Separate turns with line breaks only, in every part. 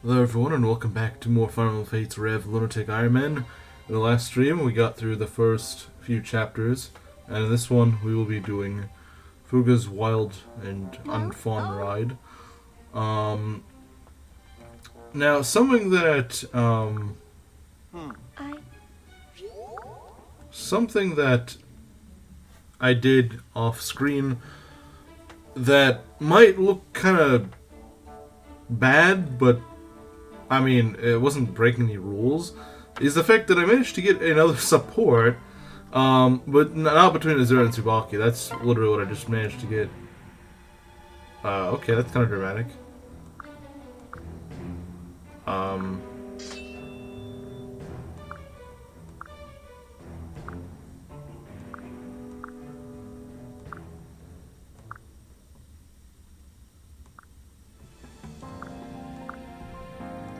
Hello everyone and welcome back to more Final Fates REV Lunatic Ironman. In the last stream we got through the first few chapters, and in this one we will be doing Fuga's Wild and Unfun Ride. Now something that I did off screen that might look kind of bad, but I mean, it wasn't breaking any rules, is the fact that I managed to get another support, but not between Azura and Tsubaki. That's literally what I just managed to get. Okay, that's kind of dramatic.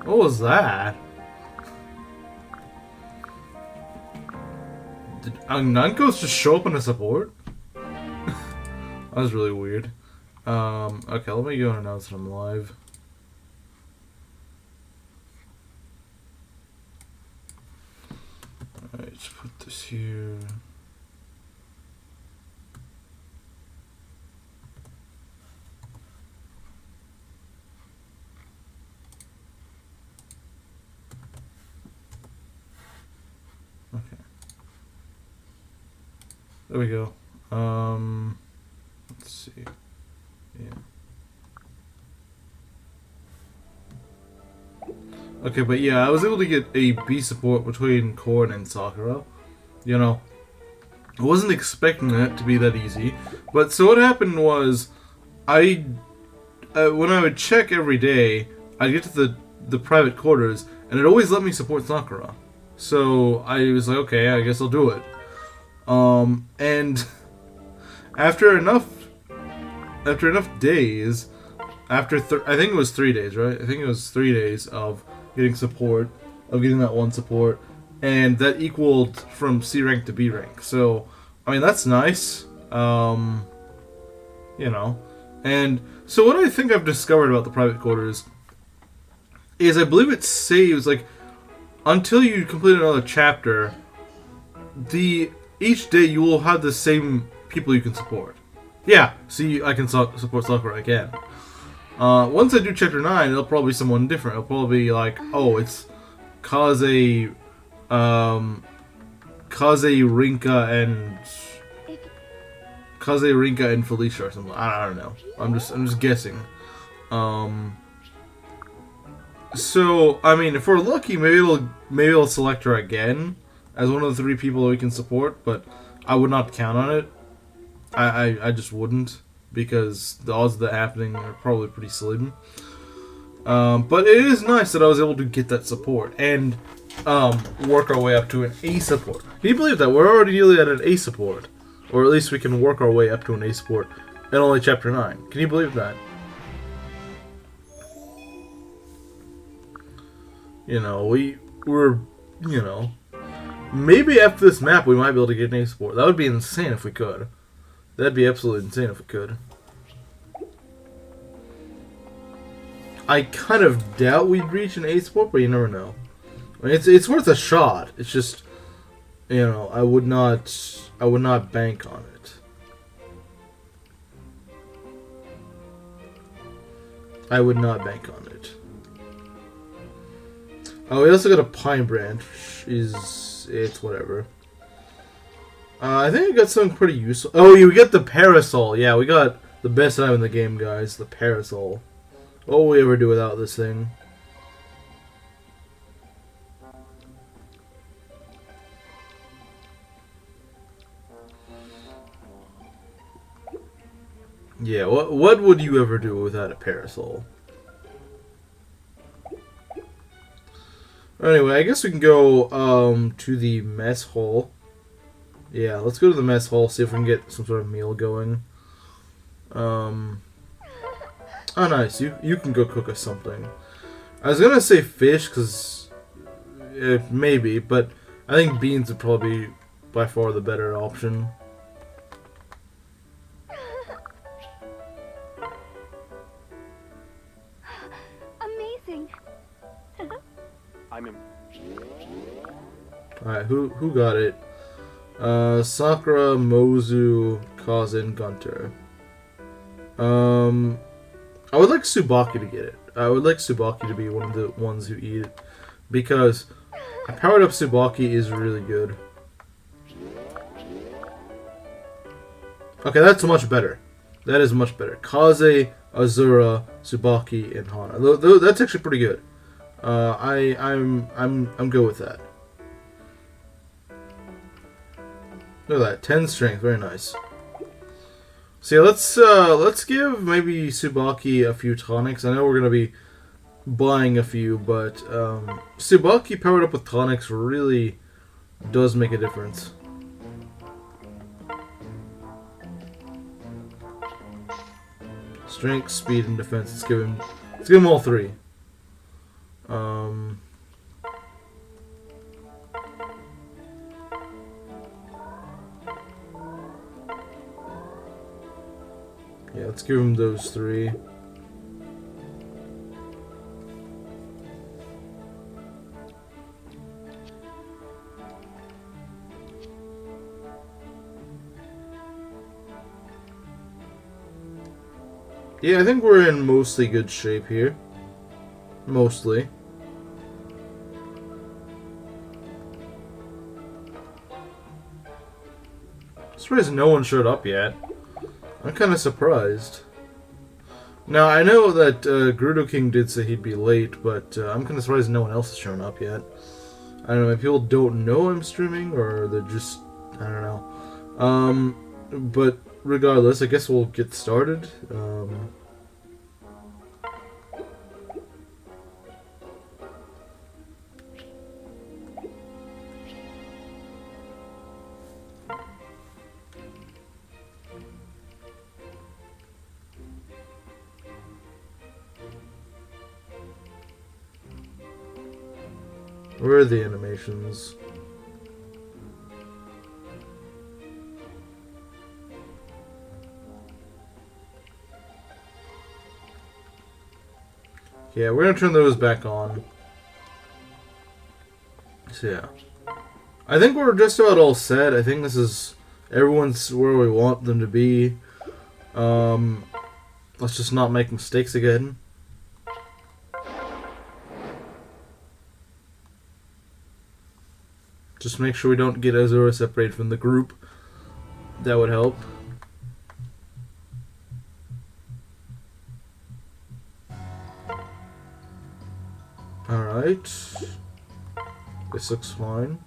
What was that? Did Nankos just show up in a support? That was really weird. Okay, let me go and announce that I'm live. Alright, let's put this here. Okay. There we go. Let's see. Yeah. Okay, but yeah, I was able to get a B support between Korn and Sakura. You know, I wasn't expecting that to be that easy. But so what happened was, when I would check every day, I'd get to the private quarters, and it always let me support Sakura. So I was like, okay, I guess I'll do it. And after enough days, I think it was 3 days, right? I think it was 3 days of getting support, of getting that one support, and that equaled from C rank to B rank. So, I mean, that's nice. You know. And so what I think I've discovered about the private quarters is I believe it saves, like, until you complete another chapter, each day you will have the same people you can support. Yeah, see, I can support Sakura again. Once I do chapter 9, it'll probably be someone different. It'll probably be like, oh, it's Kaze, Rinka and Felicia or something. I don't know. I'm just guessing. So I mean, if we're lucky, maybe it'll select her again as one of the 3 people that we can support. But I would not count on it. I just wouldn't, because the odds of that happening are probably pretty slim. But it is nice that I was able to get that support and work our way up to an A support. Can you believe that? We're already nearly at an A support. Or at least we can work our way up to an A support in only chapter 9. Can you believe that? You know, we're, you know, maybe after this map we might be able to get an A support. That would be insane if we could. That'd be absolutely insane if we could. I kind of doubt we'd reach an A support, but you never know. I mean, it's worth a shot. It's just, you know, I would not bank on it. I would not bank on it. Oh, we also got a Pine Branch. It's whatever. I think we got something pretty useful. Oh, we got the Parasol. Yeah, we got the best item in the game, guys. The Parasol. What will we ever do without this thing? Yeah, what would you ever do without a Parasol? Anyway, I guess we can go to the mess hall. Yeah, let's go to the mess hall, see if we can get some sort of meal going. Oh, nice. You can go cook us something. I was gonna say fish, because maybe, but I think beans would probably be by far the better option.
Amazing.
Alright, who got it? Sakura, Mozu, Kazin, Gunter. I would like Tsubaki to get it. I would like Tsubaki to be one of the ones who eat it, because a powered up Tsubaki is really good. Okay, that's much better. That is much better. Kaze, Azura, Tsubaki, and Hana. That's actually pretty good. I'm good with that. Look at that, 10 strength, very nice. So yeah, let's give maybe Tsubaki a few tonics. I know we're gonna be buying a few, but Tsubaki powered up with tonics really does make a difference. Strength, speed, and defense. Let's give him all three. Yeah, let's give him those three. Yeah, I think we're in mostly good shape here. Mostly. I'm surprised no one showed up yet. I'm kind of surprised. Now, I know that Gerudo King did say he'd be late, but I'm kind of surprised no one else has shown up yet. I don't know, if people don't know I'm streaming, or they're just... I don't know. But regardless, I guess we'll get started. Where are the animations? Yeah, we're gonna turn those back on. So yeah. I think we're just about all set. I think this is... everyone's where we want them to be. Let's just not make mistakes again. Just make sure we don't get Azura separated from the group. That would help. Alright. This looks fine.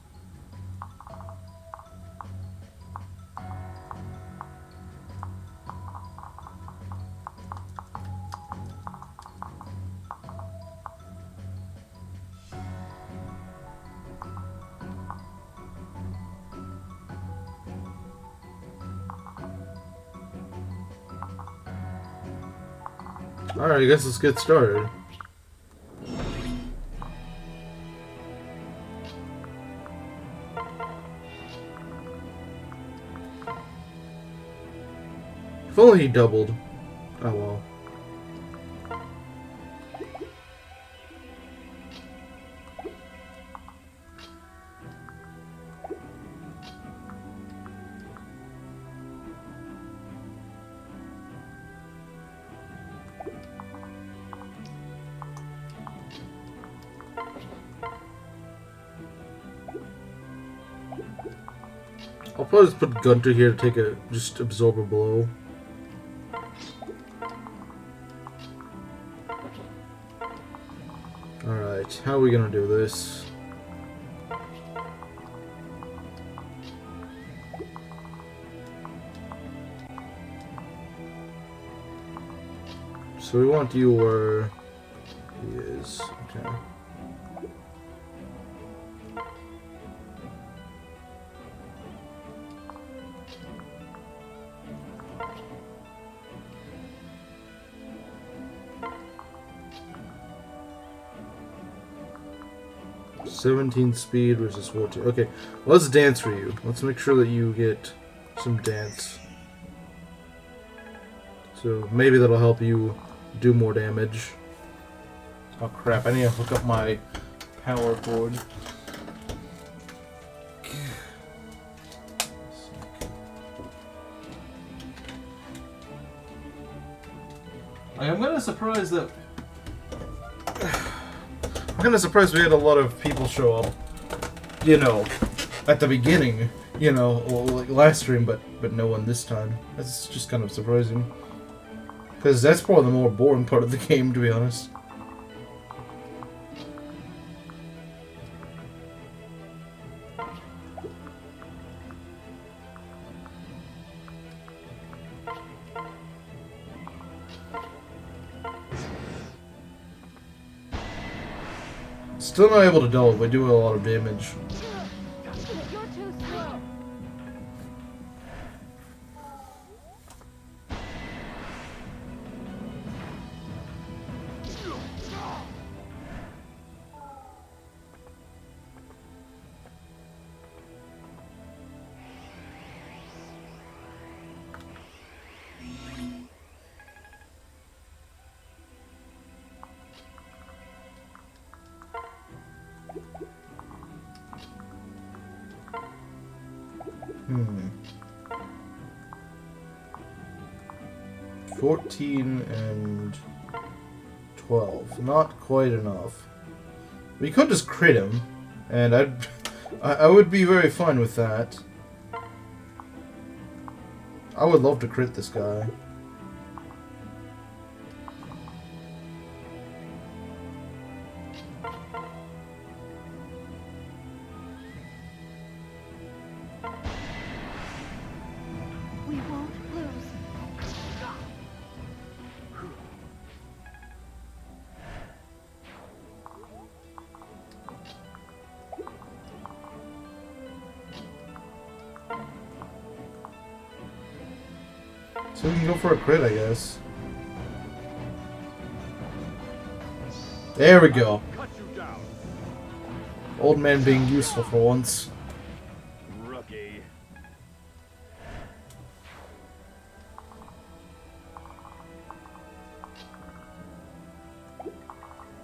Alright, I guess let's get started. If only he doubled. Oh well. I'll probably just put Gunter here to just absorb a blow. Alright, how are we gonna do this? So we want you where he is. Okay. "17 speed versus 14. Okay, well, let's dance for you. Let's make sure that you get some dance. So maybe that'll help you do more damage. Oh crap, I need to hook up my power cord. I'm kind of surprised that. I'm kind of surprised we had a lot of people show up, you know, at the beginning, you know, like last stream, but no one this time. That's just kind of surprising. Because that's probably the more boring part of the game, to be honest. Still not able to delve, we do a lot of damage.
You're too slow.
Hmm. 14 and 12. Not quite enough. We could just crit him, and I would be very fine with that. I would love to crit this guy.
We won't lose.
So we can go for a crit, I guess. There we go. Old man being useful for once.
Rookie.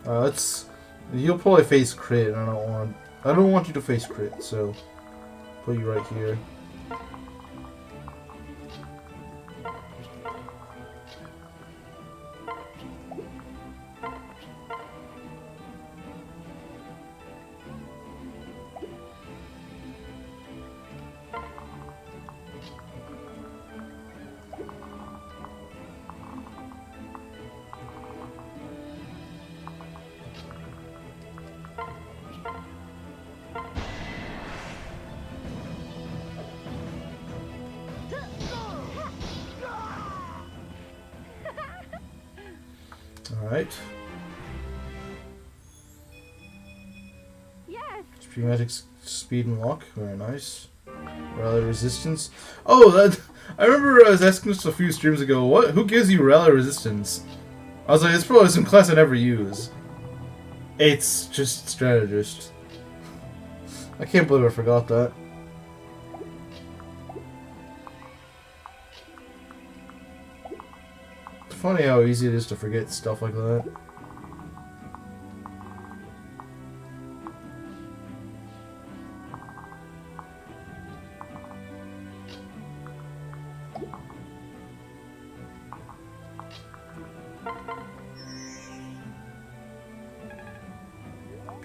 Let's. You'll probably face crit. I don't want you to face crit, so put you right here. Alright.
Yes.
Schematic speed and lock. Very nice. Rally resistance. Oh, that. I remember I was asking this a few streams ago. What? Who gives you rally resistance? I was like, it's probably some class I never use. It's just strategist. I can't believe I forgot that. It's funny how easy it is to forget stuff like that.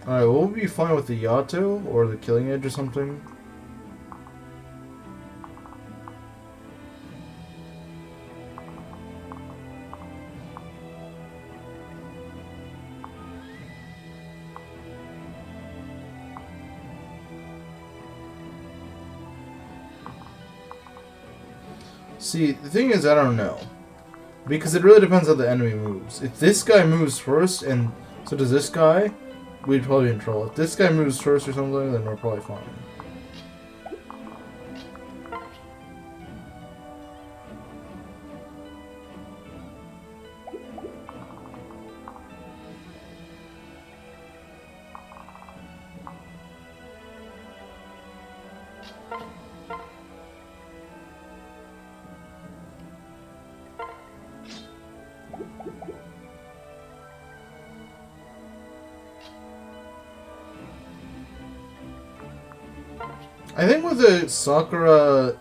Alright, will we be fine with the Yato or the Killing Edge or something? See, the thing is, I don't know. Because it really depends how the enemy moves. If this guy moves first, and so does this guy, we'd probably be in trouble. If this guy moves first or something, then we're probably fine. I think with the Sakura,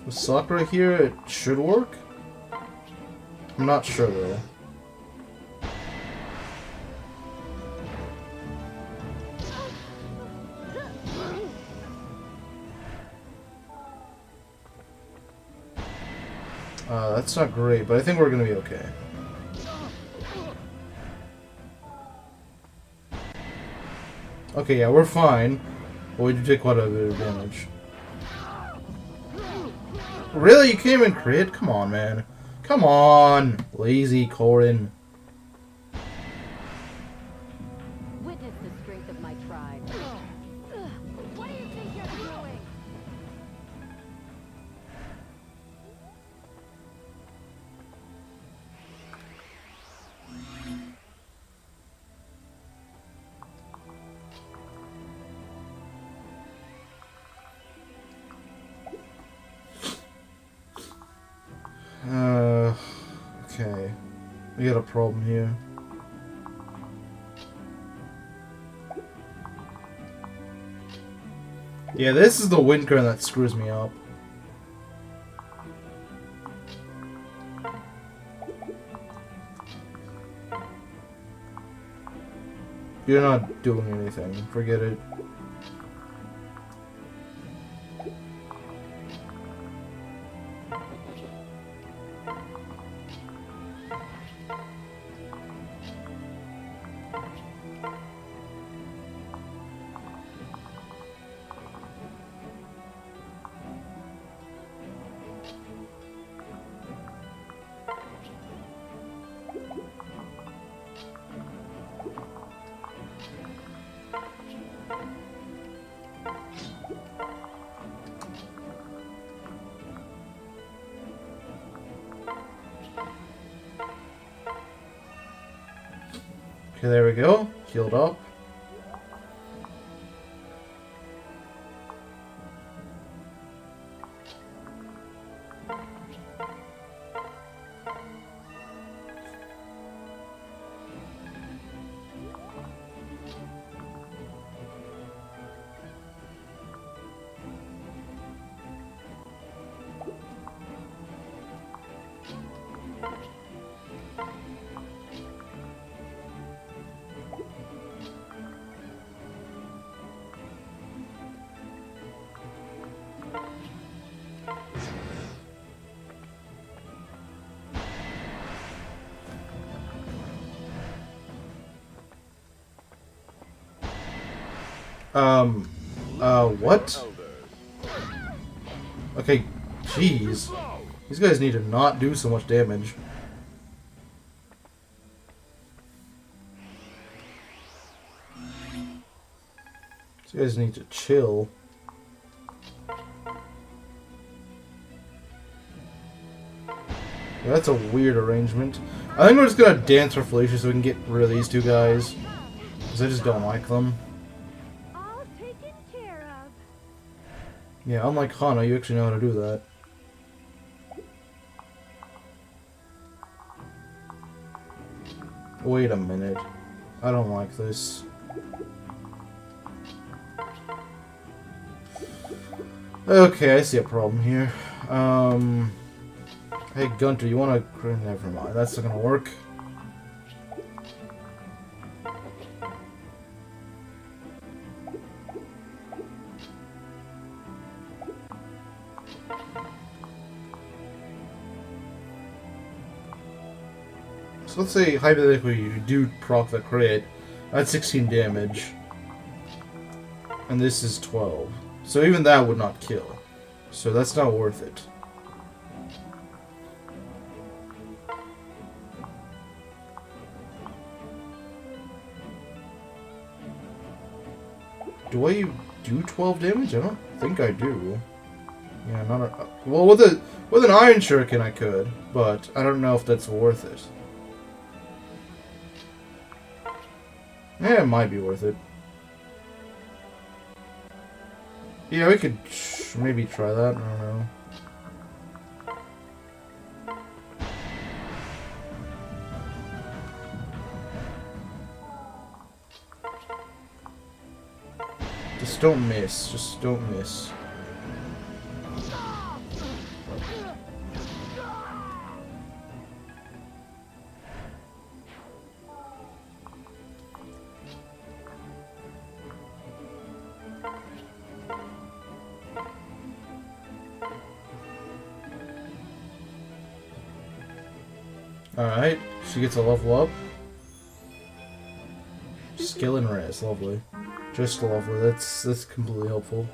with Sakura here, it should work. I'm not sure though. That's not great, but I think we're gonna be okay. Okay, yeah, we're fine. But we do take quite a bit of damage. Really? You can't even crit? Come on, man. Come on! Lazy Corin.
Witness the strength of my tribe. What do you think you're doing?
Okay. We got a problem here. Yeah, this is the wind current that screws me up. You're not doing anything. Forget it. Okay, there we go. Healed up. What? Okay, jeez. These guys need to not do so much damage. These guys need to chill. Yeah, that's a weird arrangement. I think we're just gonna dance for Felicia so we can get rid of these two guys. Because I just don't like them.
All taken care of.
Yeah, unlike Hana, you actually know how to do that. Wait a minute. I don't like this. Okay, I see a problem here. Hey Gunter, you wanna... Never mind, that's not gonna work. So let's say, hypothetically, you do proc the crit. That's 16 damage. And this is 12. So even that would not kill. So that's not worth it. Do I do 12 damage? I don't think I do. Yeah, not a... Well, with an Iron Shuriken I could, but I don't know if that's worth it. Yeah, it might be worth it. Yeah, we could maybe try that. I don't know. Just don't miss. Just don't miss. Alright, she gets a level up. Skill and res, lovely. Just lovely, that's completely helpful.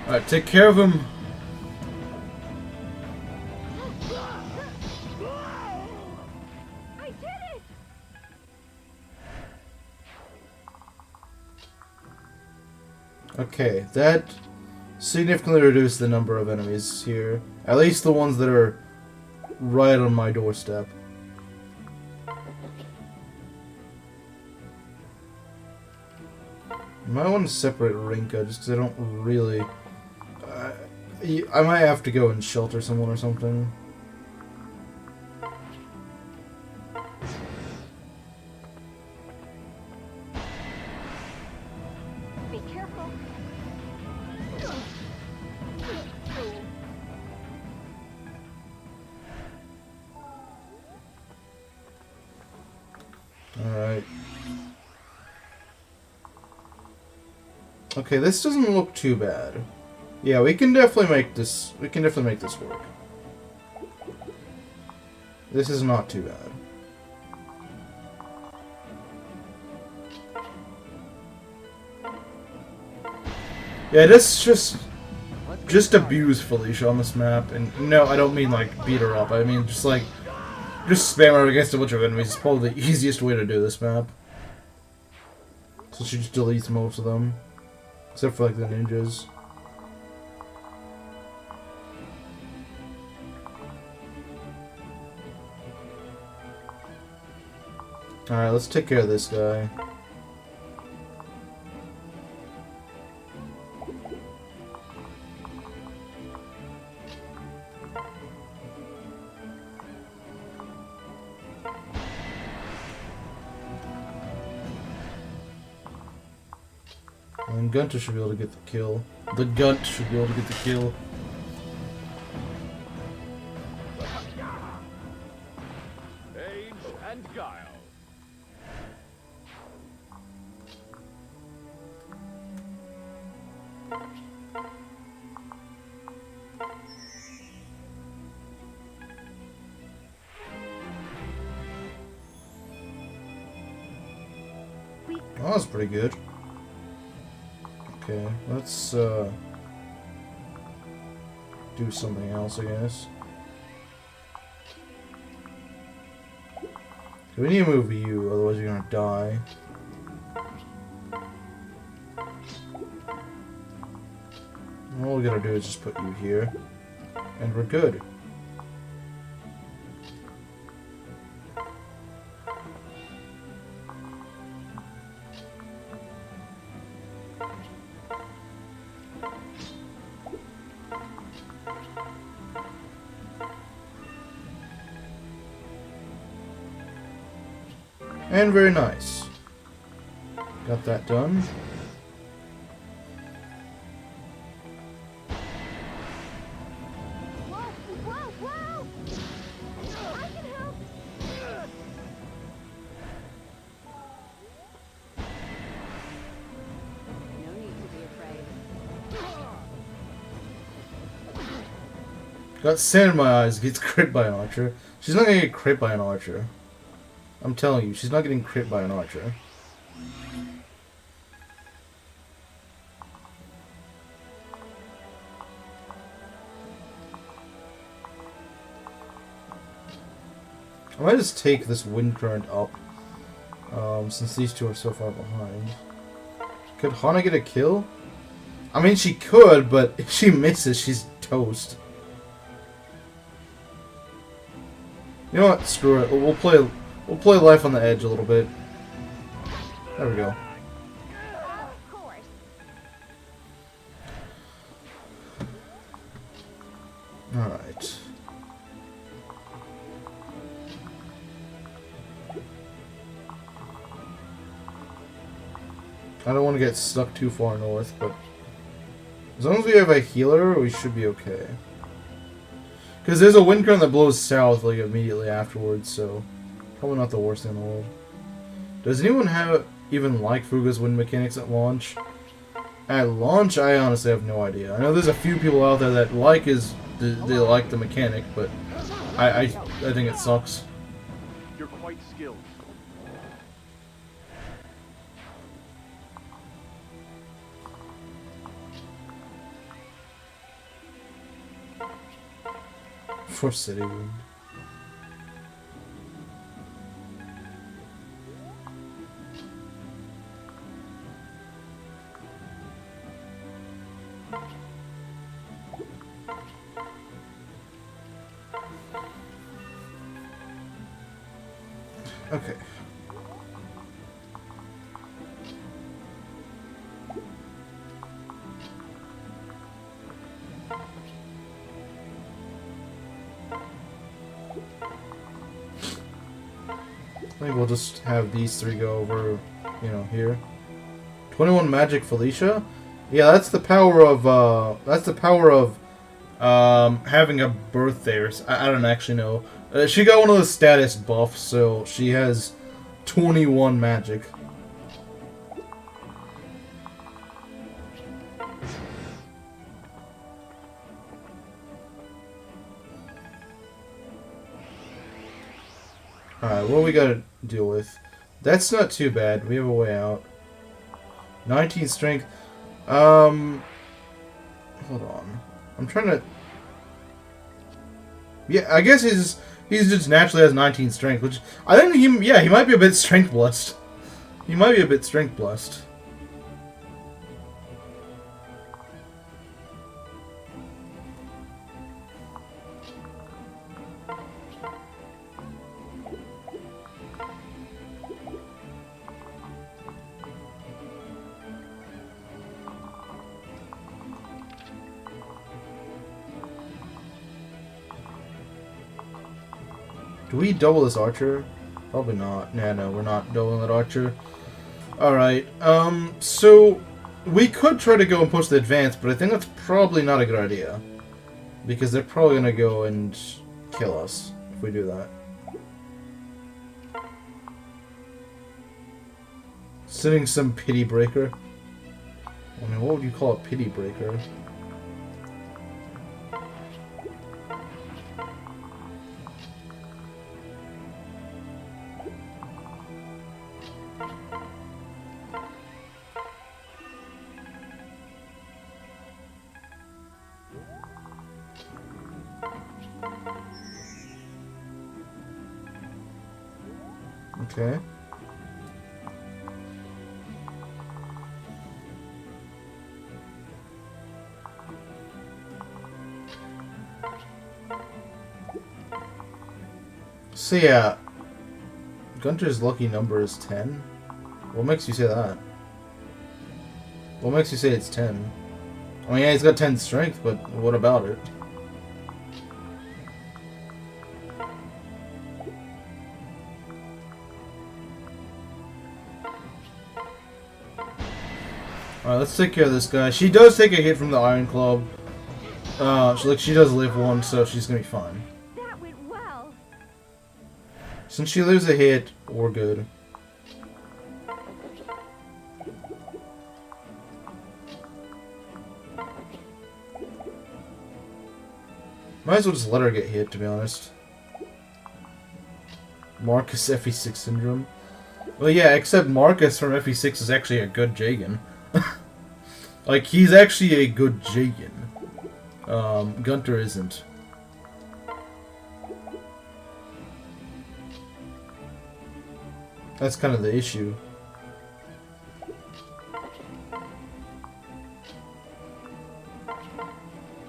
Alright, take care of him.
I did it!
Okay, that significantly reduced the number of enemies here. At least the ones that are right on my doorstep. I might want to separate Rinka just because I don't really... I might have to go and shelter someone or something.
Be careful.
Alright. Okay, this doesn't look too bad. Yeah, we can definitely make this. We can definitely make this work. This is not too bad. Yeah, this just abuse Felicia on this map, and no, I don't mean like beat her up. I mean just like just spam her against a bunch of enemies. It's probably the easiest way to do this map. So she just deletes most of them, except for like the ninjas. Alright, let's take care of this guy. And Gunter should be able to get the kill. The Gunt should be able to get the kill.
Age and guile.
Oh, that was pretty good. Okay, let's do something else, I guess. We need to move you, otherwise you're gonna die. All we gotta do is just put you here, and we're good. And very nice. Got that done.
Whoa, whoa, whoa! I can help. No need to be afraid.
Got sand in my eyes, gets crit by an archer. She's not gonna get crit by an archer. I'm telling you, she's not getting crit by an archer. I might just take this wind current up, since these two are so far behind. Could Hana get a kill? I mean, she could, but if she misses, she's toast. You know what? Screw it. We'll play life on the edge a little bit. There we go.
Of course.
Alright. I don't want to get stuck too far north, but as long as we have a healer, we should be okay. Because there's a wind current that blows south like immediately afterwards, so probably not the worst thing in the world. Does anyone have even like Fuga's wind mechanics at launch? At launch, I honestly have no idea. I know there's a few people out there that like they like the mechanic, but I think it sucks.
You're quite skilled.
For City Wind. Okay. I think we'll just have these three go over, you know, here. 21 Magic Felicia? Yeah, that's the power of, having a birthday, or I don't actually know. She got one of those status buffs, so she has 21 magic. Alright, what we gotta deal with? That's not too bad. We have a way out. 19 strength. Hold on. I'm trying to... Yeah, I guess he's just naturally has 19 strength, which... I think he might be a bit strength blessed. He might be a bit strength blessed. Do we double this archer? Probably not. Nah, no, we're not doubling that archer. Alright, so we could try to go and push the advance, but I think that's probably not a good idea. Because they're probably gonna go and kill us if we do that. Sending some pity breaker. I mean, what would you call a pity breaker? Okay. So yeah, Gunter's lucky number is 10. What makes you say that? What makes you say it's 10? I mean, yeah, he's got 10 strength, but what about it? Alright, let's take care of this guy. She does take a hit from the Iron Club. She does live one, so she's gonna be fine.
That went well.
Since she lives a hit, we're good. Might as well just let her get hit, to be honest. Marcus FE6 syndrome. Well, yeah, except Marcus from FE6 is actually a good Jagan. Like, he's actually a good Jagan. Gunter isn't. That's kind of the issue.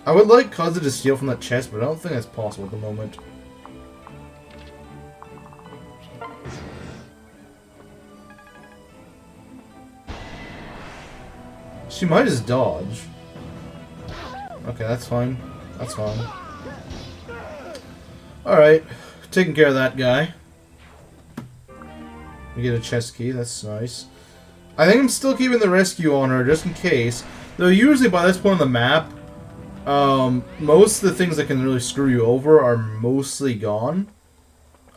I would like Kaza to steal from that chest, but I don't think that's possible at the moment. She might just dodge. Okay, that's fine. That's fine. Alright. Taking care of that guy. We get a chest key, that's nice. I think I'm still keeping the rescue on her, just in case. Though usually by this point on the map, most of the things that can really screw you over are mostly gone.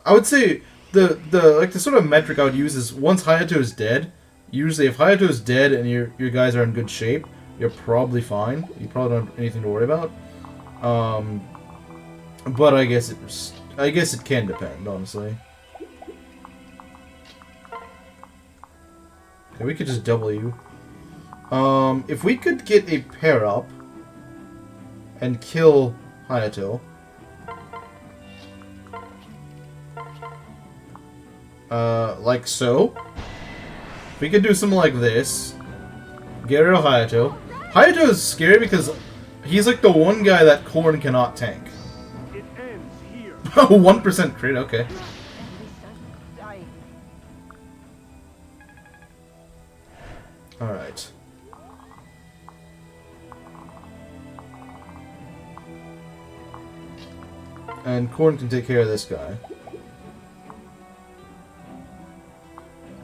I would say the sort of metric I would use is once Hayato is dead. Usually, if Hayato is dead and your guys are in good shape, you're probably fine. You probably don't have anything to worry about. But I guess it can depend, honestly. Okay, we could just W. If we could get a pair up and kill Hayato. Like so. If we could do something like this. Get rid of Hayato. Hayato is scary because he's like the one guy that Korn cannot tank.
It ends here.
1% crit, okay. Alright. And Korn can take care of this guy.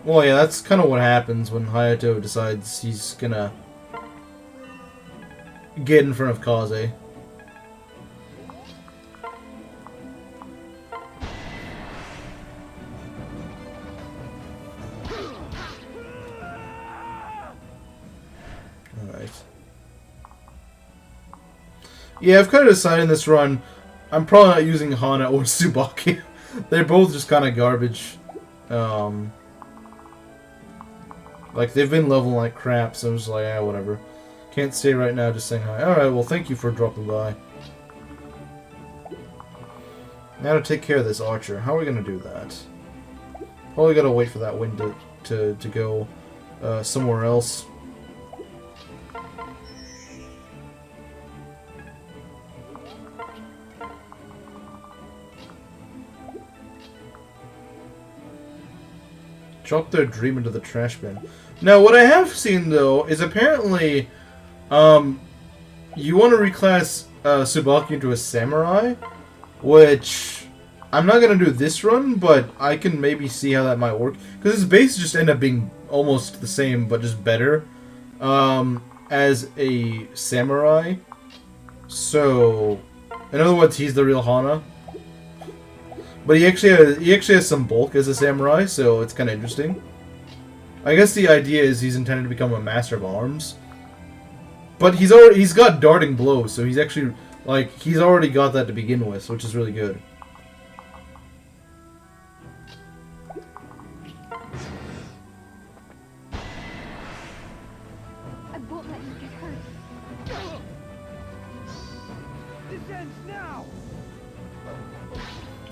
Well, yeah, that's kind of what happens when Hayato decides he's gonna get in front of Kaze. Alright. Yeah, I've kind of decided in this run, I'm probably not using Hana or Tsubaki. They're both just kind of garbage. Like, they've been leveling like crap, so I'm just like, ah, whatever. Can't stay right now just saying hi. Alright, well, thank you for dropping by. Now to take care of this archer. How are we going to do that? Probably got to wait for that wind to go somewhere else. Drop their dream into the trash bin. Now, what I have seen, though, is apparently, you want to reclass Tsubaki into a samurai, which I'm not going to do this run, but I can maybe see how that might work. Because his base just end up being almost the same, but just better, as a samurai. So, in other words, he's the real Hana. But he actually has some bulk as a samurai, so it's kind of interesting. I guess the idea is he's intended to become a master of arms. But he's got darting blows, so he's actually like he's already got that to begin with, which is really good.
I won't let you get hurt.
This ends now.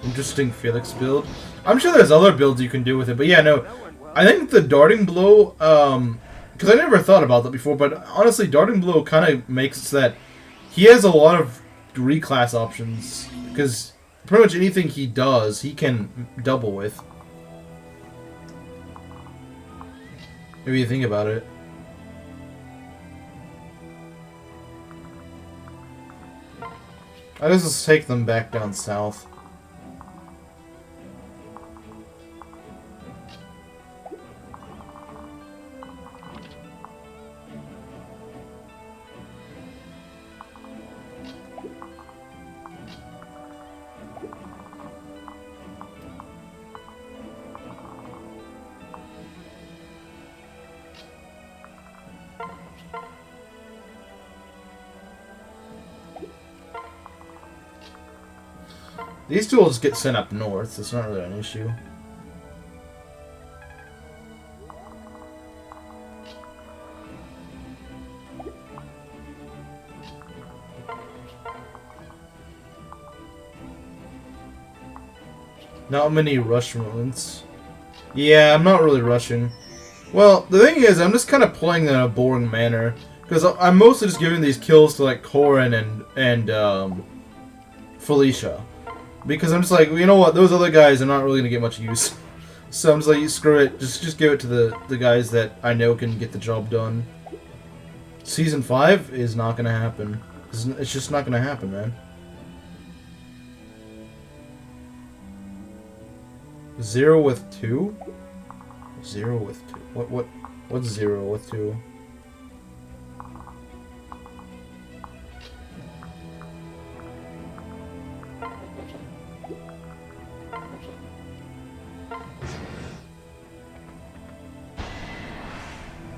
Interesting Felix build. I'm sure there's other builds you can do with it, but yeah, no. I think the darting blow, because I never thought about that before, but honestly, darting blow kind of makes it so that he has a lot of reclass options, because pretty much anything he does, he can double with. If you think about it. I just take them back down south. These two will just get sent up north. It's not really an issue. Not many rush moments. Yeah, I'm not really rushing. Well, the thing is, I'm just kind of playing in a boring manner. Because I'm mostly just giving these kills to, like, Corin and Felicia. Because I'm just like, well, you know what, those other guys are not really going to get much use. So I'm just like, screw it, just give it to the guys that I know can get the job done. Season 5 is not gonna happen. It's just not gonna happen, man. 0 with 2? 0 with 2. What's 0 with 2?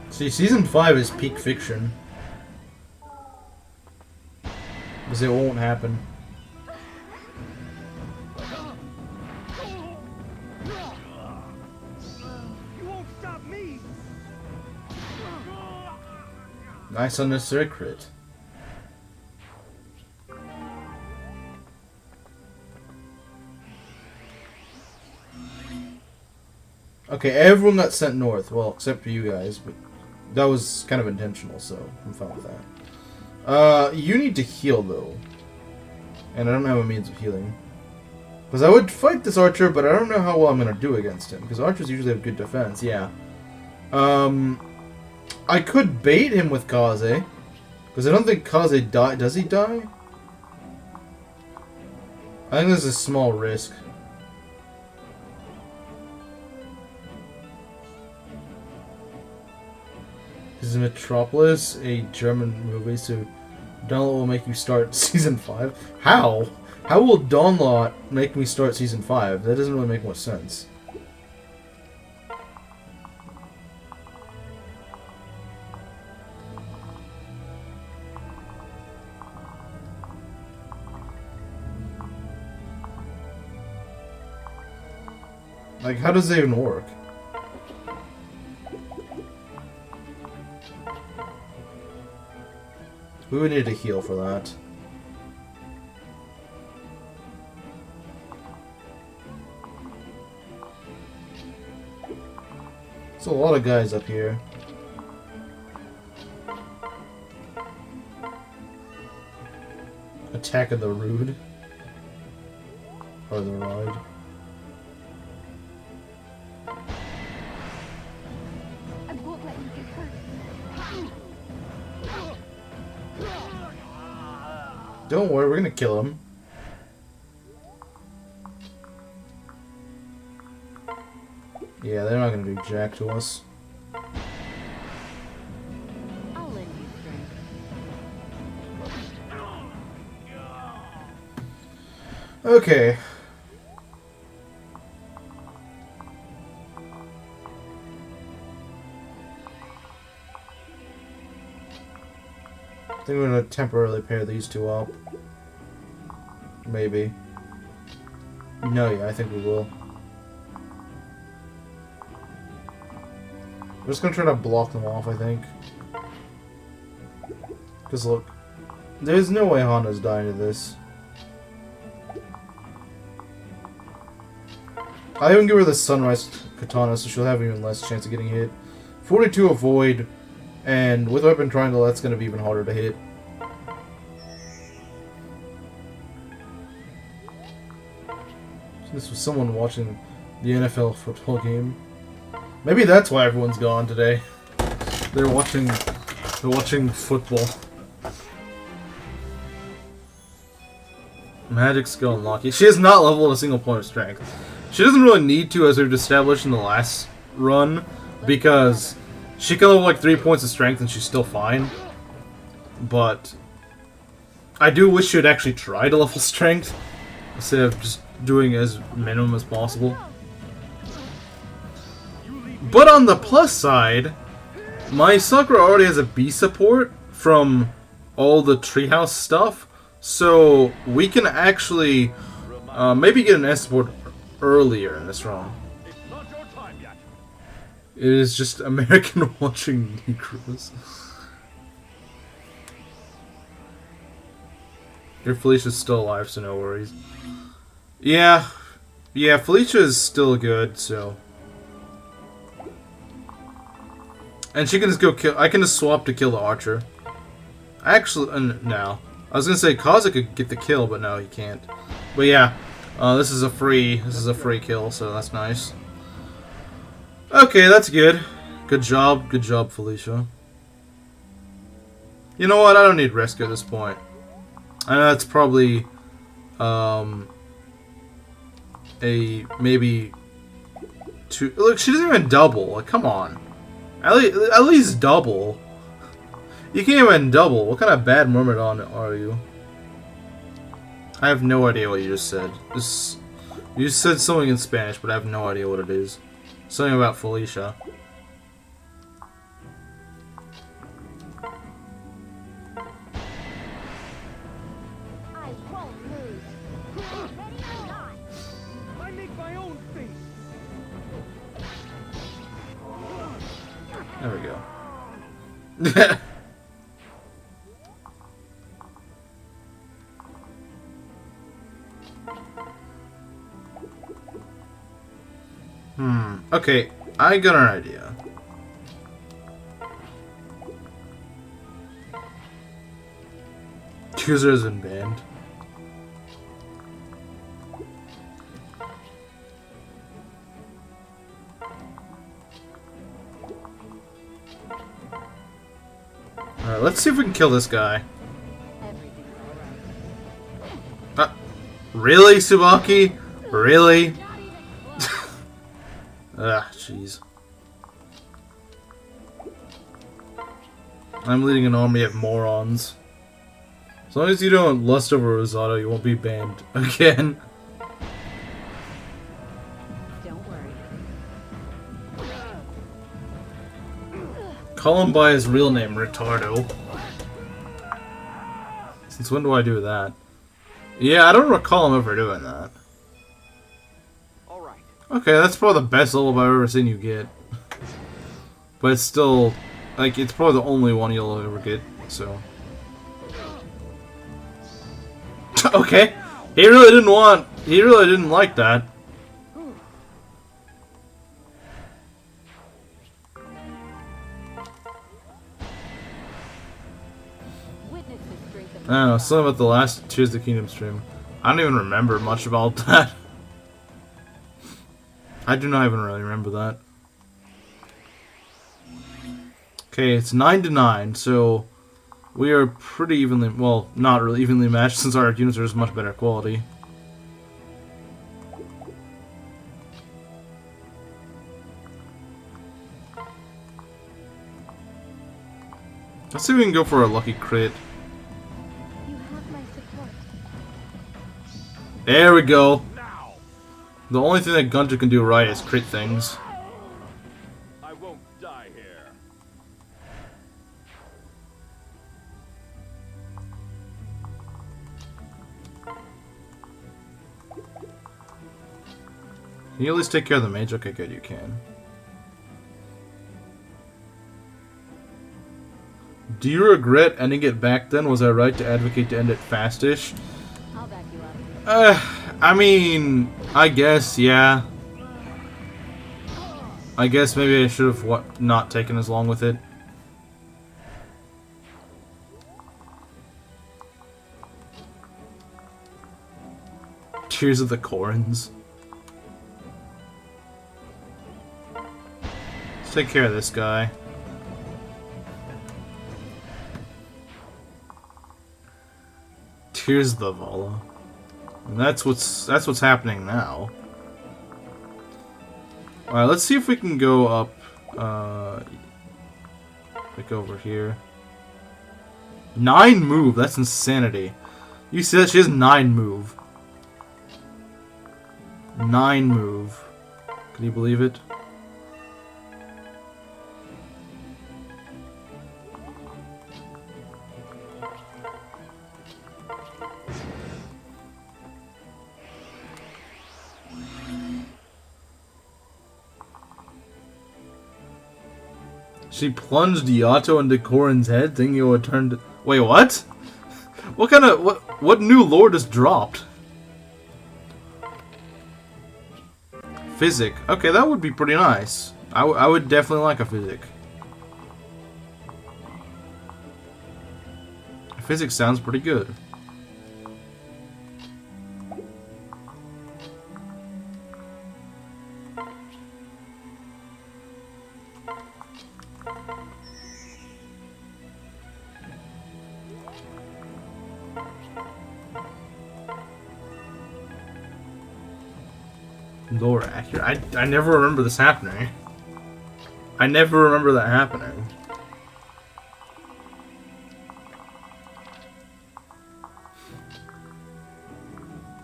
See, Season 5 is peak fiction. Because it won't happen.
You won't stop me.
Nice unnecessary crit. Okay, everyone got sent north. Well, except for you guys, but that was kind of intentional, so I'm fine with that. You need to heal, though. And I don't have a means of healing. Because I would fight this archer, but I don't know how well I'm going to do against him. Because archers usually have good defense, yeah. I could bait him with Kaze. Because I don't think Kaze die. Does he die? I think there's a small risk. Is Metropolis a German movie, so Dawnlot will make you start Season 5? How? How will Dawnlot make me start Season 5? That doesn't really make much sense. Like, how does that even work? We would need to heal for that. There's a lot of guys up here. Attack of the Rude. Or the Ride.
I won't let you get hurt.
Don't worry, we're gonna kill him. Yeah, they're not gonna do jack to us.
I'll lend you strength.
Okay. I think we're gonna temporarily pair these two up. Maybe. No, yeah, I think we will. We're just gonna try to block them off, I think. Because look, there's no way Honda's dying to this. I even give her the Sunrise Katana, so she'll have even less chance of getting hit. 42 avoid, and with Weapon Triangle, that's gonna be even harder to hit. So this was someone watching the NFL football game. Maybe that's why everyone's gone today. They're watching football. Magic skill unlocked. She has not leveled a single point of strength. She doesn't really need to, as we've established in the last run, because she can level like 3 points of strength and she's still fine. But I do wish she would actually try to level strength instead of just doing as minimum as possible. But on the plus side, my Sakura already has a B support from all the treehouse stuff, so we can actually maybe get an S support earlier in this run. It is just American watching Negroes. Your Felicia's still alive, so no worries. Yeah, Felicia is still good, so. And she can just go kill. I can just swap to kill the archer. Actually, no. I was gonna say Kaza could get the kill, but no, he can't. But yeah, this is a free kill, so that's nice. Okay, that's good. Good job, Felicia. You know what? I don't need rescue at this point. I know that's probably a maybe two. Look, she doesn't even double. Like, come on, at least double. You can't even double. What kind of bad myrmidon are you? I have no idea what you just said. You just said something in Spanish, but I have no idea what it is. Something about Felicia.
I won't lose. Ready or not.
I make my own fate.
There we go. Okay, I got an idea. Accuser has been banned. Alright, let's see if we can kill this guy.
Everything's alright.
Really, Tsubaki? Really?
Not even close.
Ah, jeez. I'm leading an army of morons. As long as you don't lust over Rosado, you won't be banned again.
Don't worry.
Call him by his real name, Retardo. Since when do I do that? Yeah, I don't recall him ever doing that.
All right.
Okay, that's probably the best level I've ever seen you get. But it's still, like, it's probably the only one you'll ever get, so. Okay, he really didn't like that.
Witness the strength of
I don't know, something about the last Tears of the Kingdom stream. I don't even remember much about that. I do not even really remember that. Okay, it's 9-9, so we are pretty evenly, well, not really evenly matched since our units are just much better quality. Let's see if we can go for a lucky crit.
You have my support.
There we go.
Now.
The only thing that Gunter can do right is crit things.
I won't die here.
Can you at least take care of the mage? Okay, good, you can. Do you regret ending it back then? Was I right to advocate to end it fastish?
I'll back you up.
I mean, I guess, yeah. I guess maybe I should have not taken as long with it. Tears of the Corins. Let's take care of this guy. Tears of the Vala. And that's what's happening now. Alright, let's see if we can go up like over here. 9 move, that's insanity. You see that? She has 9 move. 9 move. Can you believe it? She plunged Yato into Korin's head, thinking it would turn to... Wait, what? What kind of... What new lore just dropped? Physic. Okay, that would be pretty nice. I would definitely like a Physic. Physic sounds pretty good. Lore accurate. I never remember this happening. I never remember that happening.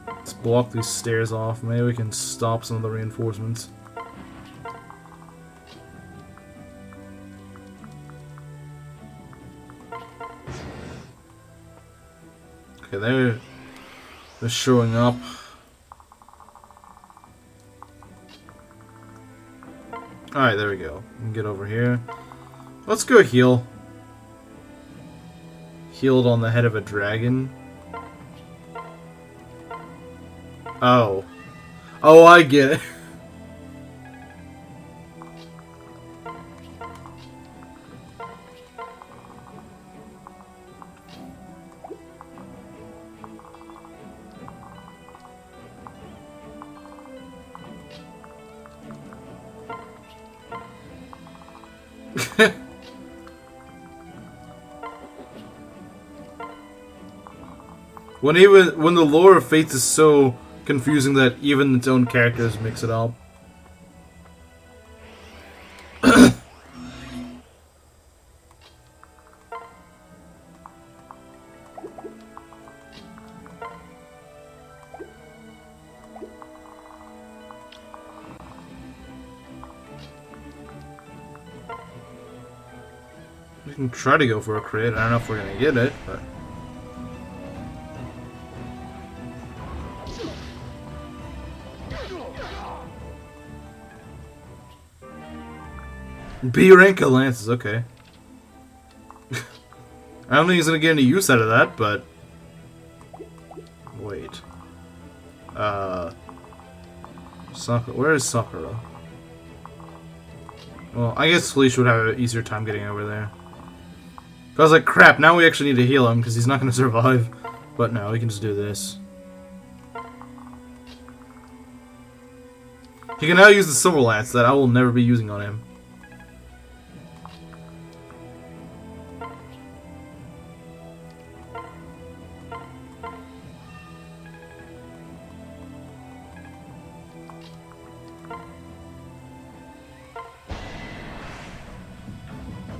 Let's block these stairs off. Maybe we can stop some of the reinforcements. Okay, they're showing up. Alright, there we go. We can get over here. Let's go heal. Healed on the head of a dragon. Oh. Oh, I get it. When the lore of Fates is so confusing that even its own characters mix it up. We can try to go for a crit. I don't know if we're gonna get it, but. B rank of lances, okay. I don't think he's gonna get any use out of that, but wait. Sakura, where is Sakura? Well, I guess Felicia would have an easier time getting over there. I was like, crap, now we actually need to heal him because he's not gonna survive. But no, we can just do this. He can now use the Silver Lance that I will never be using on him.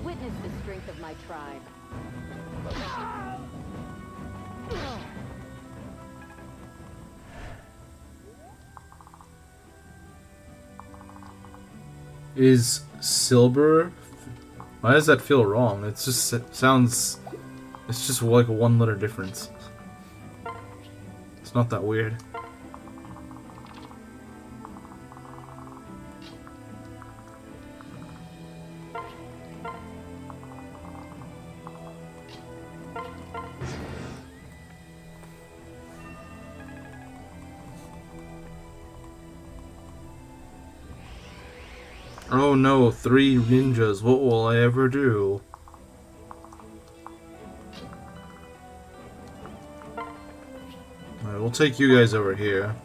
Witness the strength of my tribe.
Is silver? Why does that feel wrong? It sounds. It's just like a 1 letter difference. It's not that weird. Oh no, 3 ninjas, what will I ever do? Alright, we'll take you guys over here.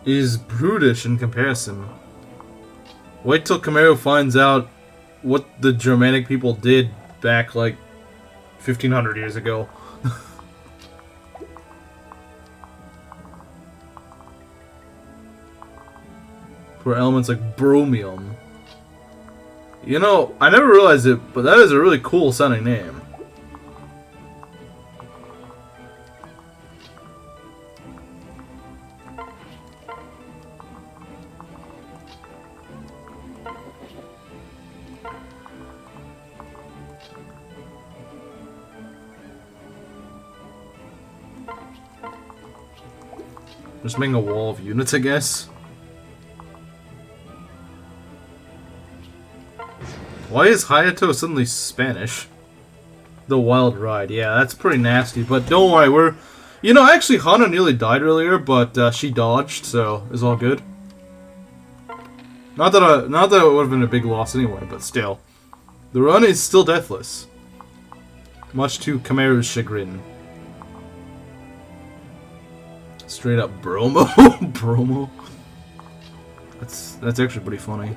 Is brutish in comparison. Wait till Camaro finds out what the Germanic people did back like 1500 years ago. For elements like bromium. You know, I never realized it, but that is a really cool sounding name. Just making a wall of units, I guess. Why is Hayato suddenly Spanish? The Wild Ride. Yeah, that's pretty nasty, but don't worry, we're... You know, actually, Hana nearly died earlier, but she dodged, so it's all good. Not that it would have been a big loss anyway, but still. The run is still deathless. Much to Kamaru's chagrin. Straight up bromo? Bromo? That's actually pretty funny.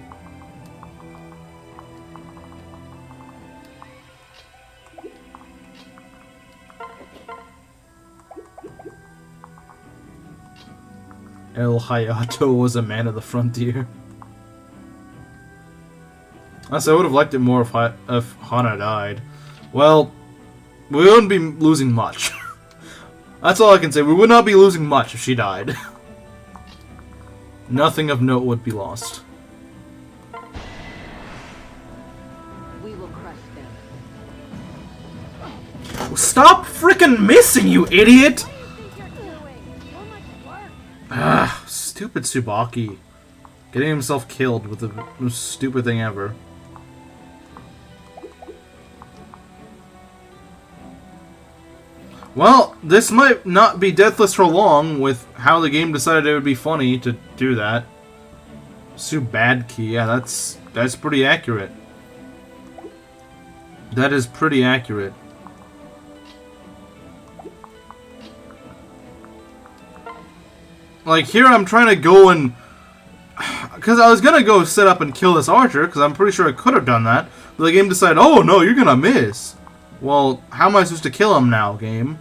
El Hayato was a man of the frontier. Honestly, I would have liked it more if Hana died. Well, we wouldn't be losing much. That's all I can say. We would not be losing much if she died. Nothing of note would be lost.
We will crush them.
Stop freaking missing, you idiot! Ah, stupid Tsubaki. Getting himself killed with the most stupid thing ever. Well, this might not be deathless for long with how the game decided it would be funny to do that. Subadki, yeah, that's pretty accurate. That is pretty accurate. Like, here I'm trying to go and... Because I was going to go set up and kill this archer, because I'm pretty sure I could have done that. But the game decided, oh no, you're going to miss. Well, how am I supposed to kill him now, game?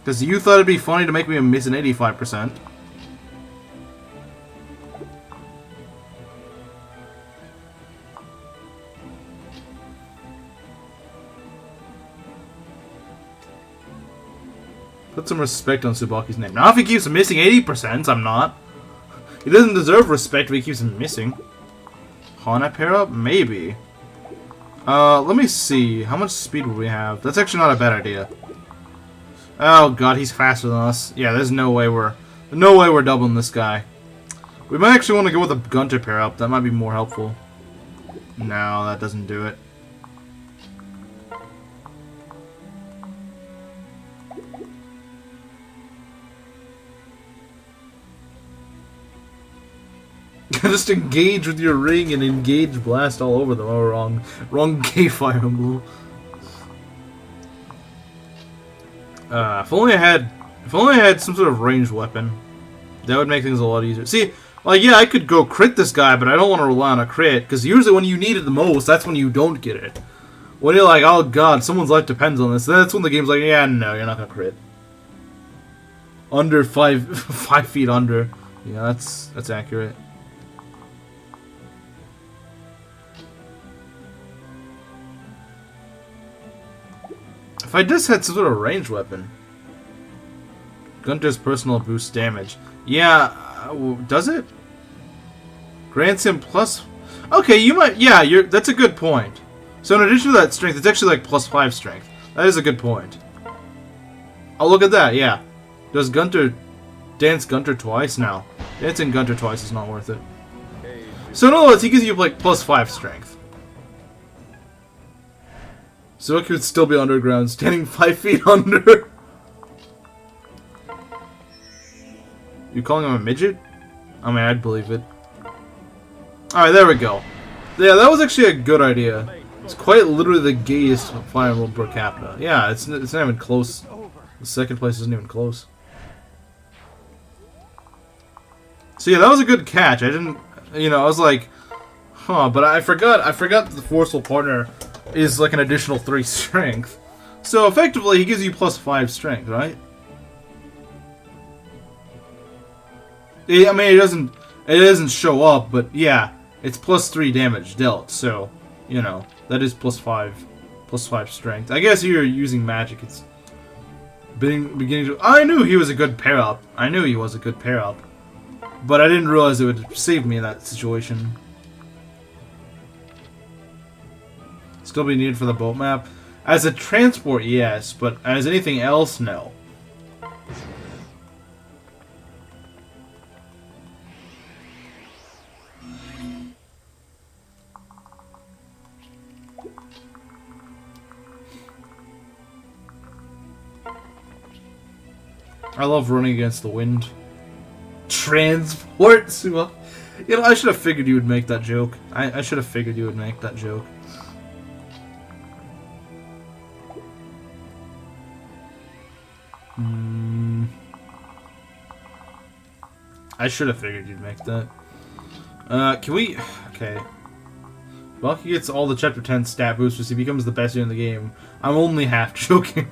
Because you thought it'd be funny to make me miss an 85%. Put some respect on Tsubaki's name. Now if he keeps missing 80%, I'm not. He doesn't deserve respect if he keeps missing. Hana pair up? Maybe. Let me see. How much speed would we have? That's actually not a bad idea. Oh god, he's faster than us. Yeah, there's no way we're doubling this guy. We might actually want to go with a Gunter pair up. That might be more helpful. No, that doesn't do it. Just engage with your ring and engage blast all over them. Oh, wrong gay fire emblem. If only I had some sort of ranged weapon, that would make things a lot easier. See, like, yeah, I could go crit this guy, but I don't want to rely on a crit, because usually when you need it the most, that's when you don't get it. When you're like, oh god, someone's life depends on this, that's when the game's like, yeah, no, you're not gonna crit. Under 5 feet under. Yeah, that's accurate. If I just had some sort of ranged weapon. Gunter's personal boost damage. Yeah, does it? Grants him plus... Okay, you might... Yeah, that's a good point. So in addition to that strength, it's actually like plus 5 strength. That is a good point. Oh, look at that, yeah. Does Gunter... Dance Gunter twice? No. Dancing Gunter twice is not worth it. So in other words, he gives you like plus 5 strength. So it could still be underground, standing 5 feet under. You calling him a midget? I mean, I'd believe it. Alright, there we go. Yeah, that was actually a good idea. It's quite literally the gayest Fire Emblem per capita. Yeah, it's not even close. The second place isn't even close. So yeah, that was a good catch. I didn't, I was like, huh, but I forgot that the forceful partner is like an additional 3 strength. So effectively, he gives you plus 5 strength, right? I mean, it doesn't show up, but yeah, it's plus 3 damage dealt. So, that is plus 5 strength. I guess you're using magic. It's beginning to. I knew he was a good pair up. But I didn't realize it would save me in that situation. Still be needed for the boat map. As a transport, yes, but as anything else, no. I love running against the wind. Transport, Suba. I should have figured you would make that joke. I should have figured you would make that joke. I should have figured you'd make that. Can we... Okay. Bucky gets all the Chapter 10 stat boosters. He becomes the best unit in the game. I'm only half joking.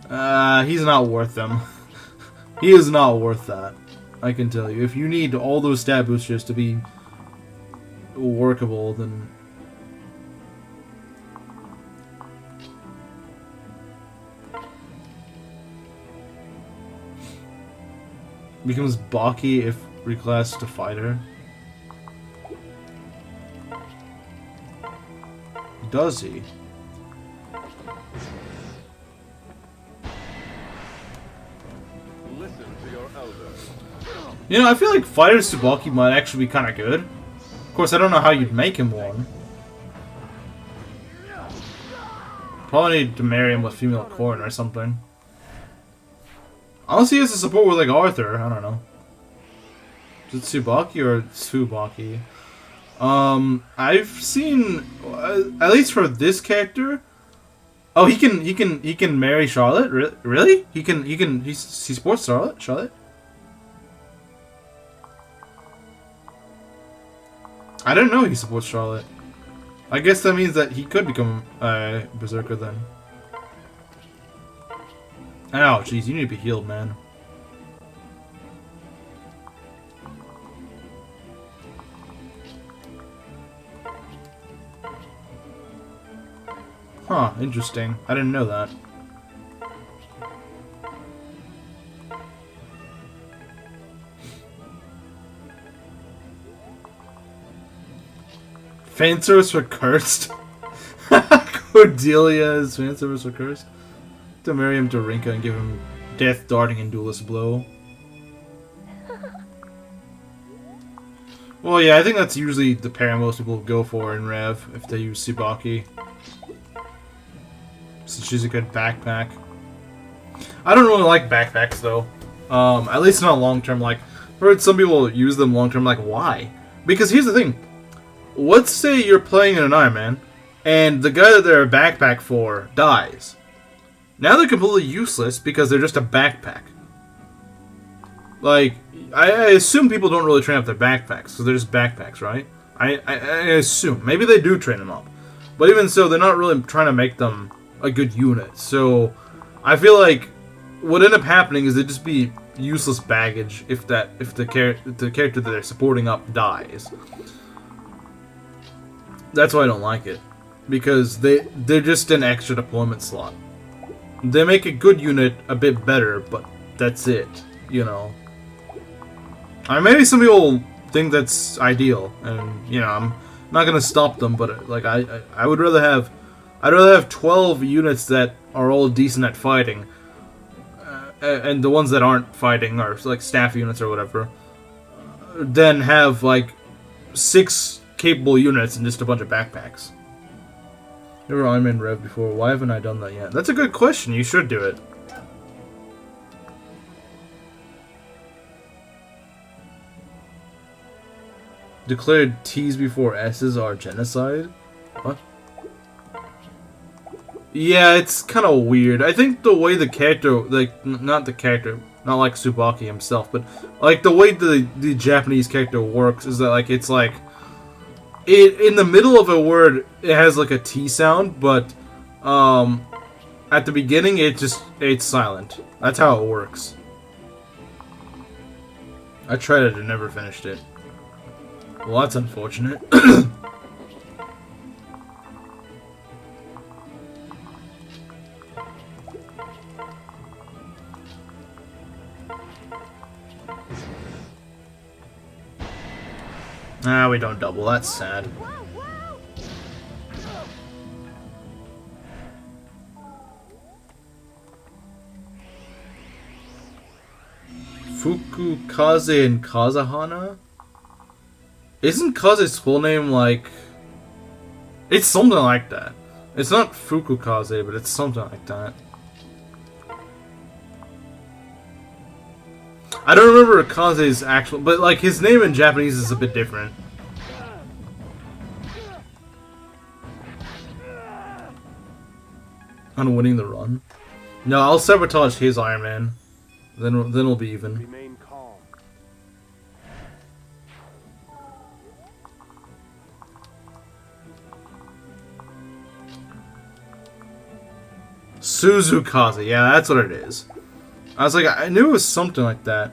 He's not worth them. He is not worth that. I can tell you. If you need all those stat boosters to be workable, then... Becomes Baki if reclassed to fighter. Does he?
Listen to your elders.
You know, I feel like fighter Tsubaki might actually be kind of good. Of course, I don't know how you'd make him one. Probably need to marry him with female corn or something. Unless he has a support with like Arthur, I don't know. Is it Tsubaki or Tsubaki? I've seen at least for this character. Oh, he can marry Charlotte. Really? He supports Charlotte. I didn't know he supports Charlotte. I guess that means that he could become a berserker then. Ow, jeez, you need to be healed, man. Huh, interesting. I didn't know that. Fan service for cursed? Cordelia's fan service for cursed? To marry him to Rinka and give him death darting and duelist blow. Well, yeah, I think that's usually the pair most people go for in REV if they use Tsubaki. Since she's a good backpack. I don't really like backpacks though. At least not long term. Like, I've heard some people use them long term. Like, why? Because here's the thing. Let's say you're playing in an Ironman, and the guy that they're a backpack for dies. Now they're completely useless because they're just a backpack. Like, I assume people don't really train up their backpacks, because they're just backpacks, right? I assume. Maybe they do train them up. But even so, they're not really trying to make them a good unit. So, I feel like what end up happening is they'd just be useless baggage if the character that they're supporting up dies. That's why I don't like it. Because they're just an extra deployment slot. They make a good unit a bit better, but that's it, you know. Maybe some people think that's ideal, and you know, I'm not gonna stop them. But like, I would rather have, I'd rather have 12 units that are all decent at fighting, and the ones that aren't fighting are like staff units or whatever, than have like 6 capable units and just a bunch of backpacks. Never Ironman REV before. Why haven't I done that yet? That's a good question. You should do it. Declared T's before S's are genocide? What? Yeah, it's kind of weird. I think the way the character, like, not the character, not like Tsubaki himself, but like the way the Japanese character works is that like it's like in the middle of a word, it has like a T sound, but at the beginning, it's silent. That's how it works. I tried it and never finished it. Well, that's unfortunate. Ah, we don't double. That's sad. Fukukaze and Kazahana? Isn't Kaze's full name like... It's something like that. It's not Fukukaze, but it's something like that. I don't remember Kaze's actual... But like his name in Japanese is a bit different. On winning the run? No, I'll sabotage his Iron Man. Then we'll be even.
Remain calm.
Suzukaze. Yeah, that's what it is. I was like, I knew it was something like that.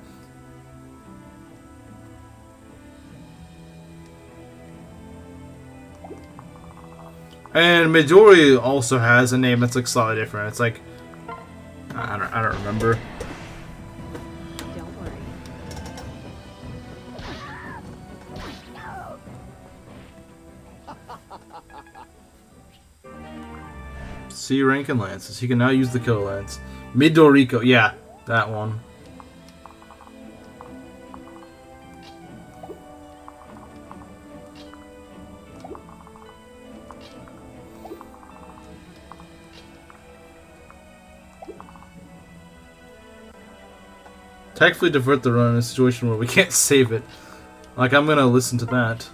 And Midori also has a name that's like slightly different. It's like I don't remember.
Don't worry.
C rank and lances. He can now use the kill lance. Midoriko, yeah, that one. Tactfully divert the run in a situation where we can't save it. Like, I'm gonna listen to that.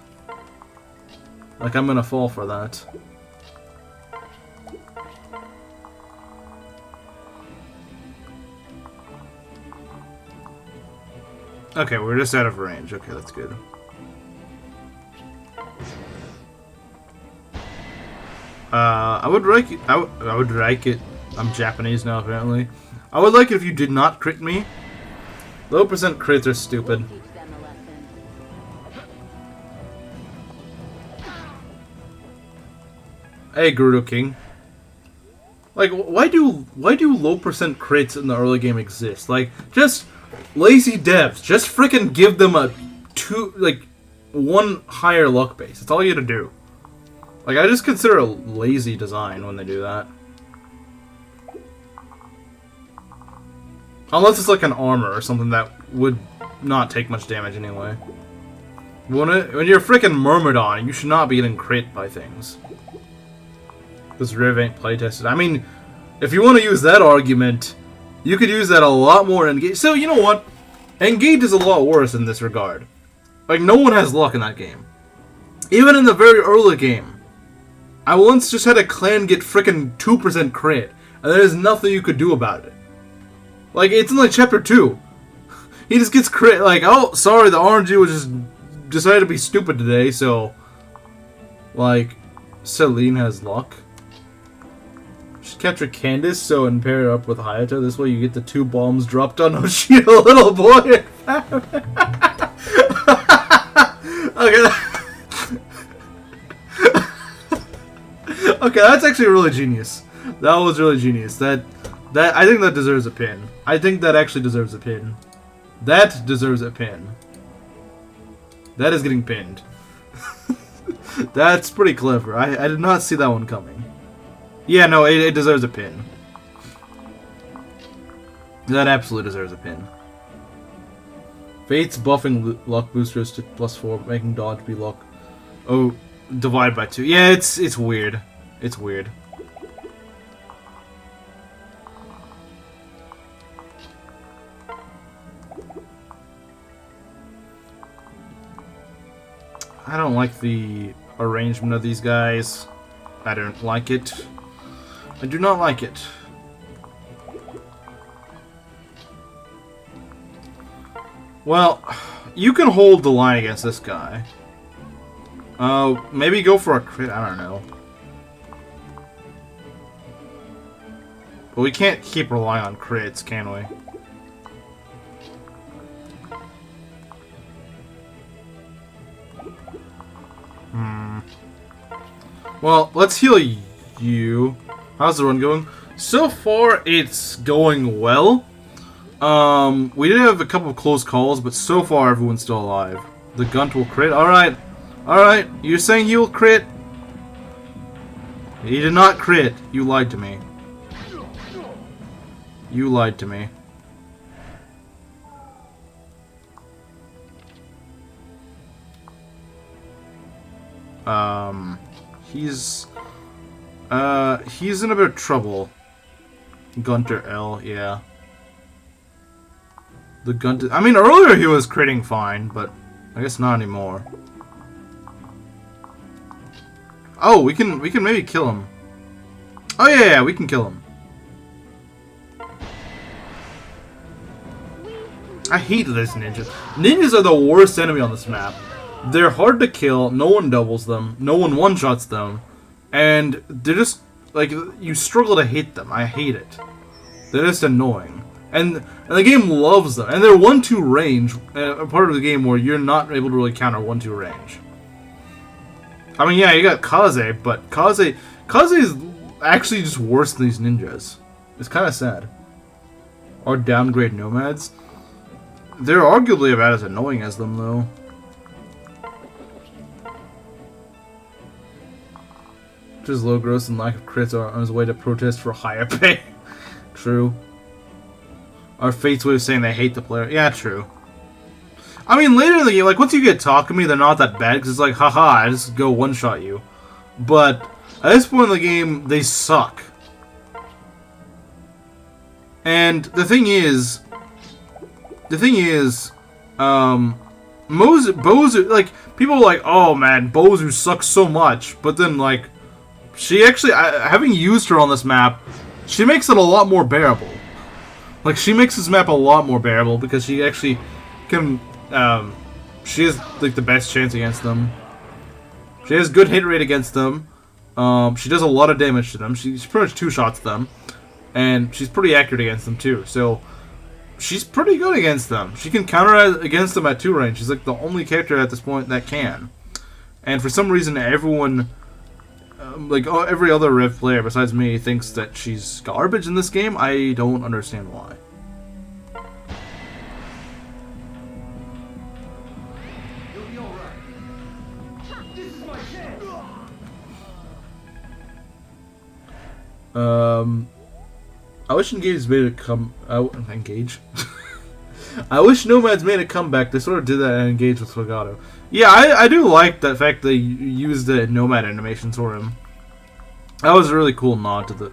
Like, I'm gonna fall for that. Okay, we're just out of range. Okay, that's good. I would like it. I would like it. I'm Japanese now, apparently. I would like it if you did not crit me. Low percent crits are stupid.
Teach them a lesson.
Hey, Gerudo King. Like, why do low percent crits in the early game exist? Like, just lazy devs. Just freaking give them one higher luck base. That's all you gotta do. Like, I just consider a lazy design when they do that. Unless it's like an armor or something that would not take much damage anyway. When you're freaking Myrmidon, you should not be getting crit by things. Because REV ain't playtested. I mean, if you want to use that argument, you could use that a lot more in Engage. So, you know what? Engage is a lot worse in this regard. Like, no one has luck in that game. Even in the very early game. I once just had a clan get freaking 2% crit, and there's nothing you could do about it. Like, it's in like chapter 2. He just gets crit, like, oh, sorry, the RNG was just decided to be stupid today, so, like, Celine has luck. Should capture Candace, so and pair her up with Hayato. This way you get the 2 bombs dropped on Oshida, little boy. Okay. Okay, that's actually really genius. That was really genius. That I think that deserves a pin. I think that actually deserves a pin. That deserves a pin. That is getting pinned. That's pretty clever. I did not see that one coming. Yeah, no, it deserves a pin. That absolutely deserves a pin. Fate's buffing luck boosters to +4, making dodge be luck. Oh, divide by 2. Yeah, it's weird. It's weird. I don't like the arrangement of these guys. I don't like it. I do not like it. Well, you can hold the line against this guy. Maybe go for a crit. I don't know. But we can't keep relying on crits, can we? Well, let's heal you. How's the run going? So far, it's going well. We did have a couple of close calls, but so far everyone's still alive. The Gunt will crit. Alright. Alright. You're saying he will crit? He did not crit. You lied to me. You lied to me. He's in a bit of trouble. Gunter L, yeah. The Gunter... I mean, earlier he was critting fine, but I guess not anymore. Oh, we can maybe kill him. Oh yeah, we can kill him. I hate these ninjas. Ninjas are the worst enemy on this map. They're hard to kill, no one doubles them, no one one-shots them, and they're just like, you struggle to hit them. I hate it. They're just annoying. And the game loves them. And they're 1-2 range, a part of the game where you're not able to really counter 1-2 range. I mean, yeah, you got Kaze, but Kaze is actually just worse than these ninjas. It's kind of sad. Or downgrade nomads. They're arguably about as annoying as them, though. Just low growth and lack of crits are on his way to protest for higher pay. True. Our Fate's way of saying they hate the player. Yeah, true. I mean, later in the game, like, once you get Takumi, they're not that bad, because it's like, haha, I just go one-shot you. But, at this point in the game, they suck. And the thing is, Bozu, like, people are like, oh man, Bozu sucks so much, but then, like, she actually, having used her on this map, she makes it a lot more bearable. Like, she makes this map a lot more bearable, because she actually can, she has, like, the best chance against them. She has good hit rate against them. She does a lot of damage to them. She's pretty much two-shots them. And she's pretty accurate against them, too. So, she's pretty good against them. She can counter against them at 2 range. She's, like, the only character at this point that can. And for some reason, everyone, like, every other REV player besides me thinks that she's garbage in this game. I don't understand why. I wish Engage made it come out. Engage. I wish Nomads made a comeback. They sort of did that and Engage with Legato. Yeah, I do like the fact they used the Nomad animations for him. That was a really cool nod to the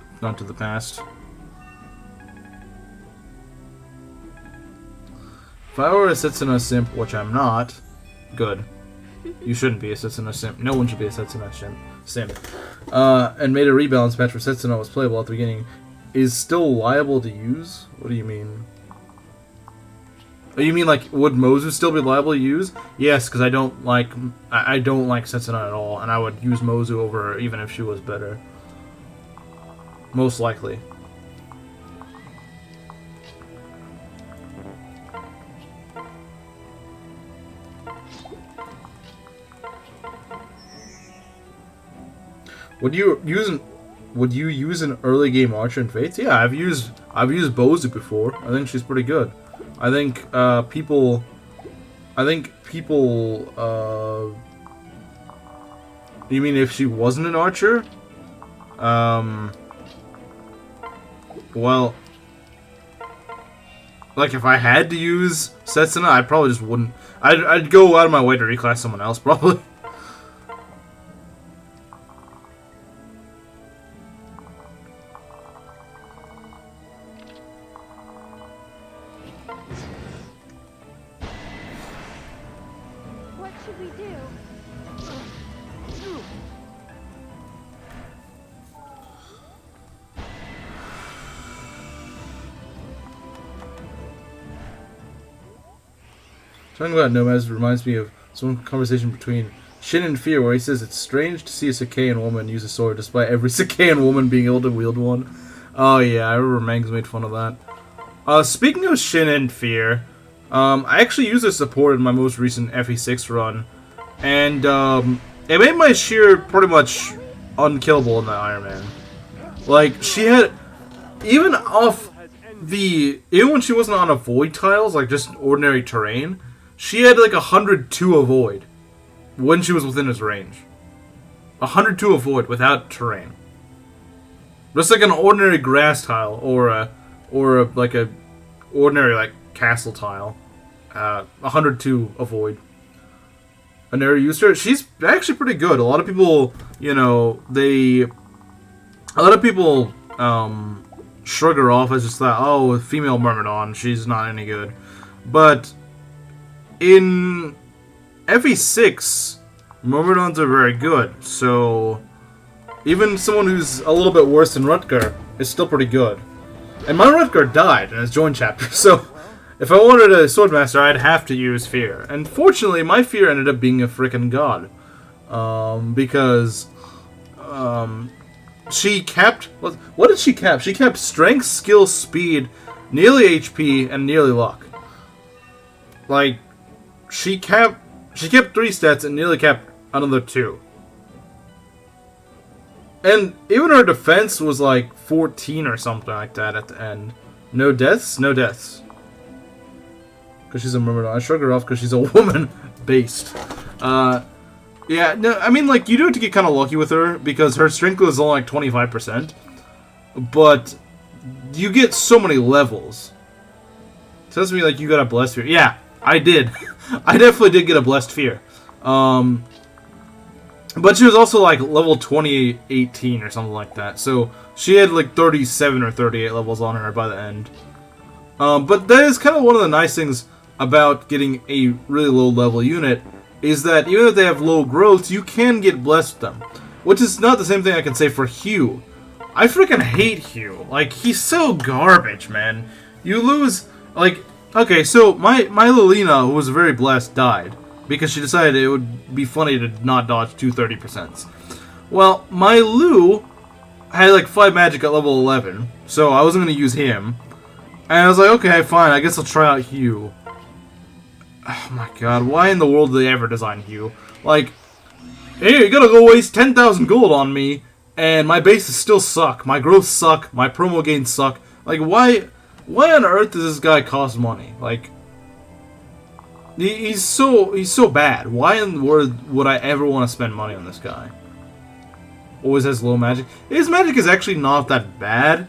past. If I were a Setsuna simp, which I'm not, good. You shouldn't be a Setsuna simp. No one should be a Setsuna simp. And made a rebalance patch where Setsuna was playable at the beginning. Is still liable to use? What do you mean? Oh, you mean like would Mozu still be liable to use? Yes, because I don't like Setsuna at all, and I would use Mozu over her even if she was better. Most likely. Would you use an early game Archer in Fates? Yeah, I've used Bozu before. I think she's pretty good. I think people. You mean if she wasn't an Archer? Well, like if I had to use Setsuna, I probably just wouldn't. I'd go out of my way to reclass someone else, probably.
What should we do?
Talking about Nomads reminds me of some conversation between Shin and Fear where he says it's strange to see a Sakaean woman use a sword despite every Sakaean woman being able to wield one. Oh yeah, I remember Mangs made fun of that. Speaking of Shin and Fear, I actually used a support in my most recent FE6 run, and it made my Sheer pretty much unkillable in the Ironman. Like, she had, even when she wasn't on avoid tiles, like just ordinary terrain, she had like 102 avoid when she was within his range. 102 avoid without terrain. Just like an ordinary grass tile or like a ordinary like castle tile. 102 avoid. I never used her. She's actually pretty good. A lot of people, shrug her off as just that, oh, a female Myrmidon, she's not any good. But in FE6, Myrmidons are very good, so even someone who's a little bit worse than Rutger is still pretty good. And my Rutger died in his join chapter, so if I wanted a Swordmaster, I'd have to use Fear. And fortunately, my Fear ended up being a frickin' god. Because she kept... What did she cap? She kept strength, skill, speed, nearly HP, and nearly luck. Like, she kept 3 stats and nearly kept another 2. And even her defense was like 14 or something like that at the end. No deaths? No deaths. Because she's a myrmidon. I shrug her off because she's a woman based. Yeah, no, I mean, like, you do have to get kind of lucky with her because her strength is only like 25%. But you get so many levels. So that's me like you got a blessed fear. Yeah, I did. I definitely did get a blessed fear. But she was also like level 18 or something like that. So she had like 37 or 38 levels on her by the end. But that is kind of one of the nice things about getting a really low level unit, is that even if they have low growth, you can get blessed them. Which is not the same thing I can say for Hugh. I freaking hate Hugh. Like, he's so garbage, man. You lose, like, okay, so my Lilina, who was very blessed, died. Because she decided it would be funny to not dodge 230%. Well, my Lou had like 5 magic at level 11, so I wasn't going to use him. And I was like, okay, fine, I guess I'll try out Hugh. Oh my god, why in the world did they ever design Hugh? Like, hey, you gotta go waste 10,000 gold on me, and my bases still suck, my growth suck, my promo gains suck. Like, why on earth does this guy cost money? Like, he's so bad. Why in the world would I ever want to spend money on this guy? Always has low magic. His magic is actually not that bad,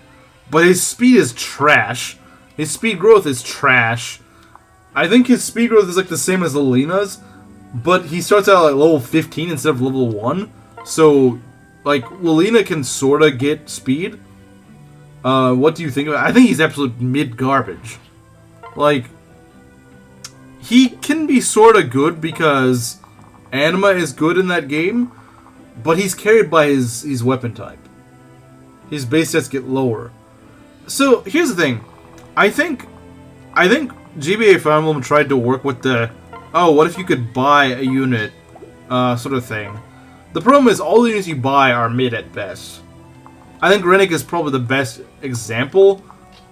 but his speed is trash. His speed growth is trash. I think his speed growth is like the same as Lilina's, but he starts out at like level 15 instead of level 1. So, like, Lilina can sorta get speed. What do you think of it? I think he's absolute mid-garbage. Like, he can be sorta good because Anima is good in that game, but he's carried by his weapon type. His base stats get lower. So, here's the thing. I think GBA Fire Emblem tried to work with the, oh, what if you could buy a unit, sort of thing. The problem is all the units you buy are mid at best. I think Rennick is probably the best example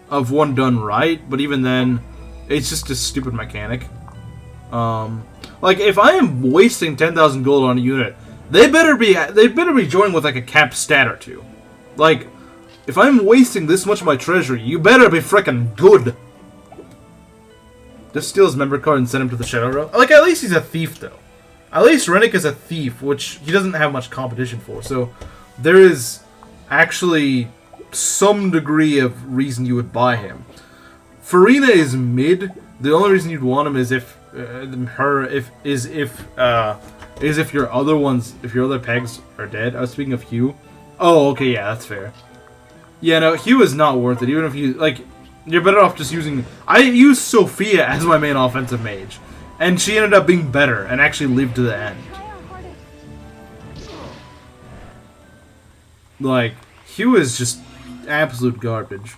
of one done right, but even then, it's just a stupid mechanic. Like, if I am wasting 10,000 gold on a unit, they better be joined with like a capped stat or 2. Like, if I'm wasting this much of my treasury, you better be frickin' good. Just steal his member card and send him to the Shadow Realm. Like, at least he's a thief, though. At least Rennick is a thief, which he doesn't have much competition for. So, there is actually some degree of reason you would buy him. Farina is mid. The only reason you'd want him is if your other pegs are dead. I was speaking of Hugh. Oh, okay, yeah, that's fair. Yeah, no, Hugh is not worth it. Even if you like. You're better off just using... I used Sophia as my main offensive mage. And she ended up being better and actually lived to the end. Like, Hugh is just absolute garbage.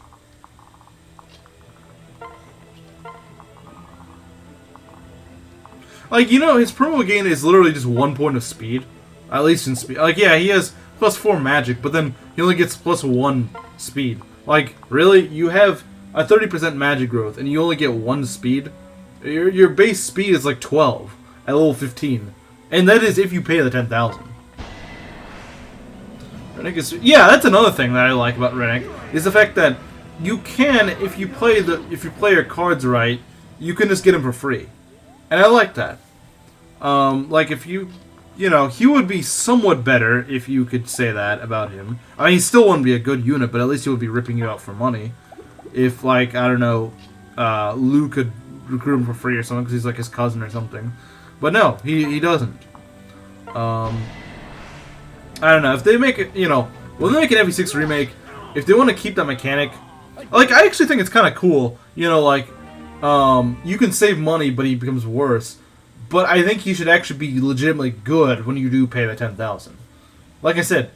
Like, you know, his promo gain is literally just 1 point of speed. At least in speed. Like, yeah, he has plus 4 magic, but then he only gets plus 1 speed. Like, really? You have a 30% magic growth, and you only get 1 speed? Your base speed is like 12 at level 15. And that is if you pay the 10,000. Rennick is... Yeah, that's another thing that I like about Rennick, is the fact that you can, if you play your cards right, you can just get him for free. And I like that. Like, if you know, he would be somewhat better if you could say that about him. I mean, he still wouldn't be a good unit, but at least he would be ripping you out for money. If, like, I don't know, Lou could recruit him for free or something because he's like his cousin or something. But no, he doesn't. I don't know. If they make it, you know, when they make an FE6 remake, if they want to keep that mechanic, like, I actually think it's kind of cool. You know, like, you can save money, but he becomes worse. But I think he should actually be legitimately good when you do pay the 10,000. Like I said,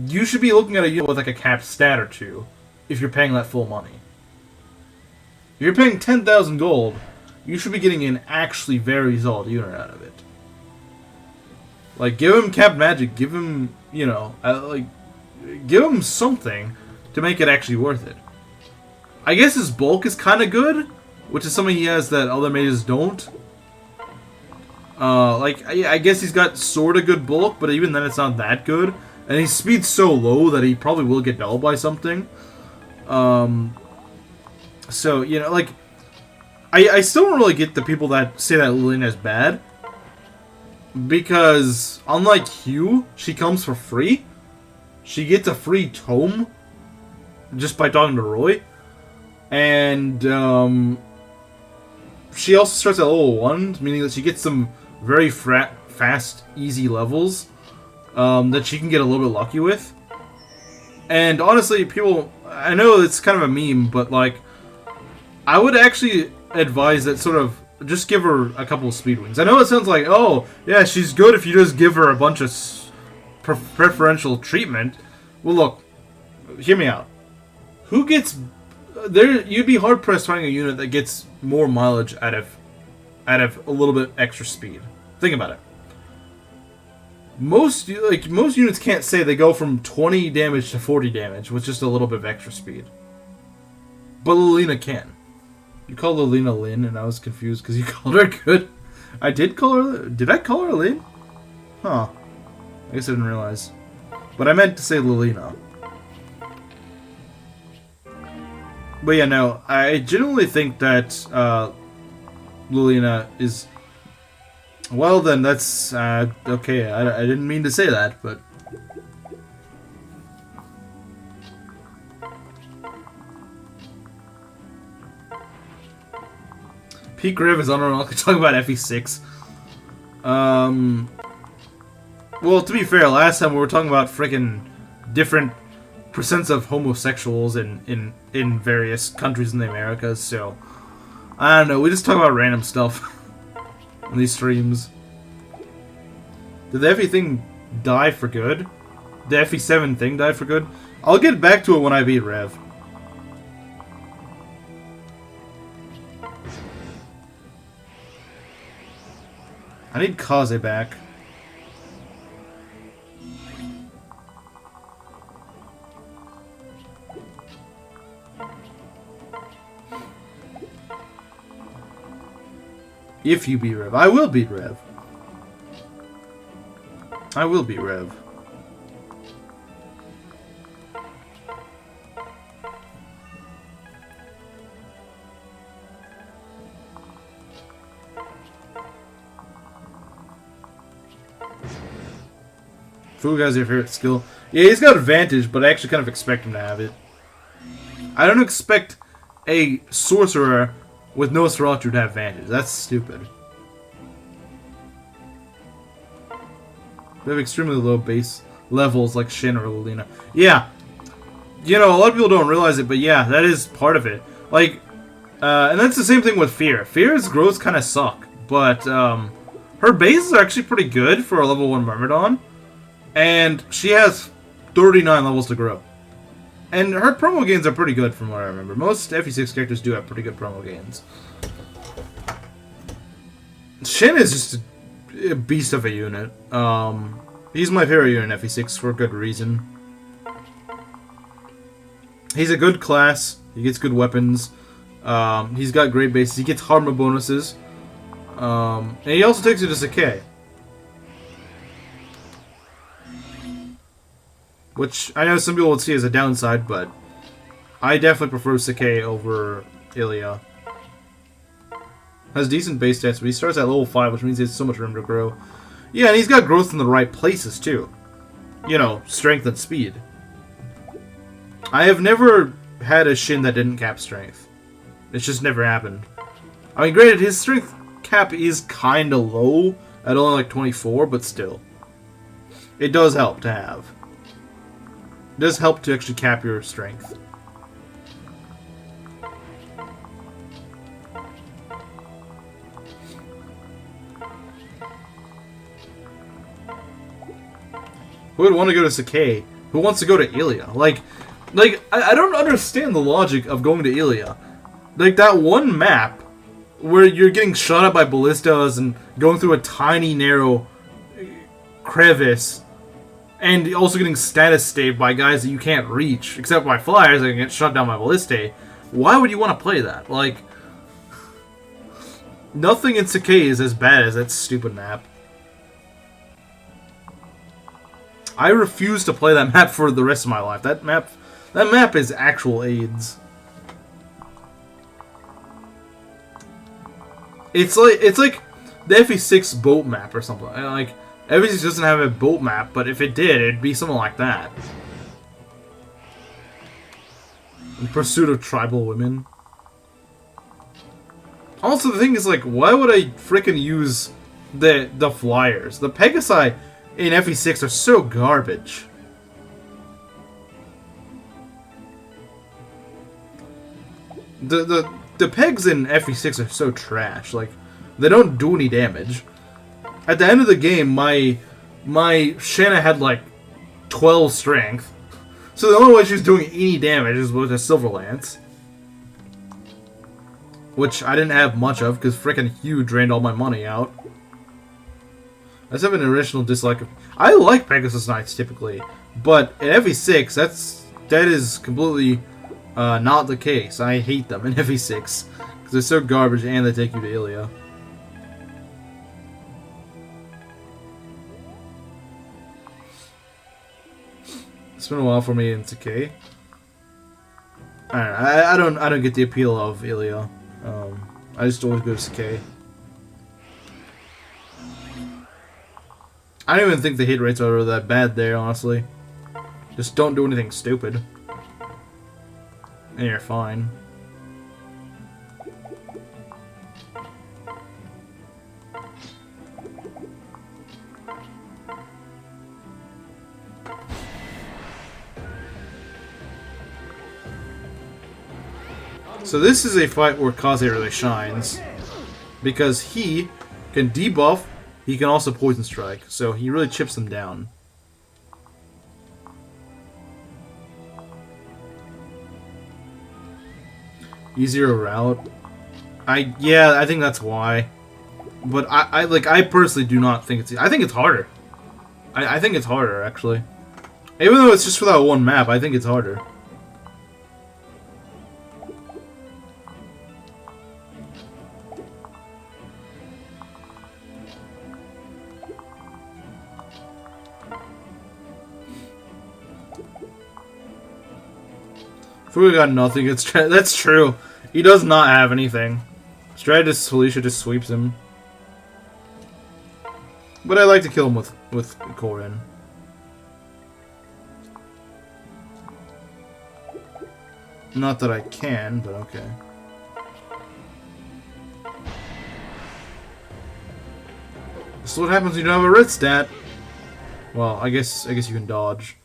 you should be looking at a unit with like a capped stat or 2 if you're paying that full money. If you're paying 10,000 gold, you should be getting an actually very solid unit out of it. Like, give him capped magic, give him, you know, like, give him something to make it actually worth it. I guess his bulk is kind of good, which is something he has that other mages don't. I guess he's got sort of good bulk, but even then it's not that good. And his speed's so low that he probably will get dulled by something. So, you know, like, I still don't really get the people that say that Lilina is bad. Because, unlike Hugh, she comes for free. She gets a free tome just by talking to Roy. And, she also starts at level 1, meaning that she gets some very fast, easy levels that she can get a little bit lucky with. And honestly, people, I know it's kind of a meme, but like, I would actually advise that sort of just give her a couple of speed wings. I know it sounds like, oh, yeah, she's good if you just give her a bunch of preferential treatment. Well, look, hear me out. Who gets there? You'd be hard pressed finding a unit that gets more mileage out of a little bit extra speed. Think about it. Most units can't say they go from 20 damage to 40 damage with just a little bit of extra speed. But Lilina can. You called Lilina Lin, and I was confused because you called her good. I did call her. Did I call her Lin? Huh. I guess I didn't realize. But I meant to say Lilina. But yeah, no. I genuinely think that Lilina is. Well, then that's okay. I didn't mean to say that, but. Peak REV is unrealistic. Talking about FE6. Well, to be fair, last time we were talking about freaking different percents of homosexuals in various countries in the Americas, so I don't know. We just talk about random stuff on these streams. Did the FE thing die for good? The FE7 thing die for good? I'll get back to it when I beat REV. I need Kaze back. If you beat REV. I will beat REV. I will beat REV. Fool guy's your favorite skill. Yeah, he's got advantage, but I actually kind of expect him to have it. I don't expect a sorcerer with no Sriracha to have advantage. That's stupid. They have extremely low base levels like Shin or Lilina. Yeah. You know, a lot of people don't realize it, but yeah, that is part of it. Like, and that's the same thing with Fear. Fear's growths kind of suck, but her bases are actually pretty good for a level 1 Myrmidon. And she has 39 levels to grow. And her promo gains are pretty good from what I remember. Most FE6 characters do have pretty good promo gains. Shin is just a beast of a unit. He's my favorite unit in FE6 for a good reason. He's a good class. He gets good weapons. He's got great bases. He gets Harma bonuses. And he also takes it to Sakai. Which I know some people would see as a downside, but I definitely prefer Sakai over Ilya. Has decent base stats, but he starts at level 5, which means he has so much room to grow. Yeah, and he's got growth in the right places, too. You know, strength and speed. I have never had a Shin that didn't cap strength. It's just never happened. I mean, granted, his strength cap is kinda low, at only like 24, but still. It does help to have. It does help to actually cap your strength. Who would want to go to Sakai? Who wants to go to Ilya? Like I don't understand the logic of going to Ilya. Like, that one map where you're getting shot at by ballistas and going through a tiny, narrow crevice And also getting status saved by guys that you can't reach, except by flyers that can get shut down by ballistae. Why would you want to play that? Like, nothing in Sakai is as bad as that stupid map. I refuse to play that map for the rest of my life. That map is actual AIDS. It's like the FE6 boat map or something. Like, FE6 doesn't have a boat map, but if it did, it'd be something like that. In pursuit of tribal women. Also, the thing is, like, why would I freaking use the flyers? The Pegasi in FE6 are so garbage. The pegs in FE6 are so trash. Like, they don't do any damage. At the end of the game, my Shanna had like 12 strength, so the only way she was doing any damage was with a Silver Lance, which I didn't have much of because frickin' Hugh drained all my money out. I just have an original dislike of. I like Pegasus Knights typically, but in FE6 that is completely not the case. I hate them in FE6 because they're so garbage and they take you to Ilia. It's been a while for me in Sakai. I don't get the appeal of Ilia. I just always go to Sakai. I don't even think the hit rates are that bad there, honestly. Just don't do anything stupid. And you're fine. So this is a fight where Kaze really shines, because he can debuff, he can also poison strike, so he really chips them down. Easier route? Yeah, I think that's why. But I personally do not think it's. I think it's harder. I think it's harder actually. Even though it's just for that one map, I think it's harder. Fuga got nothing. That's true. He does not have anything. Strategist Felicia just sweeps him. But I like to kill him with Corin. Not that I can, but okay. This is what happens when you don't have a red stat. Well, I guess you can dodge.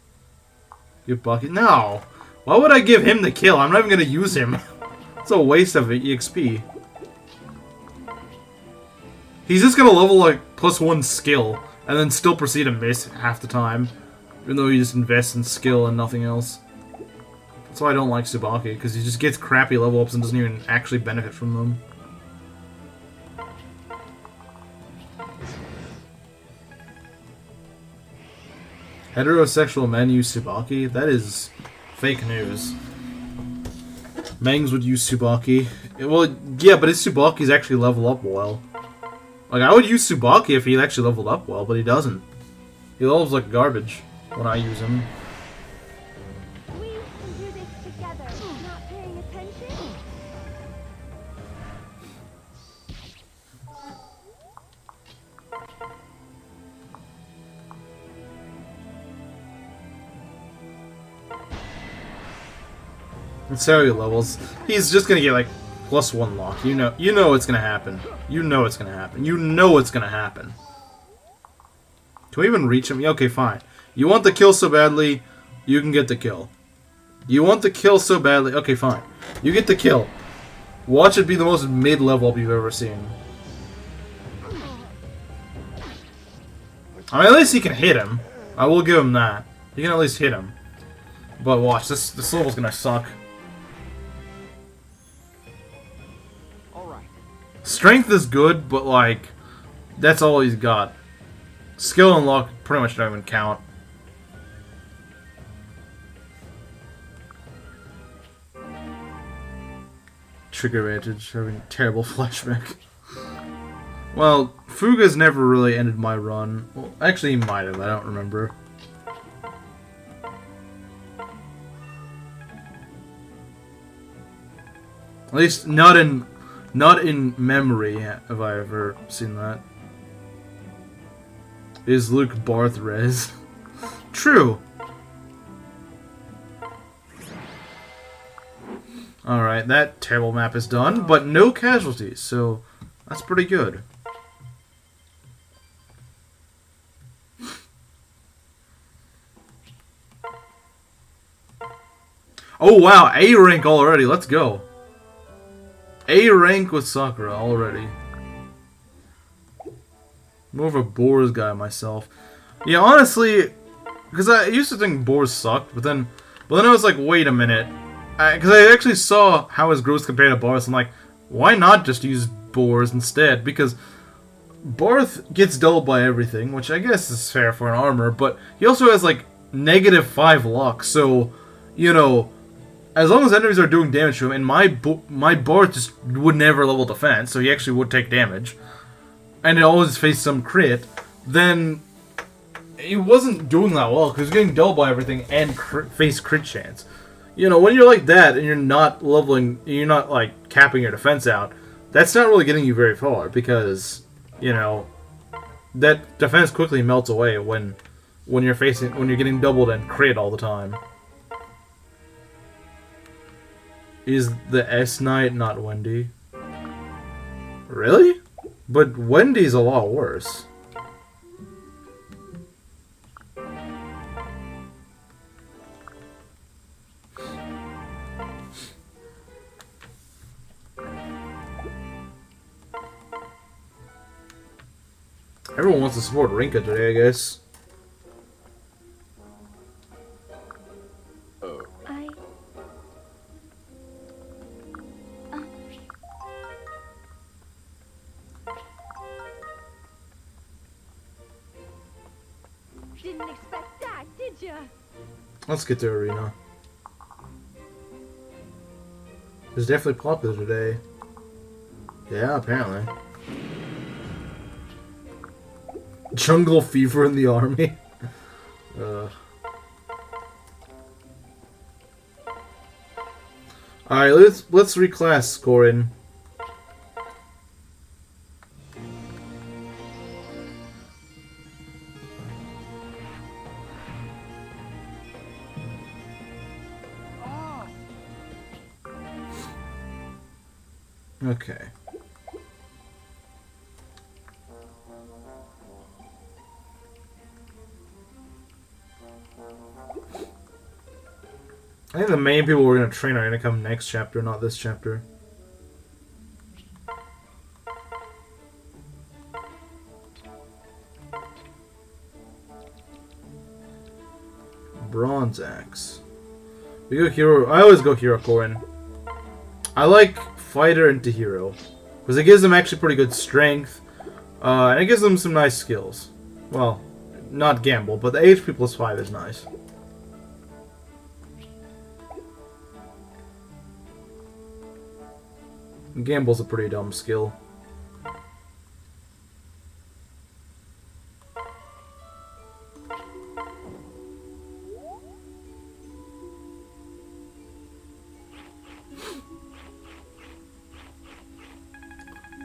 Give bucket. No. Why would I give him the kill? I'm not even gonna use him. It's a waste of EXP. He's just gonna level like +1 skill and then still proceed to miss half the time, even though he just invests in skill and nothing else. That's why I don't like Tsubaki, because he just gets crappy level ups and doesn't even actually benefit from them. Heterosexual men use Tsubaki? That is fake news. Mangs would use Tsubaki. Well, yeah, but his Tsubaki's actually level up well. Like, I would use Tsubaki if he actually leveled up well, but he doesn't. He levels like garbage when I use him.
We can do this together. Not paying attention?
Let's see how he levels. He's just gonna get like +1 lock. You know it's gonna happen. You know it's gonna happen. You know it's gonna happen. Can we even reach him? Yeah, okay, fine. You want the kill so badly, you can get the kill. You want the kill so badly, okay, fine. You get the kill. Watch it be the most mid-level up you've ever seen. I mean, at least he can hit him. I will give him that. He can at least hit him. But watch, this level's gonna suck. Strength is good, but like, that's all he's got. Skill and luck pretty much don't even count. trigger advantage, having terrible flashback. Well, Fuga's never really ended my run. Well, actually, he might have. I don't remember. At least not in memory have I ever seen that. Is Luke Barth Rez? True. Alright, that terrible map is done, but no casualties, so that's pretty good. Oh wow, A rank already, let's go. A rank with Sakura already. More of a Boars guy myself. Yeah, honestly, because I used to think Boars sucked, but then I was like, wait a minute. Because I actually saw how his growth compared to Barth, I'm like, why not just use Boars instead? Because Barth gets dulled by everything, which I guess is fair for an armor, but he also has like -5 luck, so, you know, as long as enemies are doing damage to him, and my Barth just would never level defense, so he actually would take damage, and it always faced some crit, then he wasn't doing that well, because he's getting dulled by everything and face crit chance. You know, when you're like that, and you're not leveling, you're not, like, capping your defense out, that's not really getting you very far, because, you know, that defense quickly melts away when you're getting doubled and crit all the time. Is the S Knight not Wendy? Really? But Wendy's a lot worse. Everyone wants to support Rinka today, I guess.
Oh.
Didn't expect that, did ya?
Let's get to Arena. It's definitely popular today. Yeah, apparently. Jungle fever in the army. Alright, let's reclass Corin. Okay. I think the main people we're going to train are going to come next chapter, not this chapter. Bronze Axe. We go hero. I always go hero Corin. I like fighter into hero because it gives them actually pretty good strength, and it gives them some nice skills. Well, not gamble, but the HP plus 5 is nice. Gamble's a pretty dumb skill.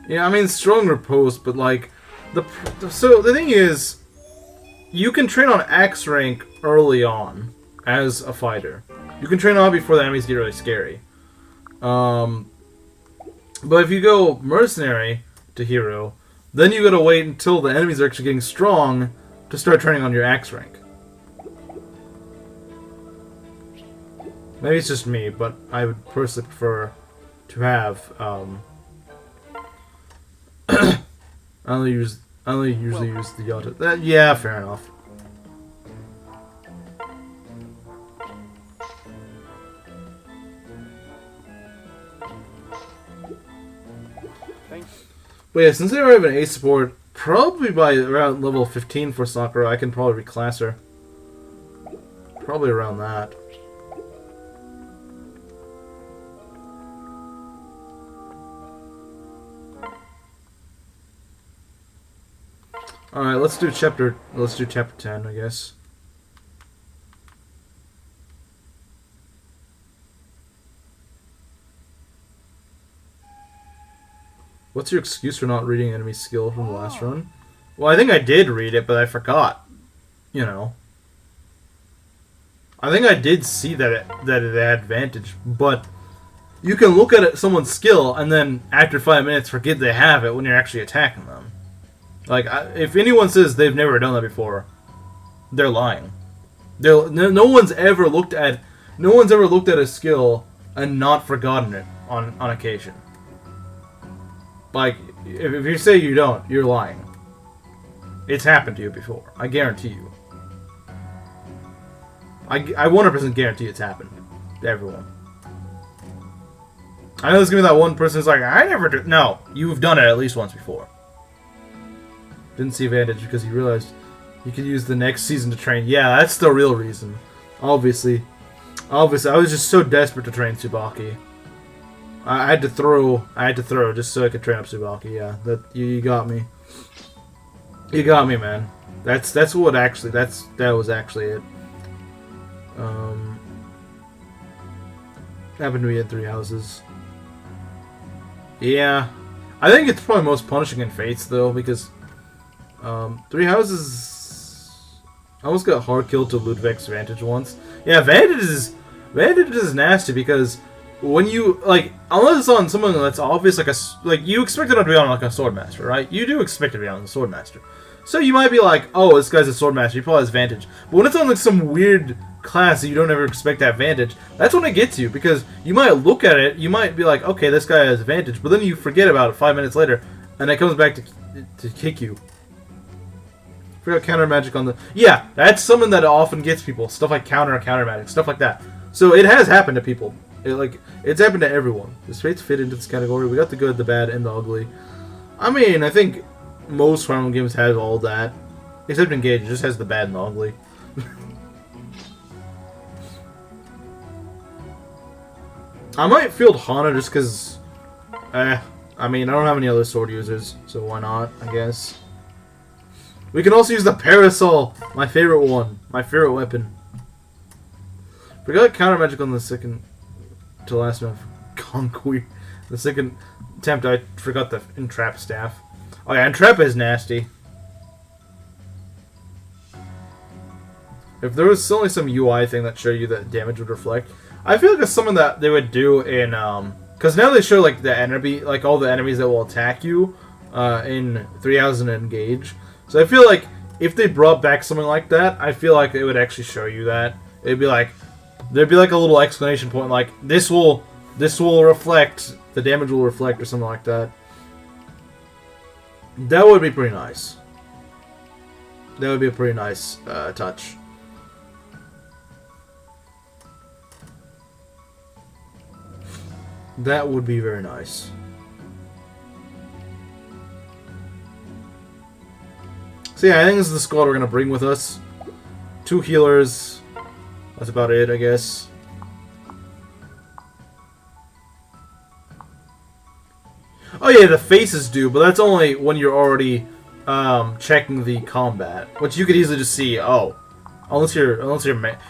Yeah, I mean, strong riposte, but like, so the thing is, you can train on Axe rank early on as a fighter. You can train on before the enemies get really scary. But if you go mercenary to hero, then you gotta wait until the enemies are actually getting strong to start training on your Axe rank. Maybe it's just me, but I would personally prefer to have I only usually use the Yota. Yeah, fair enough. But yeah, since I already have an A support, probably by around level 15 for Sakura, I can probably reclass her. Probably around that. All right, let's do chapter 10, I guess. What's your excuse for not reading enemy skill from the last run? Well, I think I did read it, but I forgot. You know. I think I did see that it had advantage, but you can look at someone's skill and then after 5 minutes forget they have it when you're actually attacking them. Like, if anyone says they've never done that before, they're lying. No one's ever looked at a skill and not forgotten it on occasion. Like, if you say you don't, you're lying. It's happened to you before. I guarantee you. I 100% guarantee it's happened to everyone. I know there's gonna be that one person who's like, I never do. No, you've done it at least once before. Didn't see advantage because he realized you could use the next season to train. Yeah, that's the real reason. Obviously, I was just so desperate to train Tsubaki. I had to throw just so I could train up Tsubaki. Yeah, that you got me. You got me, man. That was actually it. Happened to be in 3 houses. Yeah, I think it's probably most punishing in Fates though, because 3 houses almost got hard killed to Ludwig's Vantage once. Yeah, Vantage is nasty because when you unless it's on someone that's obvious, you expect it to be on like a Swordmaster, right? You do expect it to be on the Swordmaster. So you might be like, oh, this guy's a Swordmaster, he probably has Vantage. But when it's on like some weird class that you don't ever expect to have Vantage, that's when it gets you, because you might look at it, you might be like, okay, this guy has Vantage, but then you forget about it 5 minutes later, and it comes back to kick you. Forgot counter magic on the... Yeah, that's something that often gets people. Stuff like counter magic, stuff like that. So it has happened to people. It's happened to everyone. Does Fates fit into this category? We got the good, the bad, and the ugly. I mean, I think most Fire Emblem games have all that. Except Engage, it just has the bad and the ugly. I might field Hana just because... I mean, I don't have any other sword users, so why not, I guess. We can also use the Parasol! My favorite one. My favorite weapon. Forgot counter magic on the second to last one. Conquer. The second attempt, I forgot the Entrap staff. Oh yeah, Entrap is nasty. If there was only some UI thing that showed you that damage would reflect, I feel like it's something that they would do in because now they show like the enemy, like all the enemies that will attack you in 3000 Engage. So I feel like if they brought back something like that, I feel like it would actually show you that. It'd be like there'd be like a little exclamation point, like this will reflect, the damage will reflect, or something like that. That would be pretty nice. That would be a pretty nice touch. That would be very nice. So yeah, I think this is the squad we're gonna bring with us. 2 healers. That's about it, I guess. Oh yeah, the faces do, but that's only when you're already checking the combat, which you could easily just see. Oh, unless you're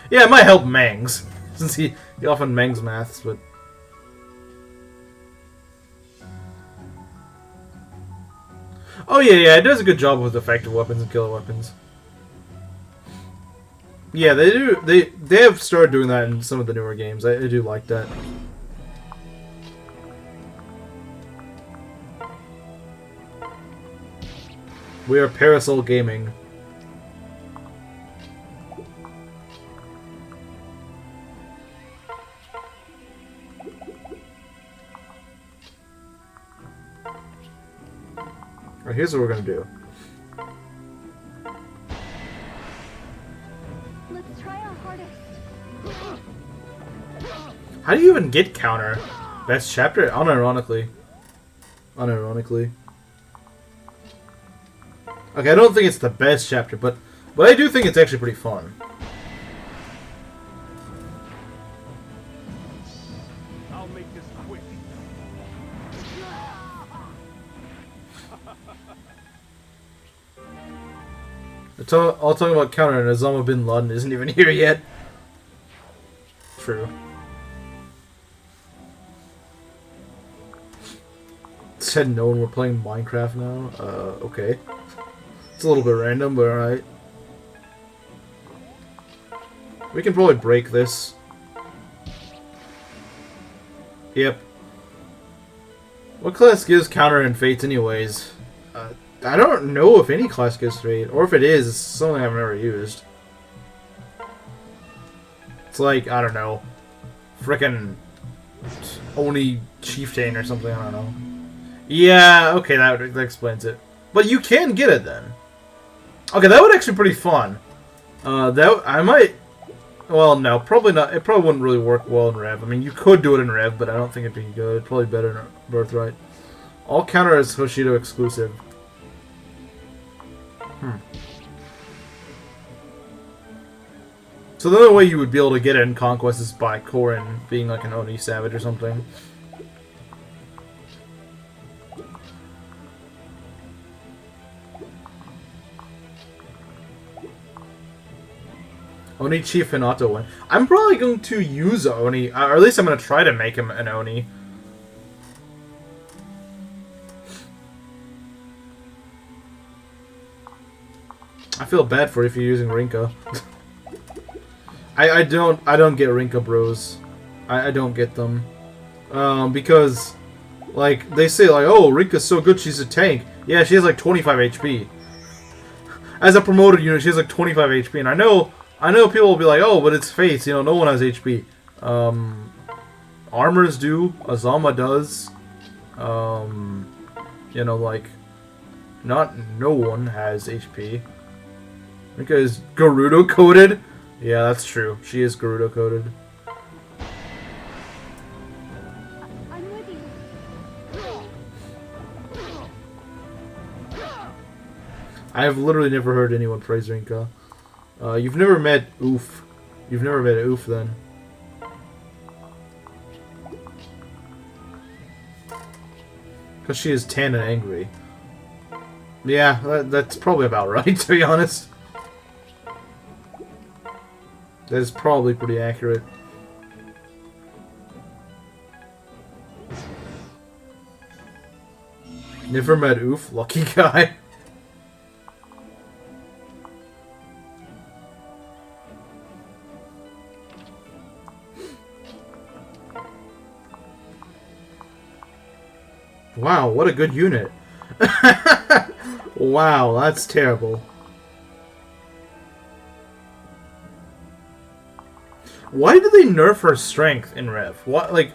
yeah, it might help Mangs since he often Mangs maths, but. Oh yeah, it does a good job with effective weapons and killer weapons. Yeah, they do. They have started doing that in some of the newer games. I do like that. We are Parasol Gaming. Alright, here's what we're gonna do.
Let's try our hardest.
How do you even get counter? Best chapter? Unironically. Okay, I don't think it's the best chapter, but I do think it's actually pretty fun.
I'll make this quick.
I'll talk about counter, and Osama bin Laden isn't even here yet. True. Said no one we're playing Minecraft now? Okay. It's a little bit random, but alright. We can probably break this. Yep. What class gives counter and fates anyways? I don't know if any class gives fate, or if it is, it's something I've never used. It's like, I don't know, frickin' Oni Chieftain or something, I don't know. Yeah, okay, that explains it. But you can get it then. Okay, that would actually be pretty fun. I might... Well, no, probably not. It probably wouldn't really work well in REV. I mean, you could do it in REV, but I don't think it'd be good. It'd probably better in Birthright. All counter is Hoshido exclusive. So the only way you would be able to get it in Conquest is by Korin being like an Oni Savage or something. Oni Chief and Auto win. I'm probably going to use Oni, or at least I'm going to try to make him an Oni. I feel bad for you if you're using Rinka. I don't get Rinka bros. I don't get them. Because, like, they say, like, oh, Rinka's so good, she's a tank. Yeah, she has, like, 25 HP. As a promoted unit, she has, like, 25 HP. And I know people will be like, oh, but it's Fates, you know, no one has HP. Armors do. Azama does. You know, like, no one has HP. Rinka is Gerudo-coded. Yeah, that's true. She is Gerudo-coded.
I'm with you.
I have literally never heard anyone praise Rinka. You've never met Oof. You've never met Oof, then. Because she is tan and angry. Yeah, that's probably about right, to be honest. That is probably pretty accurate. Never met Oof, lucky guy. Wow, what a good unit. Wow, that's terrible. Why did they nerf her strength in REV? What, like,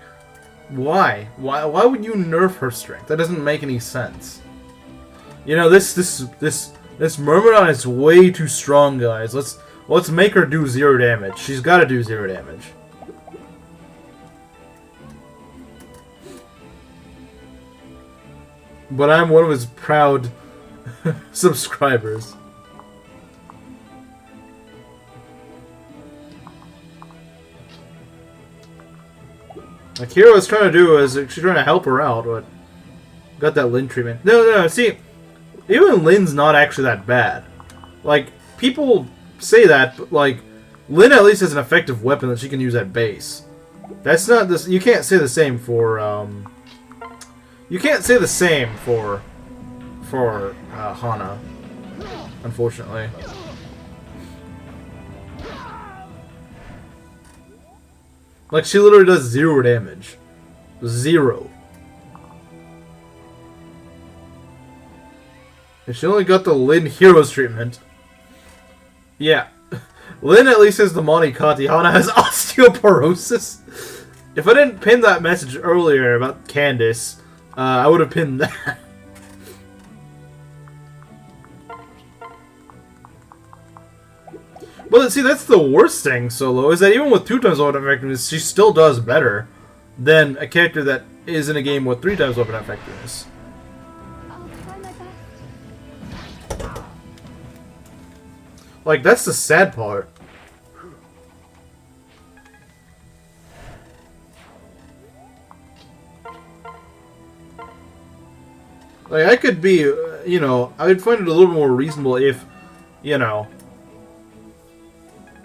why? Why would you nerf her strength? That doesn't make any sense. You know, this Myrmidon is way too strong, guys. Let's make her do 0 damage. She's got to do 0 damage. But I'm one of his proud subscribers. Like Hero's trying to do is she's trying to help her out, but got that Lin treatment. No, see, even Lin's not actually that bad. Like, people say that, but like, Lin at least has an effective weapon that she can use at base. That's not this. You can't say the same for you can't say the same for Hana, unfortunately. Like, she literally does 0 damage. 0. And she only got the Lin Heroes treatment. Yeah. Lin at least has the Monikati. Hana has osteoporosis. If I didn't pin that message earlier about Candace, I would have pinned that. But see, that's the worst thing, Solo, is that even with 2 times weapon effectiveness, she still does better than a character that is in a game with 3 times weapon effectiveness.
I'll try my best.
Like, that's the sad part. Like, I could be, you know, I would find it a little more reasonable if you know,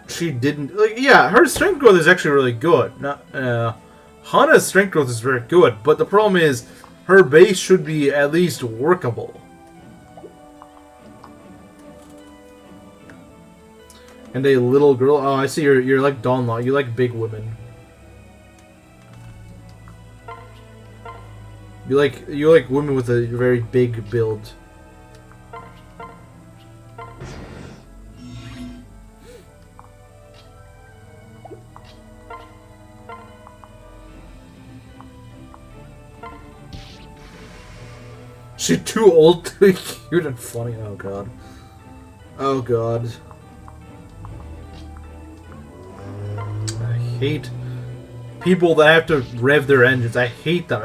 she didn't, like, yeah, her strength growth is actually really good. Not, Hana's strength growth is very good, but the problem is her base should be at least workable. And a little girl. Oh, I see. You're like Dawn Law. You like big women. You like women with a very big build. She's too old to be cute and funny. Oh god. Oh god. I hate people that have to rev their engines. I hate them.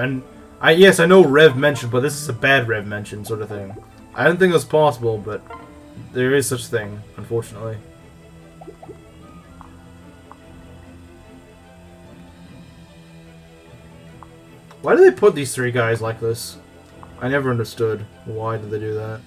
And yes, I know rev mention, but this is a bad rev mention sort of thing. I didn't think it was possible, but there is such a thing, unfortunately. Why do they put these three guys like this? I never understood. Why did they do that?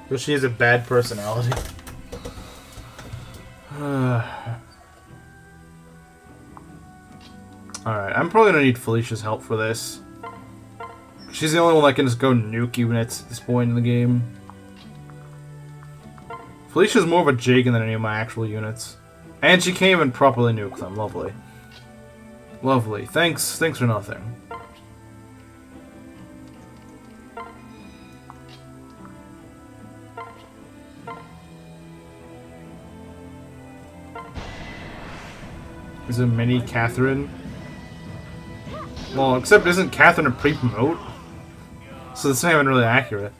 Because she has a bad personality. Alright, I'm probably gonna need Felicia's help for this. She's the only one that can just go nuke units at this point in the game. Felicia's more of a Jagan than any of my actual units. And she can't even properly nuke them. Lovely. Lovely. Thanks for nothing. Is it mini Catherine? Well, except isn't Catherine a pre-promote? So that's not even really accurate.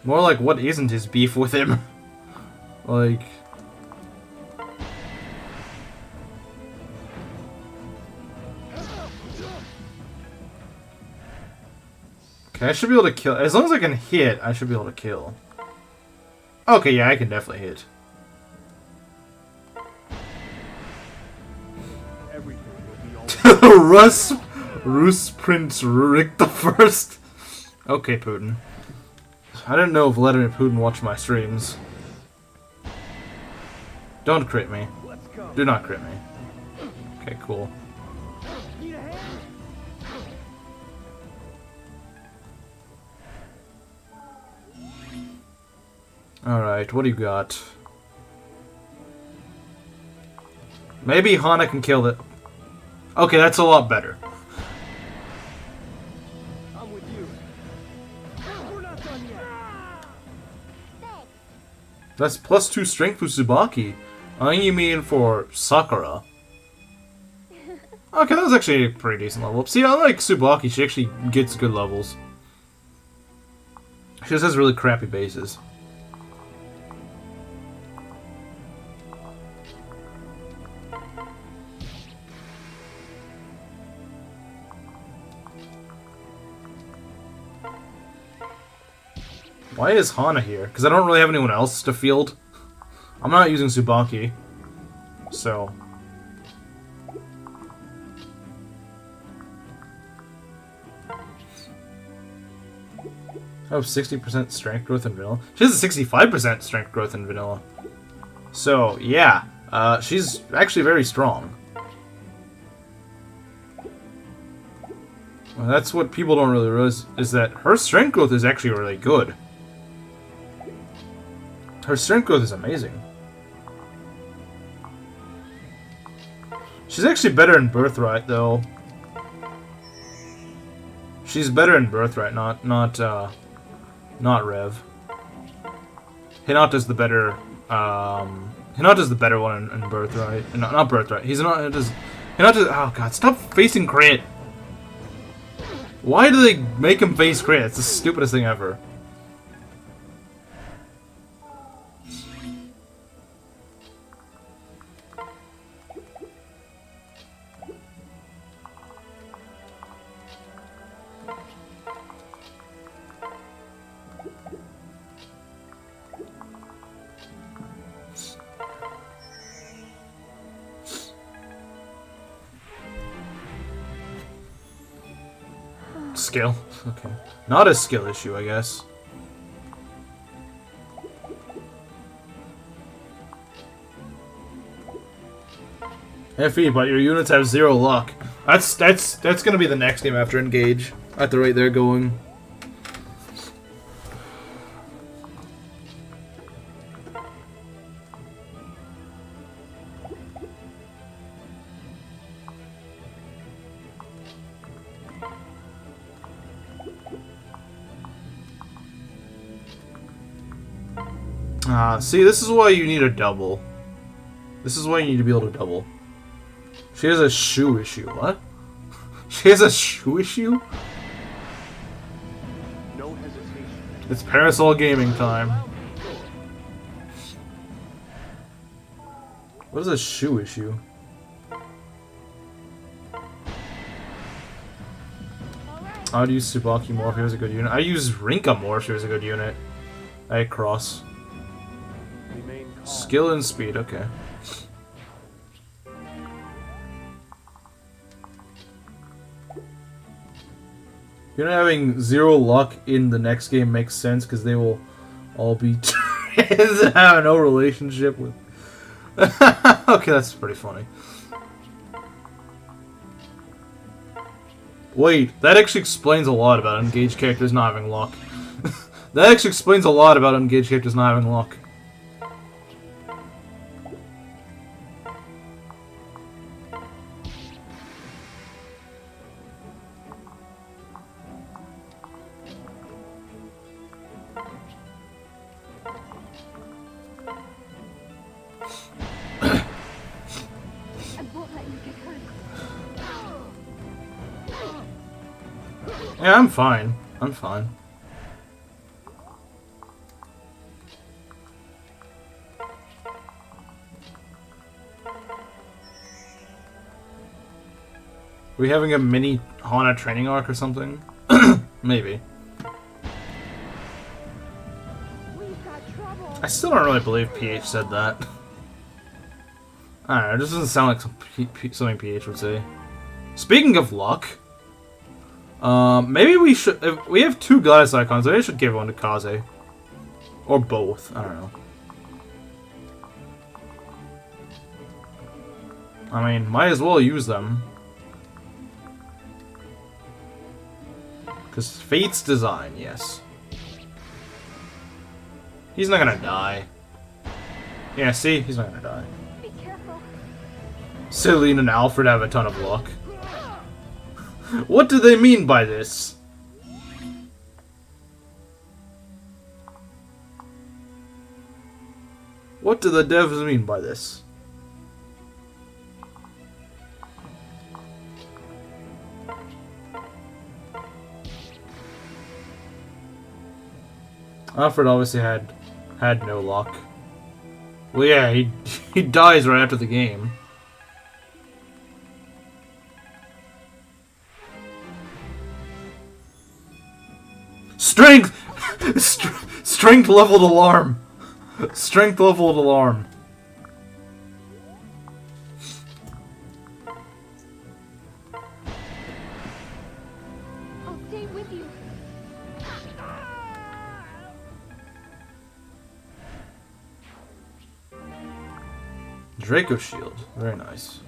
More like, what isn't his beef with him? Like... Okay, I should be able to kill. As long as I can hit, I should be able to kill. Okay, yeah, I can definitely hit. Rus Prince Rurik the First. Okay, Putin. I didn't know if Vladimir Putin watched my streams. Don't crit me. Do not crit me. Okay, cool. Alright, what do you got? Maybe Hana can kill it. Okay, that's a lot better.
I'm with you. We're not done yet.
That's +2 strength for Tsubaki. I think you mean for Sakura. Okay, that was actually a pretty decent level up. See, I like Tsubaki. She actually gets good levels. She just has really crappy bases. Why is Hana here? Because I don't really have anyone else to field. I'm not using Tsubaki. So... I have 60% strength growth in vanilla. She has a 65% strength growth in vanilla. So, yeah. She's actually very strong. Well, that's what people don't really realize, is that her strength growth is actually really good. Her strength growth is amazing. She's actually better in Birthright, though. She's better in Birthright, not Rev. Hinata's the better, Hinata's the better one in Birthright. Not Birthright. You're not just, oh god, stop facing crit. Why do they make him face crit? It's the stupidest thing ever. Skill. Okay. Not a skill issue, I guess. FE, but your units have 0 luck. That's gonna be the next game after Engage. At the rate they're going. See, this is why you need a double. This is why you need to be able to double. She has a shoe issue. What? She has a shoe issue?
No hesitation.
It's Parasol Gaming time. What is a shoe issue? I'd use Tsubaki more if he was a good unit. I use Rinka more if he was a good unit. I cross.
Remain calm.
Skill and speed, okay. You're not having 0 luck in the next game makes sense because they will all be have no relationship with. Okay, that's pretty funny. Wait, that actually explains a lot about engaged characters not having luck. That actually explains a lot about engaged characters not having luck. Yeah, I'm fine. I'm fine. We having a mini Hana training arc or something? Maybe. I still don't really believe PH said that. I don't know, it just doesn't sound like something PH would say. Speaking of luck, maybe we should. If we have 2 goddess icons, maybe I should give one to Kaze. Or both, I don't know. I mean, might as well use them. Because Fate's design, yes. He's not gonna die. Yeah, see? He's not gonna die.
Be careful.
Celine and Alfred have a ton of luck. What do they mean by this? What do the devs mean by this? Alfred obviously had no luck. Well, yeah, he dies right after the game. Strength! Strength leveled alarm! Strength leveled alarm.
I'll stay with you.
Draco Shield. Very nice.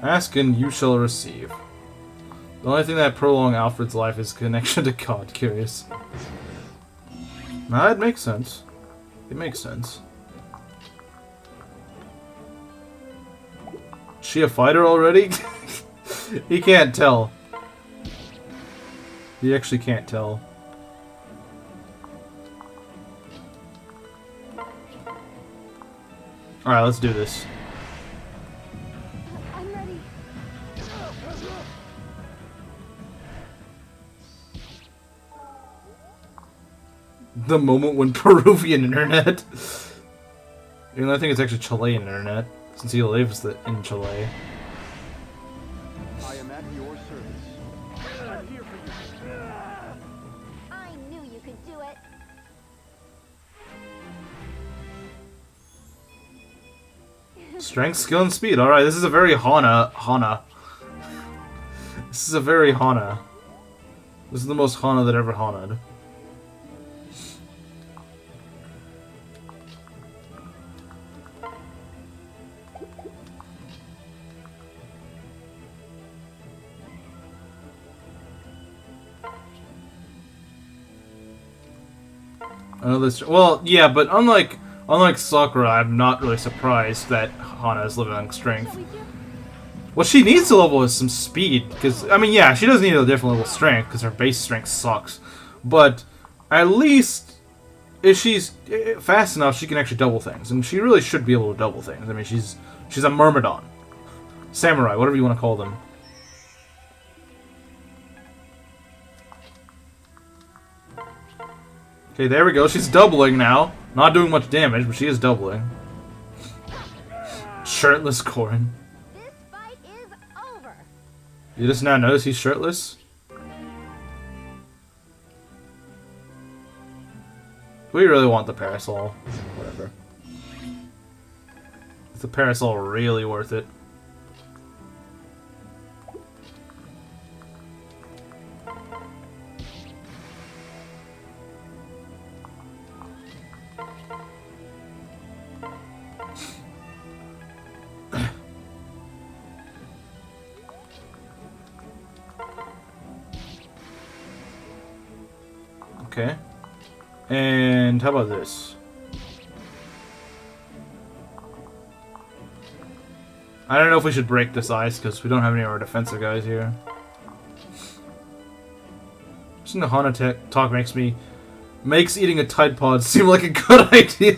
Ask and you shall receive. The only thing that prolong Alfred's life is connection to God. Curious. Nah, it makes sense. It makes sense. Is she a fighter already? He can't tell. He actually can't tell. Alright, let's do this.
I'm ready.
The moment when Peruvian internet. Even though I think it's actually Chilean internet, since he lives in Chile.
I am at your service. I'm here for you.
I knew you could do it.
Strength, skill, and speed. Alright, this is a very Hana. This is a very Hana. This is the most Hana that ever Hana'd. Well, yeah, but unlike Sakura, I'm not really surprised that Hana is leveling strength. What she needs to level is some speed, because, I mean, yeah, she does need a different level of strength, because her base strength sucks. But, at least, if she's fast enough, she can actually double things. And she really should be able to double things. I mean, she's a Myrmidon. Samurai, whatever you want to call them. Okay, there we go. She's doubling now. Not doing much damage, but she is doubling. Shirtless Corrin.
This fight is over.
You just now notice he's shirtless? We really want the parasol. Whatever. Is the parasol really worth it? Okay. And how about this? I don't know if we should break this ice because we don't have any of our defensive guys here. Listening to Hana talk makes eating a Tide Pod seem like a good idea.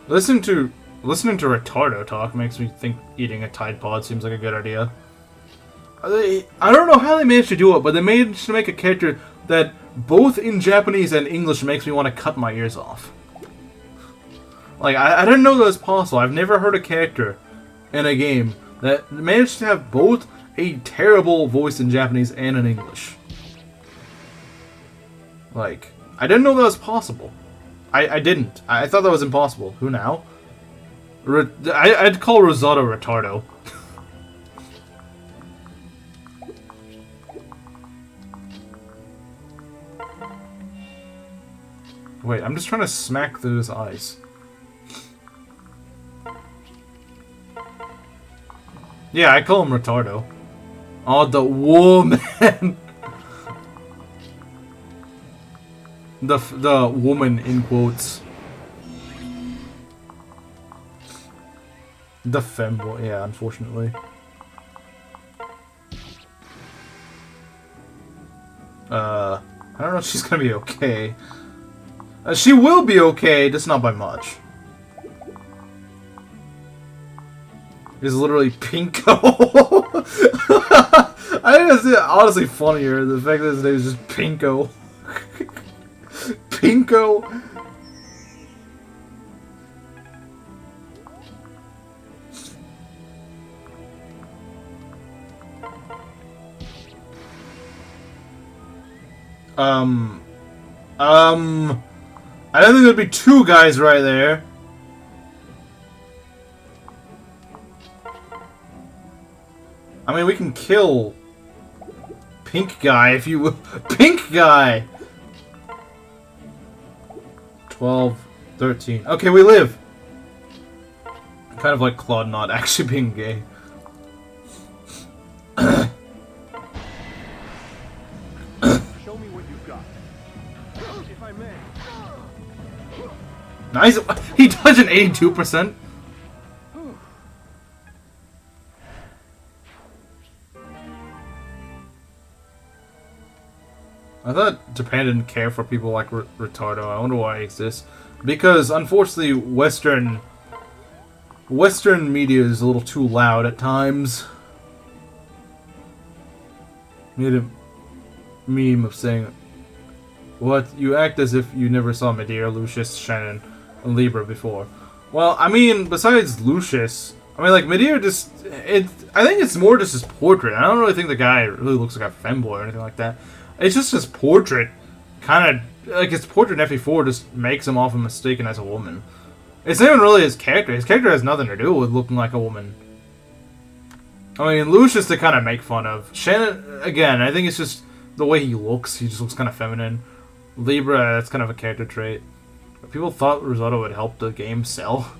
Listening to Retardo talk makes me think eating a Tide Pod seems like a good idea. I don't know how they managed to do it, but they managed to make a character that both in Japanese and English makes me want to cut my ears off. Like, I didn't know that was possible. I've never heard a character in a game that managed to have both a terrible voice in Japanese and in English. Like, I didn't know that was possible. I didn't. I thought that was impossible. Who now? I'd call Rosado Retardo. Wait, I'm just trying to smack through his eyes. Yeah, I call him Retardo. Oh, the woman! the woman in quotes. The femboy, yeah, unfortunately. I don't know if she's gonna be okay. She will be okay, just not by much. It's literally Pinko. I think it's honestly funnier, the fact that his name is just Pinko. Pinko. I don't think there'd be two guys right there. I mean, we can kill Pink Guy if you will. Pink Guy! 12, 13. Okay, we live. Kind of like Claude not actually being gay.
Show me what you've got. If I may.
Nice. He dodged an 82%. I thought Japan didn't care for people like Retardo. I wonder why it exists. Because, unfortunately, Western media is a little too loud at times. Made a meme of saying, "What? You act as if you never saw Medea, Lucius, Shannon, and Libra before." Well, I mean, besides Lucius, I mean, like, Medea just... I think it's more just his portrait. I don't really think the guy really looks like a femboy or anything like that. It's just his portrait, kind of... Like, his portrait in FE4 just makes him often mistaken as a woman. It's not even really his character. His character has nothing to do with looking like a woman. I mean, Lucius to kind of make fun of. Shannon, again, I think it's just the way he looks. He just looks kind of feminine. Libra, that's kind of a character trait. People thought Risotto would help the game sell.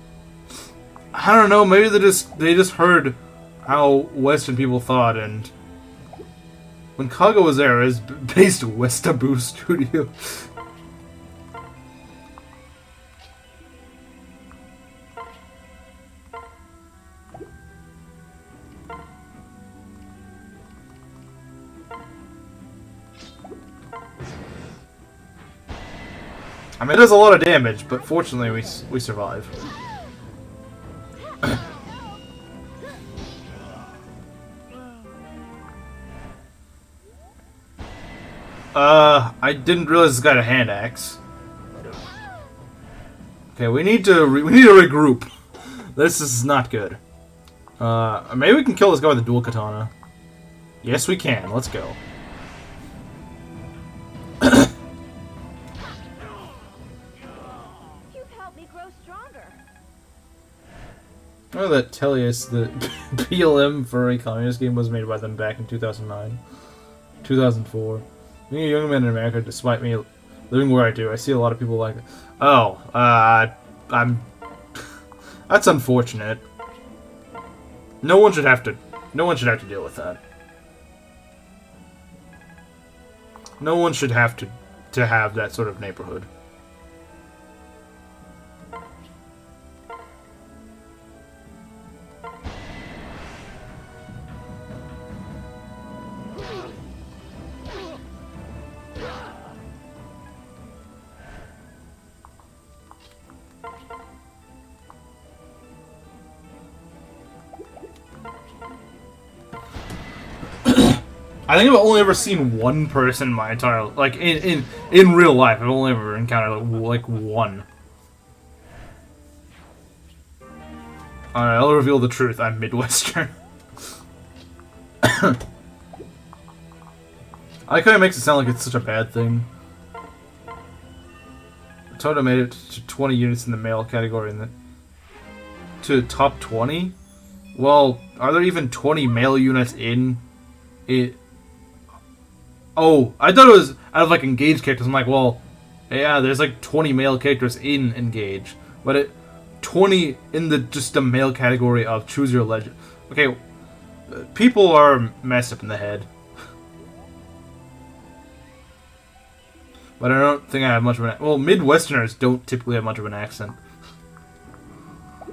I don't know, maybe they just heard how Western people thought, and when Kago was there, it was based Westaboo Studio. I mean, it does a lot of damage, but fortunately we survive. I didn't realize this guy had a hand axe. Okay, we need to regroup. This is not good. Maybe we can kill this guy with a dual katana. Yes, we can. Let's go. I know that Tellius, the PLM for a communist game, was made by them back in 2009. 2004. Being a young man in America, despite me living where I do, I see a lot of people like, oh, I'm... That's unfortunate. No one should have to deal with that. No one should have to have that sort of neighborhood. I think I've only ever seen one person in my entire... Like, in real life, I've only ever encountered, like one. Alright, I'll reveal the truth. I'm Midwestern. I like how it makes it sound like it's such a bad thing. Toto made it to 20 units in the male category to top 20? Well, are there even 20 male units in it? Oh, I thought it was out of, like, Engage characters. I'm like, well, yeah, there's, like, 20 male characters in Engage. But 20 in just the male category of Choose Your Legend. Okay, people are messed up in the head. But I don't think I have much of an... Well, Midwesterners don't typically have much of an accent.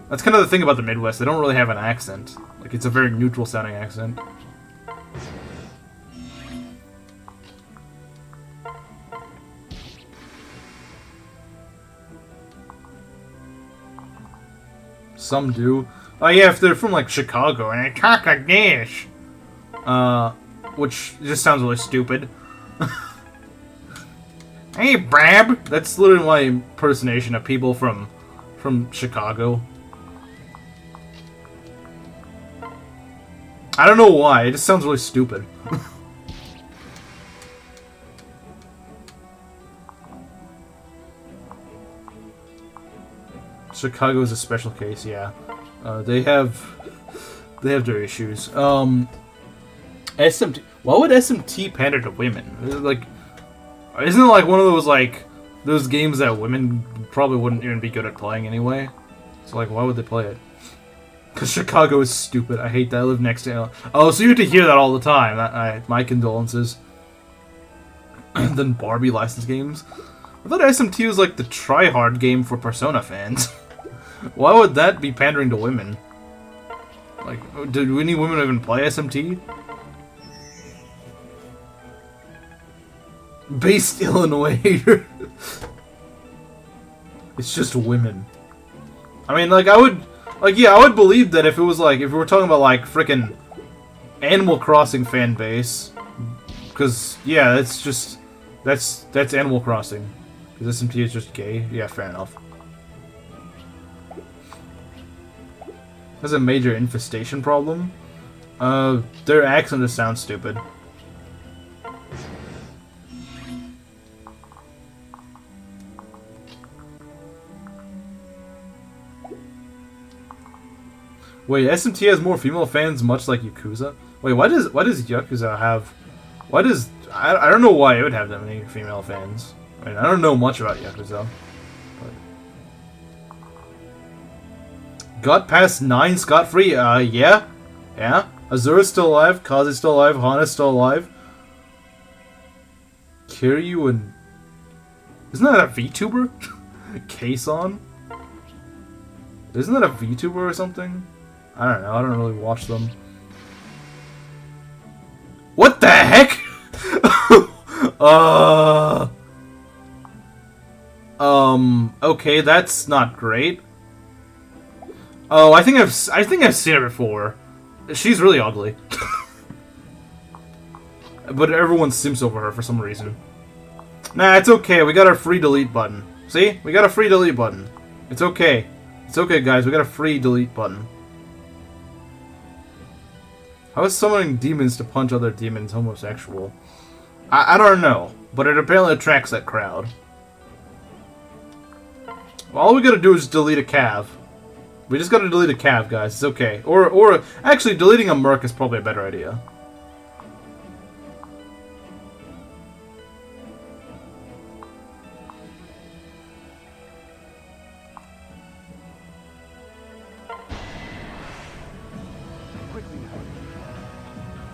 That's kind of the thing about the Midwest. They don't really have an accent. Like, it's a very neutral-sounding accent. Some do. Oh yeah, if they're from like Chicago and they talk like this, which just sounds really stupid. Hey, Brab. That's literally my impersonation of people from Chicago. I don't know why. It just sounds really stupid. Chicago is a special case, yeah. They have their issues. SMT. Why would SMT pander to women? Like, isn't it like one of those games that women probably wouldn't even be good at playing anyway? So like, why would they play it? Because Chicago is stupid. I hate that. I live next to. Oh, so you have to hear that all the time. My condolences. Then Barbie license games. I thought SMT was like the try-hard game for Persona fans. Why would that be pandering to women? Like, do any women even play SMT? Based Illinois. It's just women. I mean, like, I would believe that if it was like, if we were talking about like frickin' Animal Crossing fan base, because yeah, that's Animal Crossing. Because SMT is just gay. Yeah, fair enough. That's a major infestation problem. Their accent just sounds stupid. Wait, SMT has more female fans, much like Yakuza. Wait, why does Yakuza have? I don't know why it would have that many female fans. I mean, I don't know much about Yakuza. But... Got past 9 scot-free. Yeah. Azura's still alive. Kazu's still alive. Hana's still alive. Kiryu and isn't that a VTuber? Kason? Isn't that a VTuber or something? I don't know. I don't really watch them. What the heck? Okay, that's not great. Oh, I think I've seen her before. She's really ugly. But everyone simps over her for some reason. Nah, it's okay. We got our free delete button. See? We got a free delete button. It's okay. It's okay, guys. We got a free delete button. How is summoning demons to punch other demons homosexual? I don't know, but it apparently attracts that crowd. Well, all we gotta do is delete a cav. We just gotta delete a cav, guys. It's okay. Or actually, deleting a merc is probably a better idea.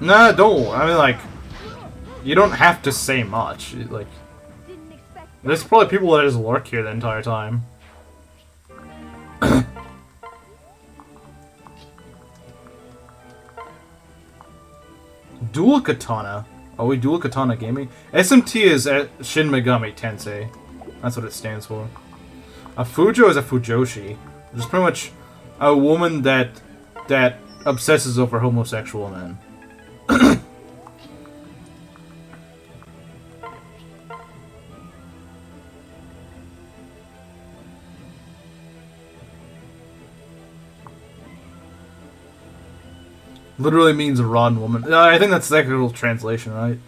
Nah, don't. I mean, like, you don't have to say much. Like, there's probably people that just lurk here the entire time. Dual Katana. Oh, we Dual Katana Gaming? SMT is Shin Megami Tensei. That's what it stands for. A Fujo is a Fujoshi. Which is pretty much a woman that obsesses over homosexual men. Literally means a rotten woman. I think that's the technical translation, right?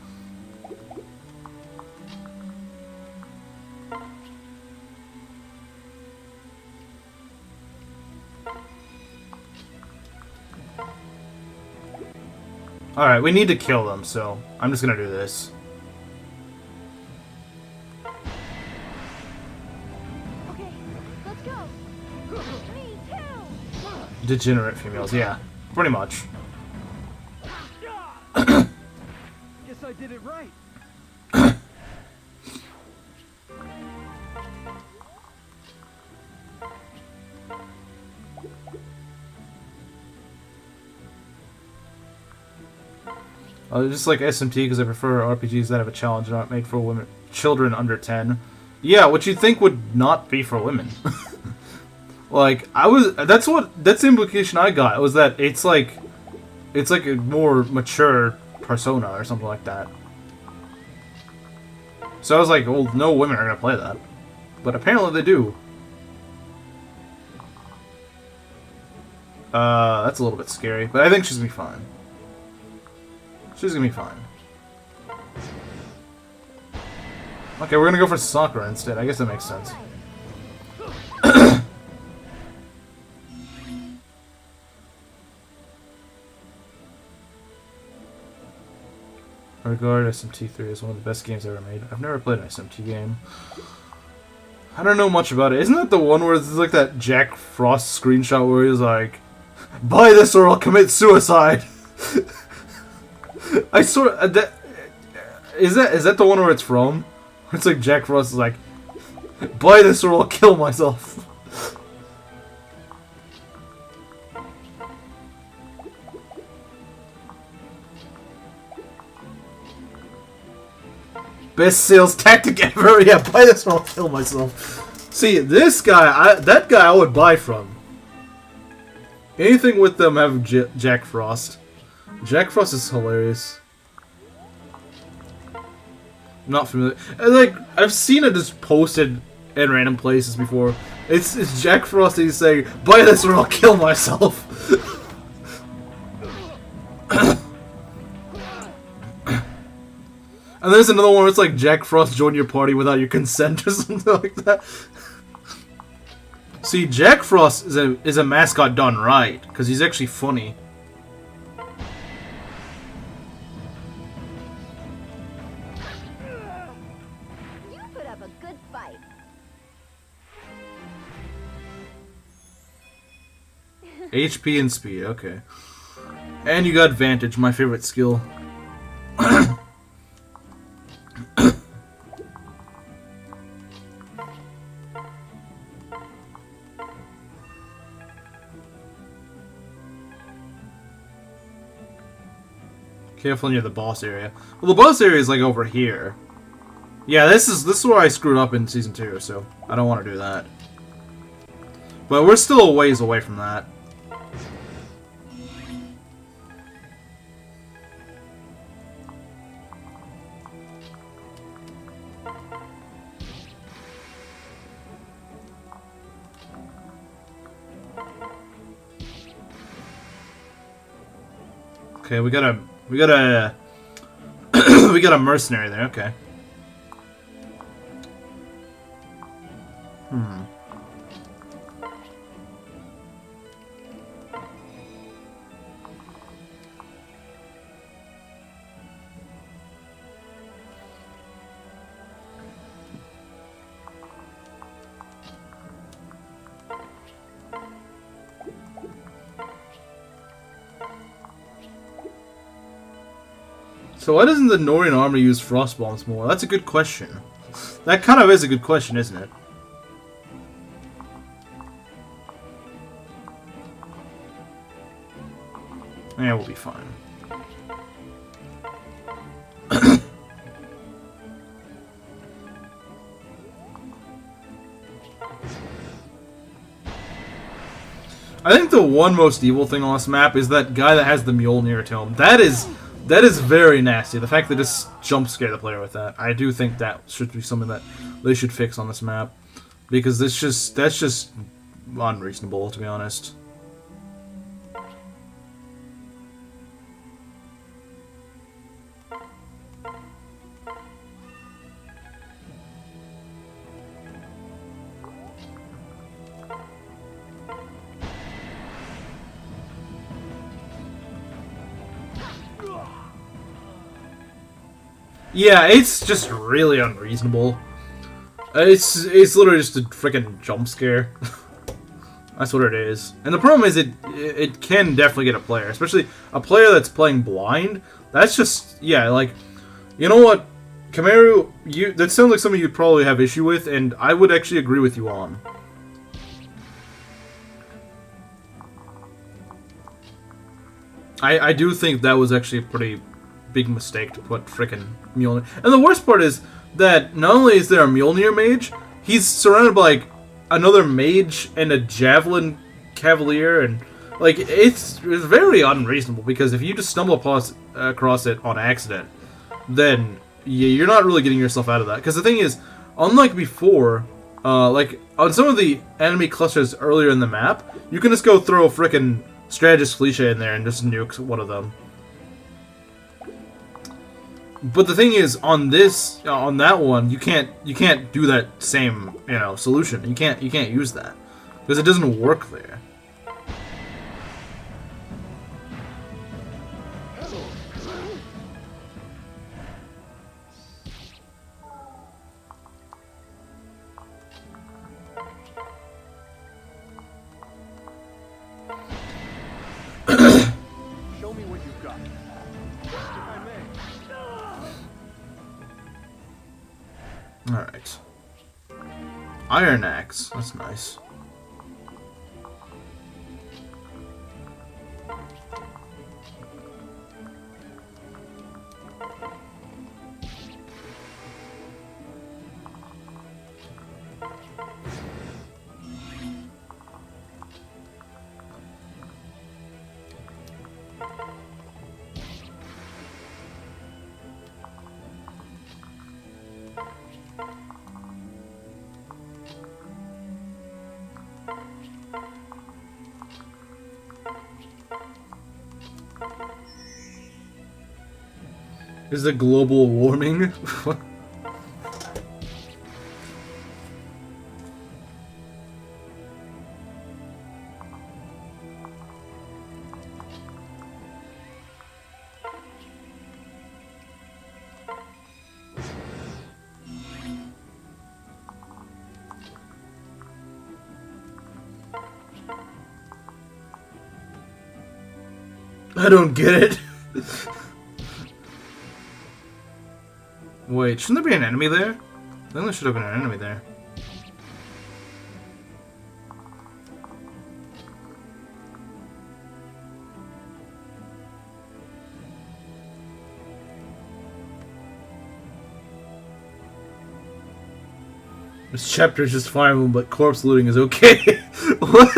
Alright, we need to kill them, so I'm just gonna do this.
Okay, let's go. Me too.
Degenerate females, yeah. Pretty much.
Guess I did it right.
Just like SMT, because I prefer RPGs that have a challenge not made for women, children under 10. Yeah, what you'd think would not be for women. Like, that's the implication I got, was that it's like a more mature persona or something like that. So I was like, well, no women are gonna play that. But apparently they do. That's a little bit scary, but I think she's gonna be fine. She's gonna be fine. Okay, we're gonna go for Sakura instead. I guess that makes sense. I regard SMT3 as one of the best games ever made. I've never played an SMT game. I don't know much about it. Isn't that the one where it's like that Jack Frost screenshot where he's like, "Buy this or I'll commit suicide"? I sort of, is that the one where it's from? It's like Jack Frost is like, "Buy this or I'll kill myself." Best sales tactic ever. Yeah, buy this or I'll kill myself. See, this guy, that guy I would buy from. Anything with them have Jack Frost. Jack Frost is hilarious. Not familiar. And, like, I've seen it just posted in random places before. It's Jack Frost and he's saying, buy this or I'll kill myself. And there's another one where it's like Jack Frost join your party without your consent or something like that. See, Jack Frost is a mascot done right, because he's actually funny.
You put up a good fight.
HP and speed, okay. And you got advantage, my favorite skill. Careful near the boss area. Well, the boss area is like over here. Yeah, this is where I screwed up in Season 2, so I don't want to do that. But we're still a ways away from that. Okay, we got a we got a mercenary there. Okay. So why doesn't the Northern army use frost bombs more? That's a good question. That kind of is a good question, isn't it? Yeah, we'll be fine. I think the one most evil thing on this map is that guy that has the Mjolnir tome. That is very nasty. The fact that just jump scare the player with that. I do think that should be something that they should fix on this map, because that's just unreasonable, to be honest. Yeah, it's just really unreasonable. It's literally just a freaking jump scare. That's what it is. And the problem is it can definitely get a player, especially a player that's playing blind. That's just, yeah, like, you know what, Kamaru, that sounds like something you'd probably have issue with, and I would actually agree with you on. I do think that was actually a pretty big mistake to put frickin' Mjolnir. And the worst part is that not only is there a Mjolnir mage, he's surrounded by like another mage and a javelin cavalier, and like it's very unreasonable, because if you just stumble across it on accident, then you're not really getting yourself out of that. Because the thing is, unlike before, like on some of the enemy clusters earlier in the map, you can just go throw a frickin' strategist cliche in there and just nuke one of them. But the thing is, on that one, you can't do that same, solution. You can't use that because it doesn't work there.
Show me what you've got. If I may.
Alright. Iron Axe. That's nice. Is it global warming? I don't get it. Wait, shouldn't there be an enemy there? I think there should have been an enemy there. This chapter is just Fire Emblem, but corpse looting is okay. What?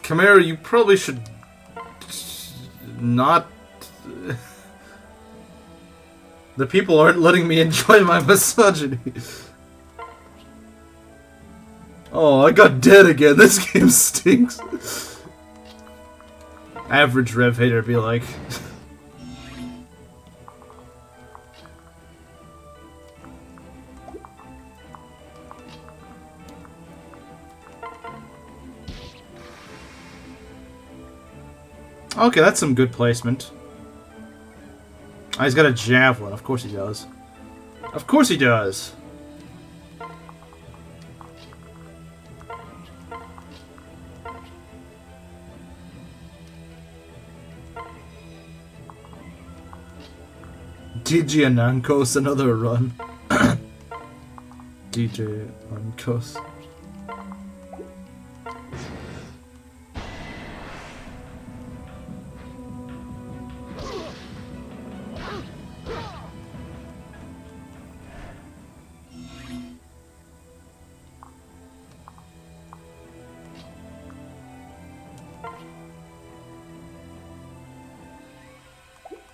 Chimera, you probably should not... The people aren't letting me enjoy my misogyny. Oh, I got dead again. This game stinks. Average Rev hater be like... Okay, that's some good placement. Oh, he's got a javelin. Of course he does. Of course he does. DJ Anankos, another run. DJ Anankos.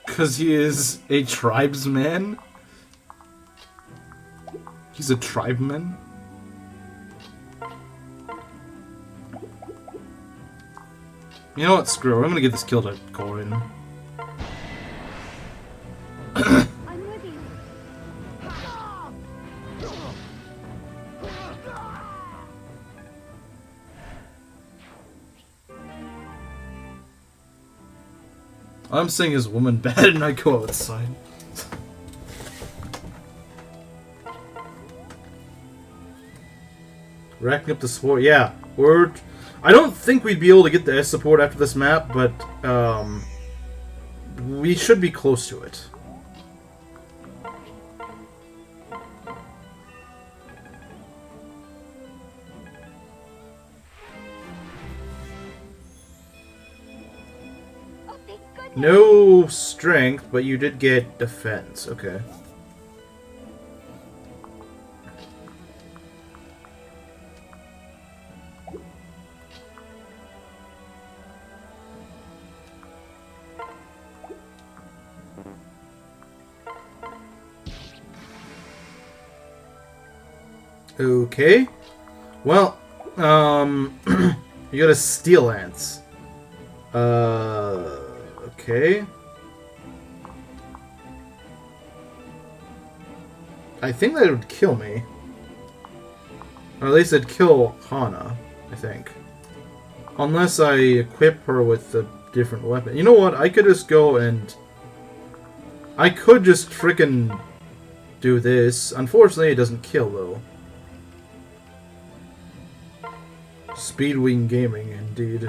Because he is a tribesman? He's a tribeman? You know what, screw it. I'm gonna get this kill to Corin.
I'm with you.
I'm saying his woman bad and I go outside. Racking up the support, yeah. I don't think we'd be able to get the S support after this map, but we should be close to it.
Oh, thank goodness.
No strength, but you did get defense. Okay. Okay. Well, you got a steel lance. Okay. I think that would kill me. Or at least it'd kill Hana, I think. Unless I equip her with a different weapon. You know what? I could just go and... I could just frickin' do this. Unfortunately, it doesn't kill, though. Speedwing gaming, indeed.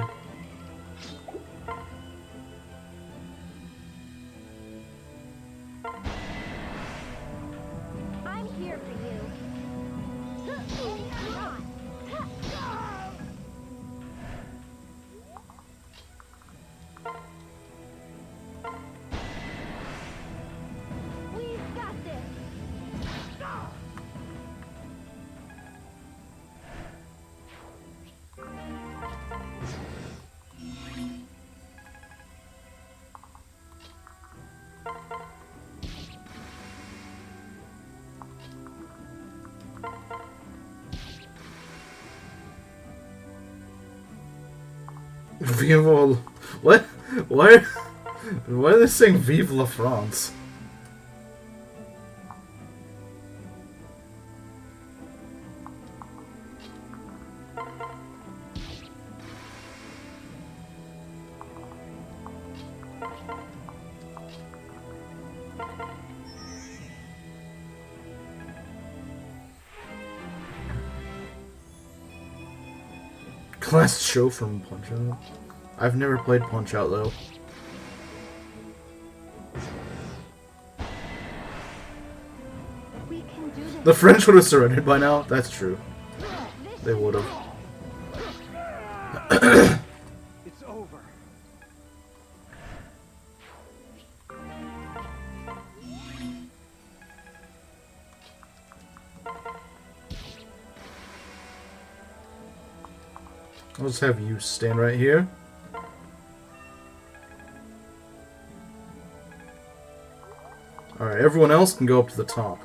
Vive what? Why? Why are they saying Vive la France? Last show from Punch Out. I've never played Punch Out though.
We can do this.
The French would have surrendered by now. That's true. They would have.
It's over.
I'll just have you stand right here. Alright, everyone else can go up to the top.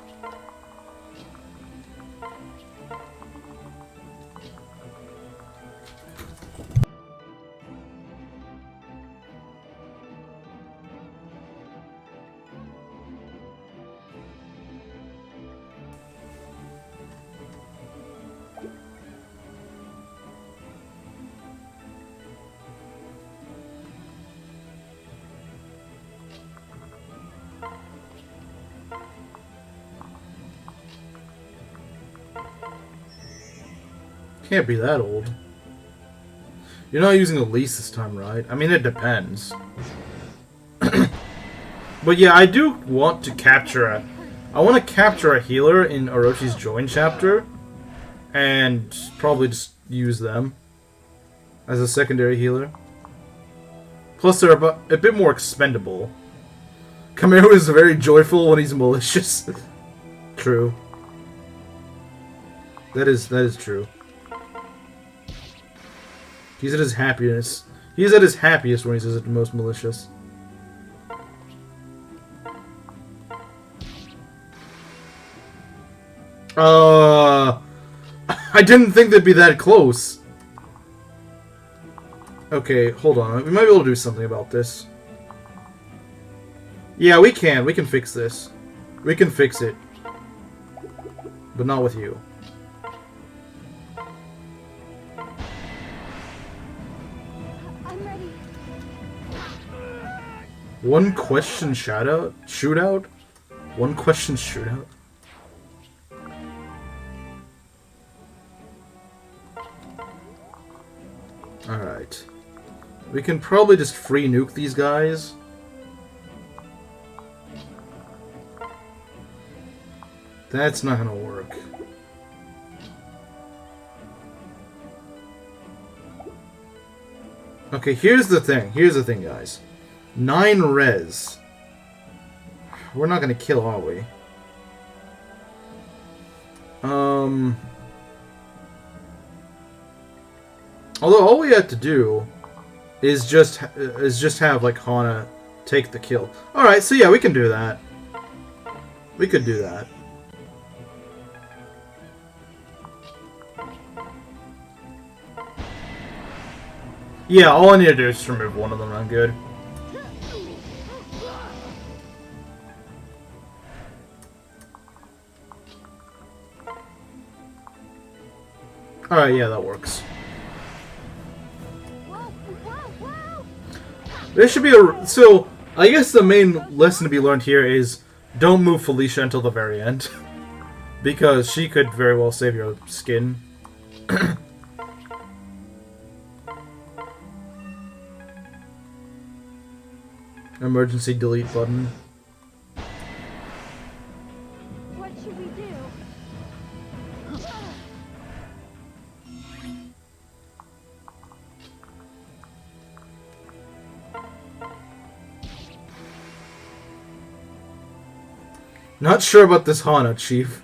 Can't be that old. You're not using Elise this time, right? I mean, it depends. But yeah, I do want to capture a... I want to capture a healer in Orochi's Join chapter. And probably just use them as a secondary healer. Plus, they're a bit more expendable. Camaro is very joyful when he's malicious. True. That is true. He's at his happiest. He's at his happiest when he's at the most malicious. I didn't think they'd be that close. Okay, hold on. We might be able to do something about this. Yeah, we can. We can fix this. We can fix it. But not with you.
I'm ready.
One question shootout? One question shootout? Alright. We can probably just free nuke these guys. That's not gonna work. Okay, here's the thing. Here's the thing, guys. 9 res. We're not gonna kill, are we? Although all we have to do is just have like Hana take the kill. All right, so yeah, we can do that. We could do that. Yeah, all I need to do is just remove one of them. I'm good. All right, yeah, that works. There should be a... So, I guess the main lesson to be learned here is don't move Felicia until the very end. Because she could very well save your skin. Emergency delete button.
What should we do?
Not sure about this Hana, Chief.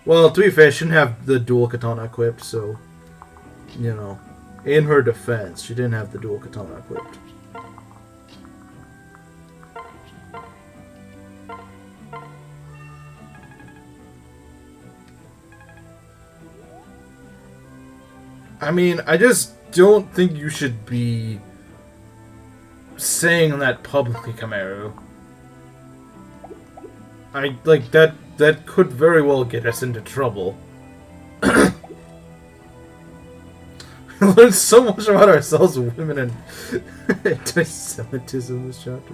Well, to be fair, she didn't have the dual katana equipped, so... You know. In her defense, she didn't have the dual katana equipped. I mean, I just don't think you should be saying that publicly, Camaro. I like that. That could very well get us into trouble. We learned so much about ourselves, women, and anti-Semitism in this chapter.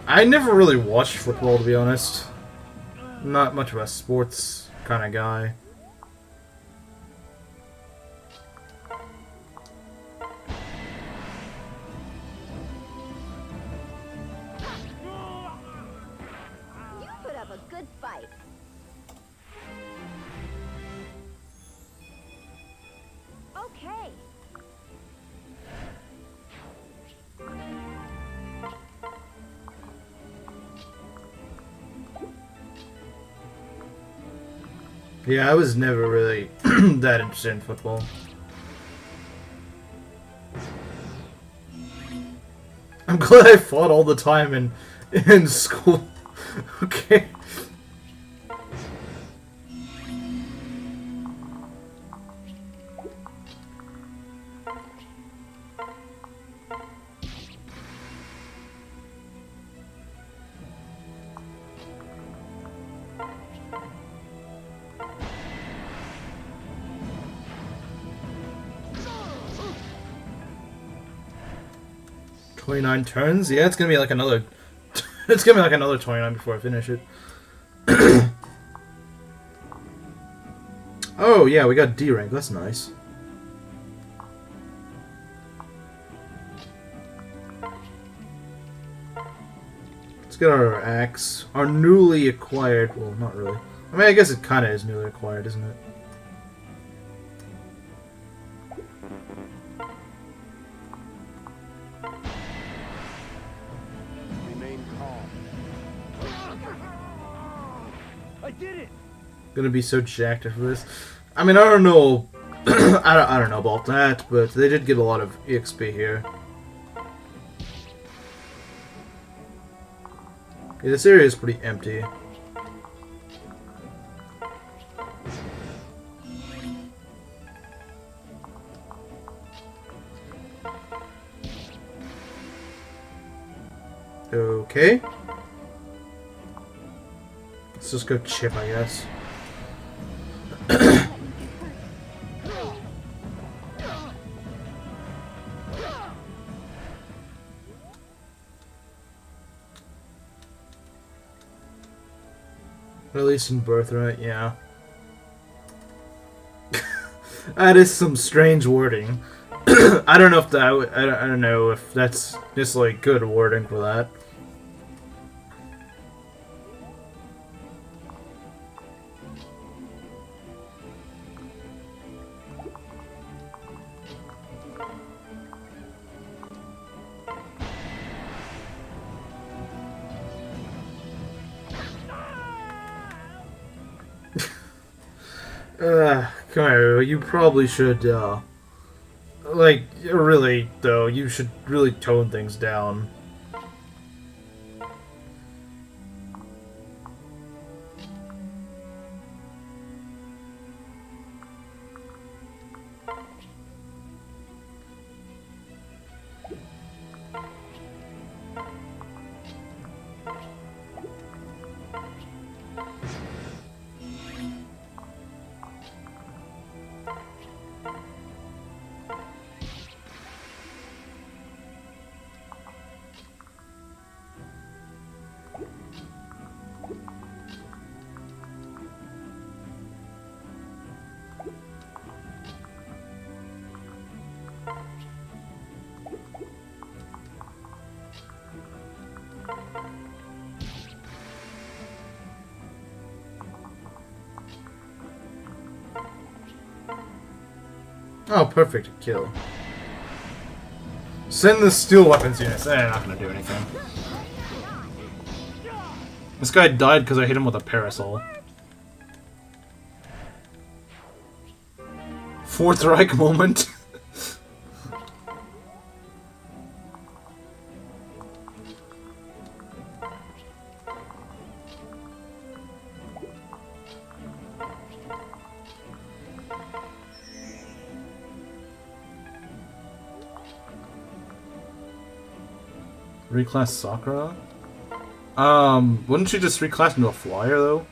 I never really watched football, to be honest. Not much of a sports kind of guy.
You put up a good fight. Okay.
Yeah, I was never really that interested in football. I'm glad I fought all the time in school. Okay. "29 turns? Yeah, it's gonna be like another... it's gonna be like another 29 before I finish it." Oh, yeah, we got D rank. That's nice. Let's get our axe. Our newly acquired... Well, not really. I mean, I guess it kind of is newly acquired, isn't it?
Remain calm. I did it!
Gonna be so jacked after this. I mean, I don't know. I don't know about that, but they did get a lot of EXP here. Yeah, this area is pretty empty. Okay. Let's just go chip, I guess. At least in Birthright, yeah. That is some strange wording. I don't know if that. I don't know if that's just like good wording for that. Come here, you probably should, like, really, though, you should really tone things down. Oh, perfect kill. Send the steel weapons units. They're not gonna do anything. This guy died because I hit him with a parasol. Fourth Reich moment. Reclass Sakura? Wouldn't she just reclass into a flyer, though?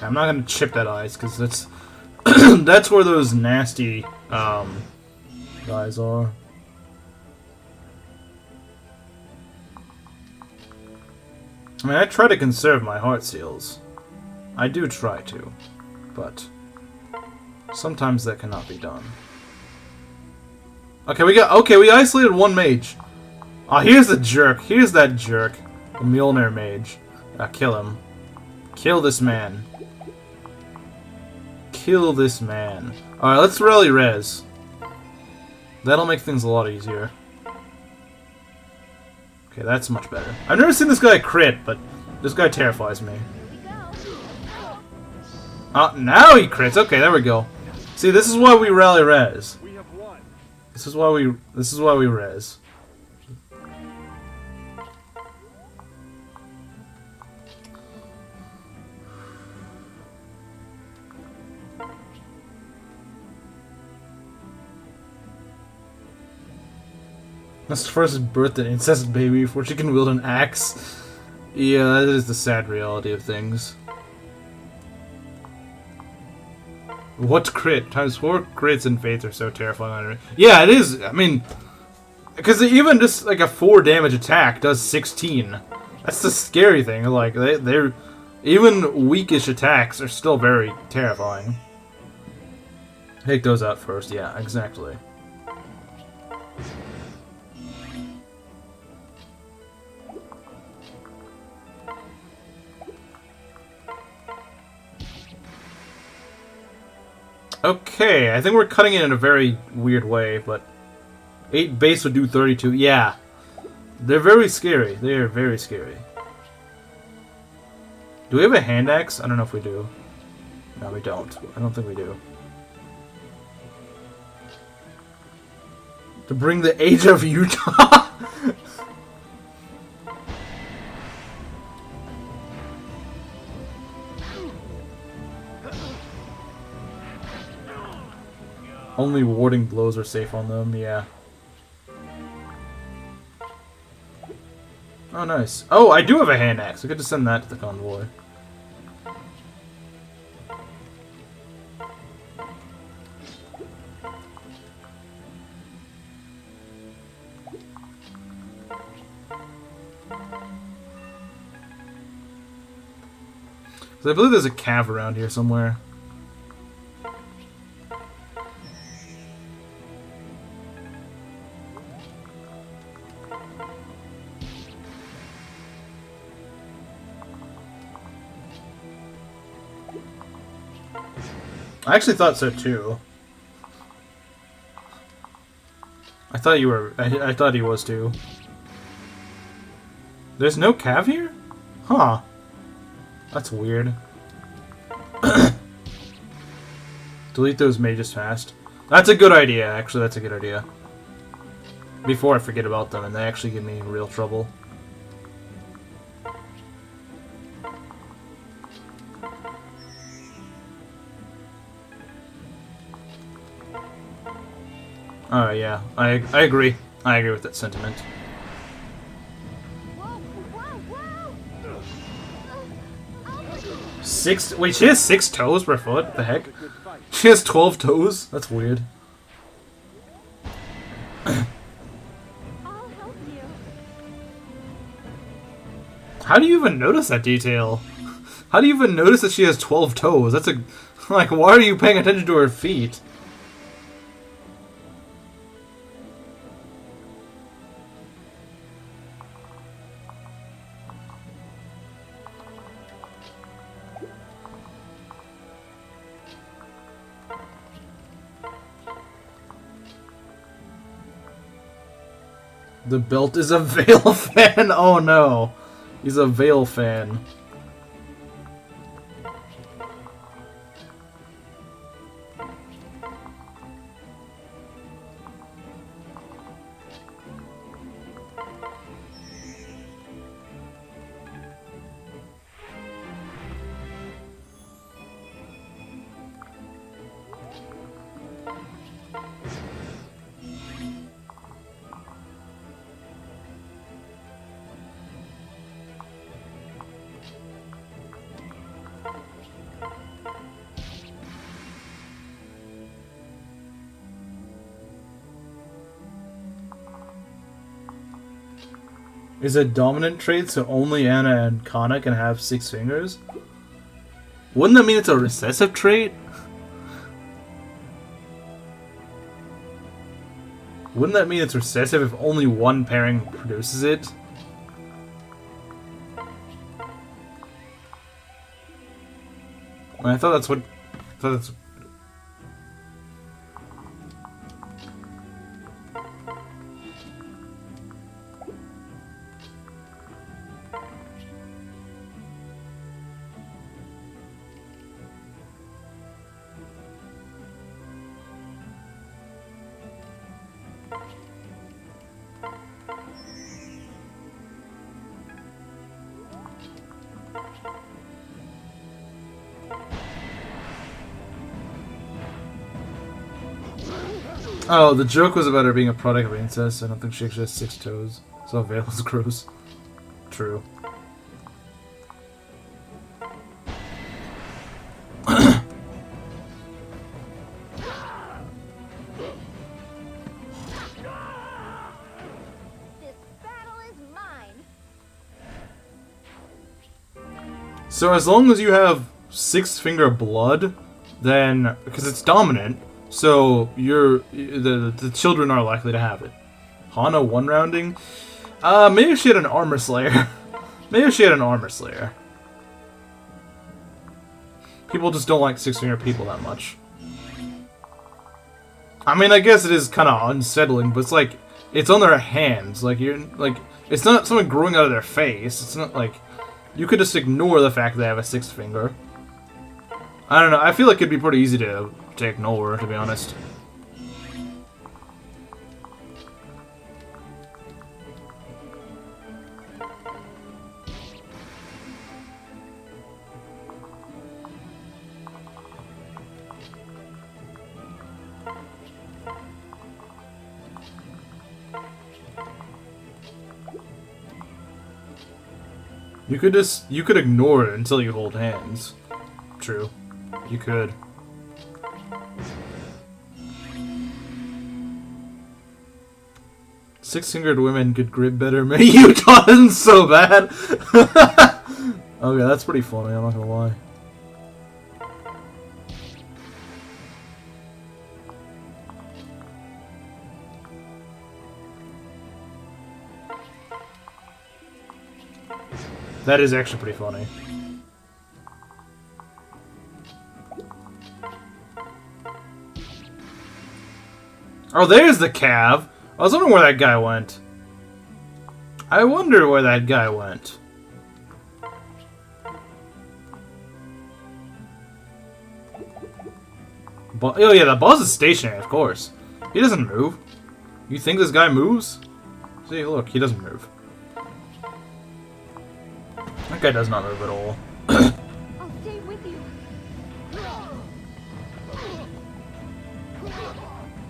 I'm not gonna chip that ice because that's that's where those nasty guys are. I mean, I try to conserve my heart seals. I do try to, but sometimes that cannot be done. Okay, we isolated one mage. Oh, here's the jerk. Here's that jerk, the Mjolnir mage. Kill him. Kill this man. Kill this man. Alright, let's rally res. That'll make things a lot easier. Okay, that's much better. I've never seen this guy crit, but this guy terrifies me. Now he crits. Okay, there we go. See, this is why we rally res.
We have won.
This is why we res. Must first birth an incest baby before she can wield an axe. Yeah, that is the sad reality of things. What crit? Times 4 crits and fates are so terrifying. Yeah, it is. I mean, because even just like a 4 damage attack does 16. That's the scary thing. Like they're even weakish attacks are still very terrifying. Take those out first. Yeah, exactly. Okay, I think we're cutting it in a very weird way, but 8 base would do 32. Yeah. They're very scary. They are very scary. Do we have a hand axe? I don't know if we do. No, we don't. I don't think we do. To bring the age of Utah? Only warding blows are safe on them, yeah. Oh, nice. Oh, I do have a hand axe. I could just send that to the convoy. So I believe there's a cav around here somewhere. I actually thought so too. I thought you were. I thought he was too. There's no cav here? Huh. That's weird. Delete those mages fast. That's a good idea, actually. That's a good idea. Before I forget about them and they actually give me real trouble. Yeah, I agree. I agree with that sentiment.
Whoa, whoa, whoa!
6... Wait, she has 6 toes per foot? What the heck?
A good fight.
She has 12 toes? That's weird.
I'll help you.
How do you even notice that detail? How do you even notice that she has 12 toes? That's a... Like, why are you paying attention to her feet? The belt is a Veil fan? Oh no. He's a Veil fan. Is a dominant trait so only Anna and Kana can have 6 fingers? Wouldn't that mean it's a recessive trait? Wouldn't that mean it's recessive if only one pairing produces it? I thought that's what... I thought that's... Oh, the joke was about her being a product of incest. I don't think she actually has 6 toes. So Veil is gross. True.
This battle is mine.
So as long as you have 6-finger blood, then... Because it's dominant, so the children are likely to have it. Hana 1-rounding? Maybe if she had an armor slayer. Maybe if she had an armor slayer. People just don't like 6-finger people that much. I mean, I guess it is kind of unsettling, but it's like, it's on their hands. Like, it's not something growing out of their face. It's not like, you could just ignore the fact that they have a 6th finger. I don't know, I feel like it'd be pretty easy to ignore, to be honest. You could ignore it until you hold hands. True. You could. Six-fingered women could grip better. Man, Utah isn't so bad. Okay, that's pretty funny, I'm not gonna lie. That is actually pretty funny. Oh, there's the Cav. I was wondering where that guy went. I wonder where that guy went. Oh yeah, the boss is stationary, of course. He doesn't move. You think this guy moves? See, look, he doesn't move. That guy does not move at all.
I'll stay with you.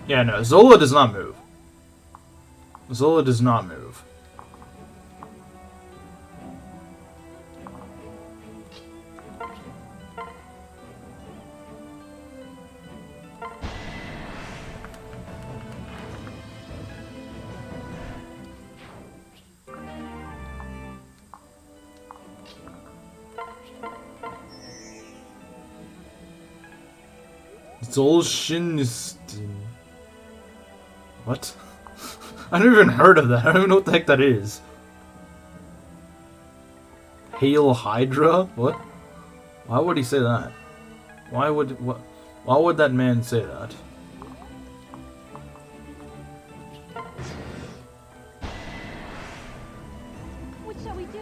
Yeah, no, Zola does not move. Zola does not move. Dolshinstin. What? I never even heard of that. I don't even know what the heck that is. Hail Hydra? What? Why would he say that? Why would that man say that?
What shall we do?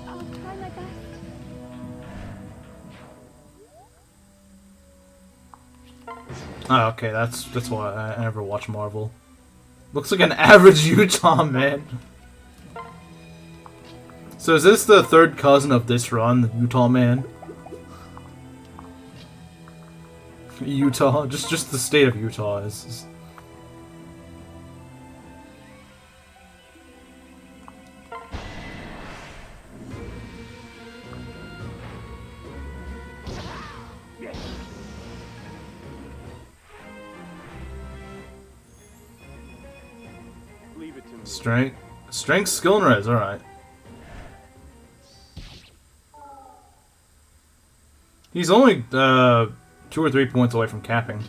I'll try my best.
Oh, okay, that's why I never watch Marvel. Looks like an average Utah man. So is this the third cousin of this run, the Utah man? Utah, just the state of Utah is.
Leave it to me.
Strength, skill, and res. All right. He's only 2 or 3 points away from capping.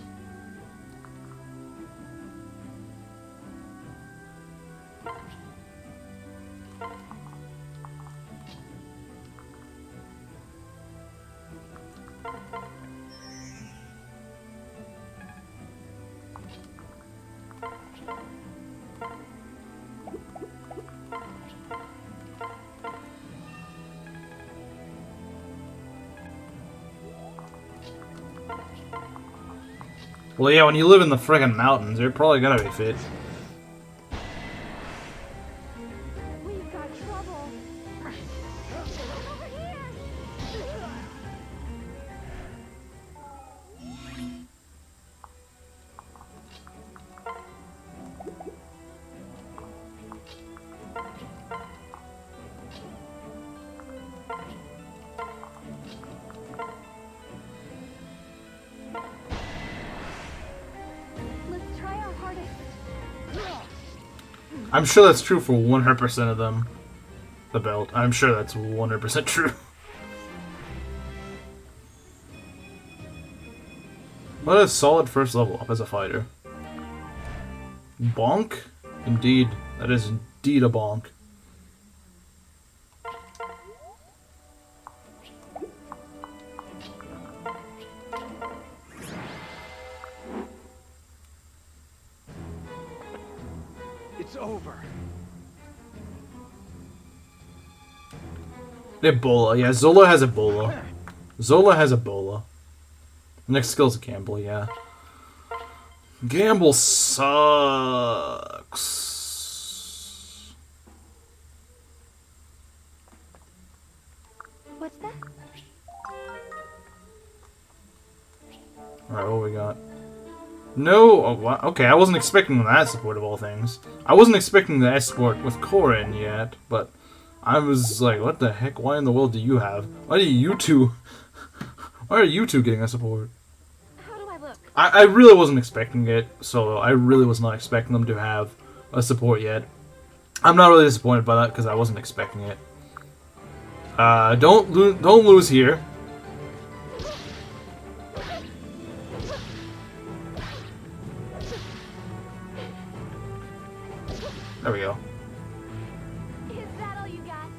Well, yeah, when you live in the friggin' mountains, you're probably gonna be fit.
We've got trouble. Over here. Let's try our hardest.
I'm sure that's true for 100% of them. The belt. I'm sure that's 100% true. What a solid first level up as a fighter. Bonk? Indeed. That is indeed a bonk.
It's over.
Ebola. Yeah, Zola has Ebola. Zola has Ebola. Next skill's a Gamble, yeah. Gamble sucks.
What's that?
Alright, what we got? No, oh, what? Okay, I wasn't expecting that support of all things. I wasn't expecting the escort with Corin yet, but I was like, what the heck? Why in the world do you have? Why are you two getting a support?
How do I look?
I really wasn't expecting it, so I really was not expecting them to have a support yet. I'm not really disappointed by that because I wasn't expecting it. Don't lose here. There we go.
Is that all you got?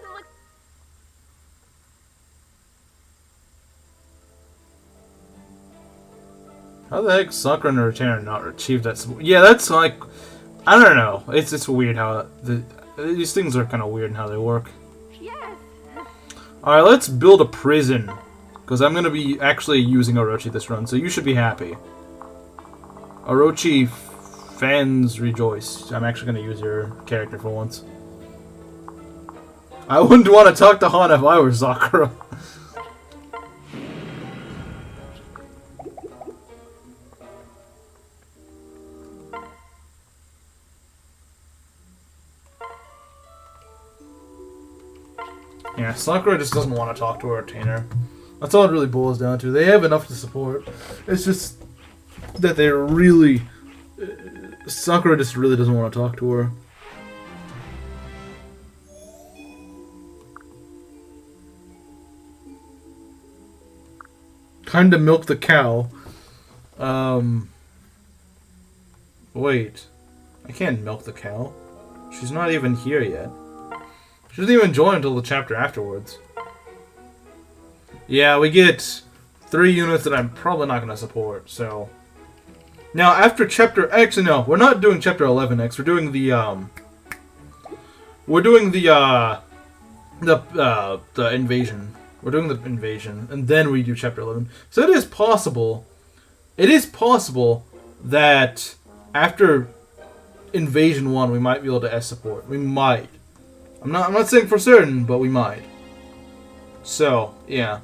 Look.
How the heck Sucker and Retainer not achieved that support? Yeah, that's like, I don't know. It's weird how these things are kind of weird in how they work.
Yes.
All right, let's build a prison. Because I'm going to be actually using Orochi this run, so you should be happy. Orochi fans rejoice. I'm actually going to use your character for once. I wouldn't want to talk to Han if I were Sakura. Yeah, Sakura just doesn't want to talk to her retainer. That's all it really boils down to. They have enough to support. It's just that they really... Sakura just really doesn't want to talk to her. Kinda milk the cow. Wait. I can't milk the cow. She's not even here yet. She doesn't even join until the chapter afterwards. Yeah, we get 3 units that I'm probably not going to support, so... Now, after chapter... Actually, no. We're not doing chapter 11 next. We're doing the, We're doing the invasion. We're doing the invasion, and then we do chapter 11. So it is possible... It is possible that after Invasion 1, we might be able to S support. We might. I'm not saying for certain, but we might. So, yeah.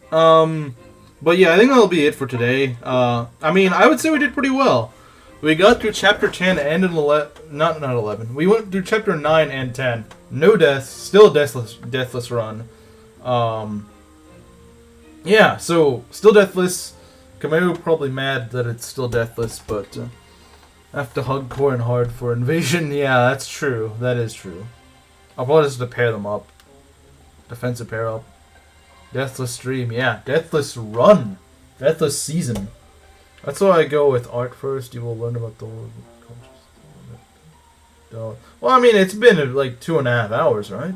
But yeah, I think that'll be it for today. I mean, I would say we did pretty well. We got through chapter 10 and 11. Not 11. We went through chapter 9 and 10. No deaths. Still a deathless run. Yeah, so, still deathless. Kameru probably mad that it's still deathless, but I have to hug core and hard for invasion. Yeah, that's true. That is true. I'll probably just have to pair them up. Defensive pair up. Deathless stream. Yeah, deathless run. Deathless season. That's why I go with art first. You will learn about the world. Well, I mean, it's been like 2.5 hours, right?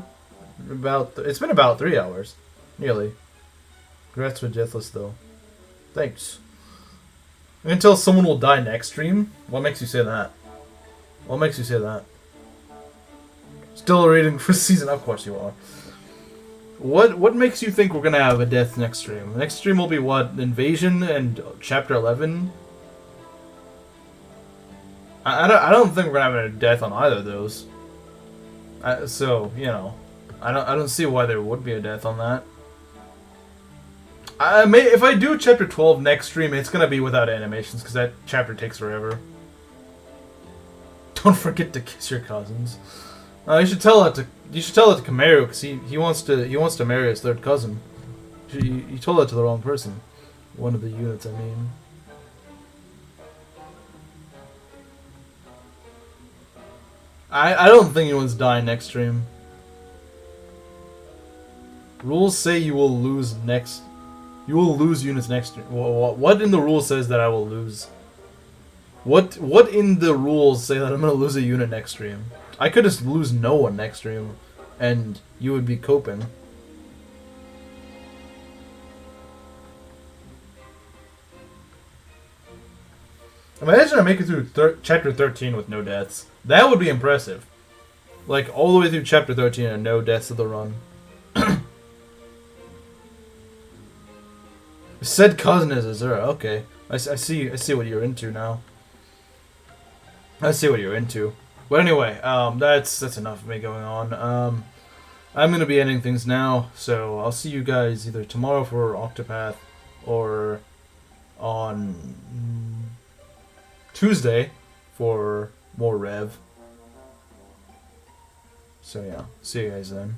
It's been about 3 hours. Nearly. Congrats with deathless, though. Thanks. Until someone will die next stream? What makes you say that? What makes you say that? Still reading for season? Of course you are. What makes you think we're gonna have a death next stream? Next stream will be what? Invasion and chapter 11? I don't think we're gonna have a death on either of those. So, you know. I don't see why there would be a death on that. If I do chapter 12 next stream, it's gonna be without animations because that chapter takes forever. Don't forget to kiss your cousins. You should tell that to Kameru because he wants to marry his third cousin. You told that to the wrong person. One of the units, I mean. I don't think anyone's dying next stream. Rules say you will lose next. You will lose units next stream. What in the rules says that I will lose? What in the rules say that I'm gonna lose a unit next stream? I could just lose no one next stream, and you would be coping. Imagine I make it through chapter 13 with no deaths. That would be impressive. Like, all the way through chapter 13 and no deaths of the run. Said cousin is Azura. Okay. I see what you're into now. I see what you're into. But anyway, that's enough of me going on. I'm gonna be ending things now, so I'll see you guys either tomorrow for Octopath or on Tuesday for more REV. So yeah, see you guys then.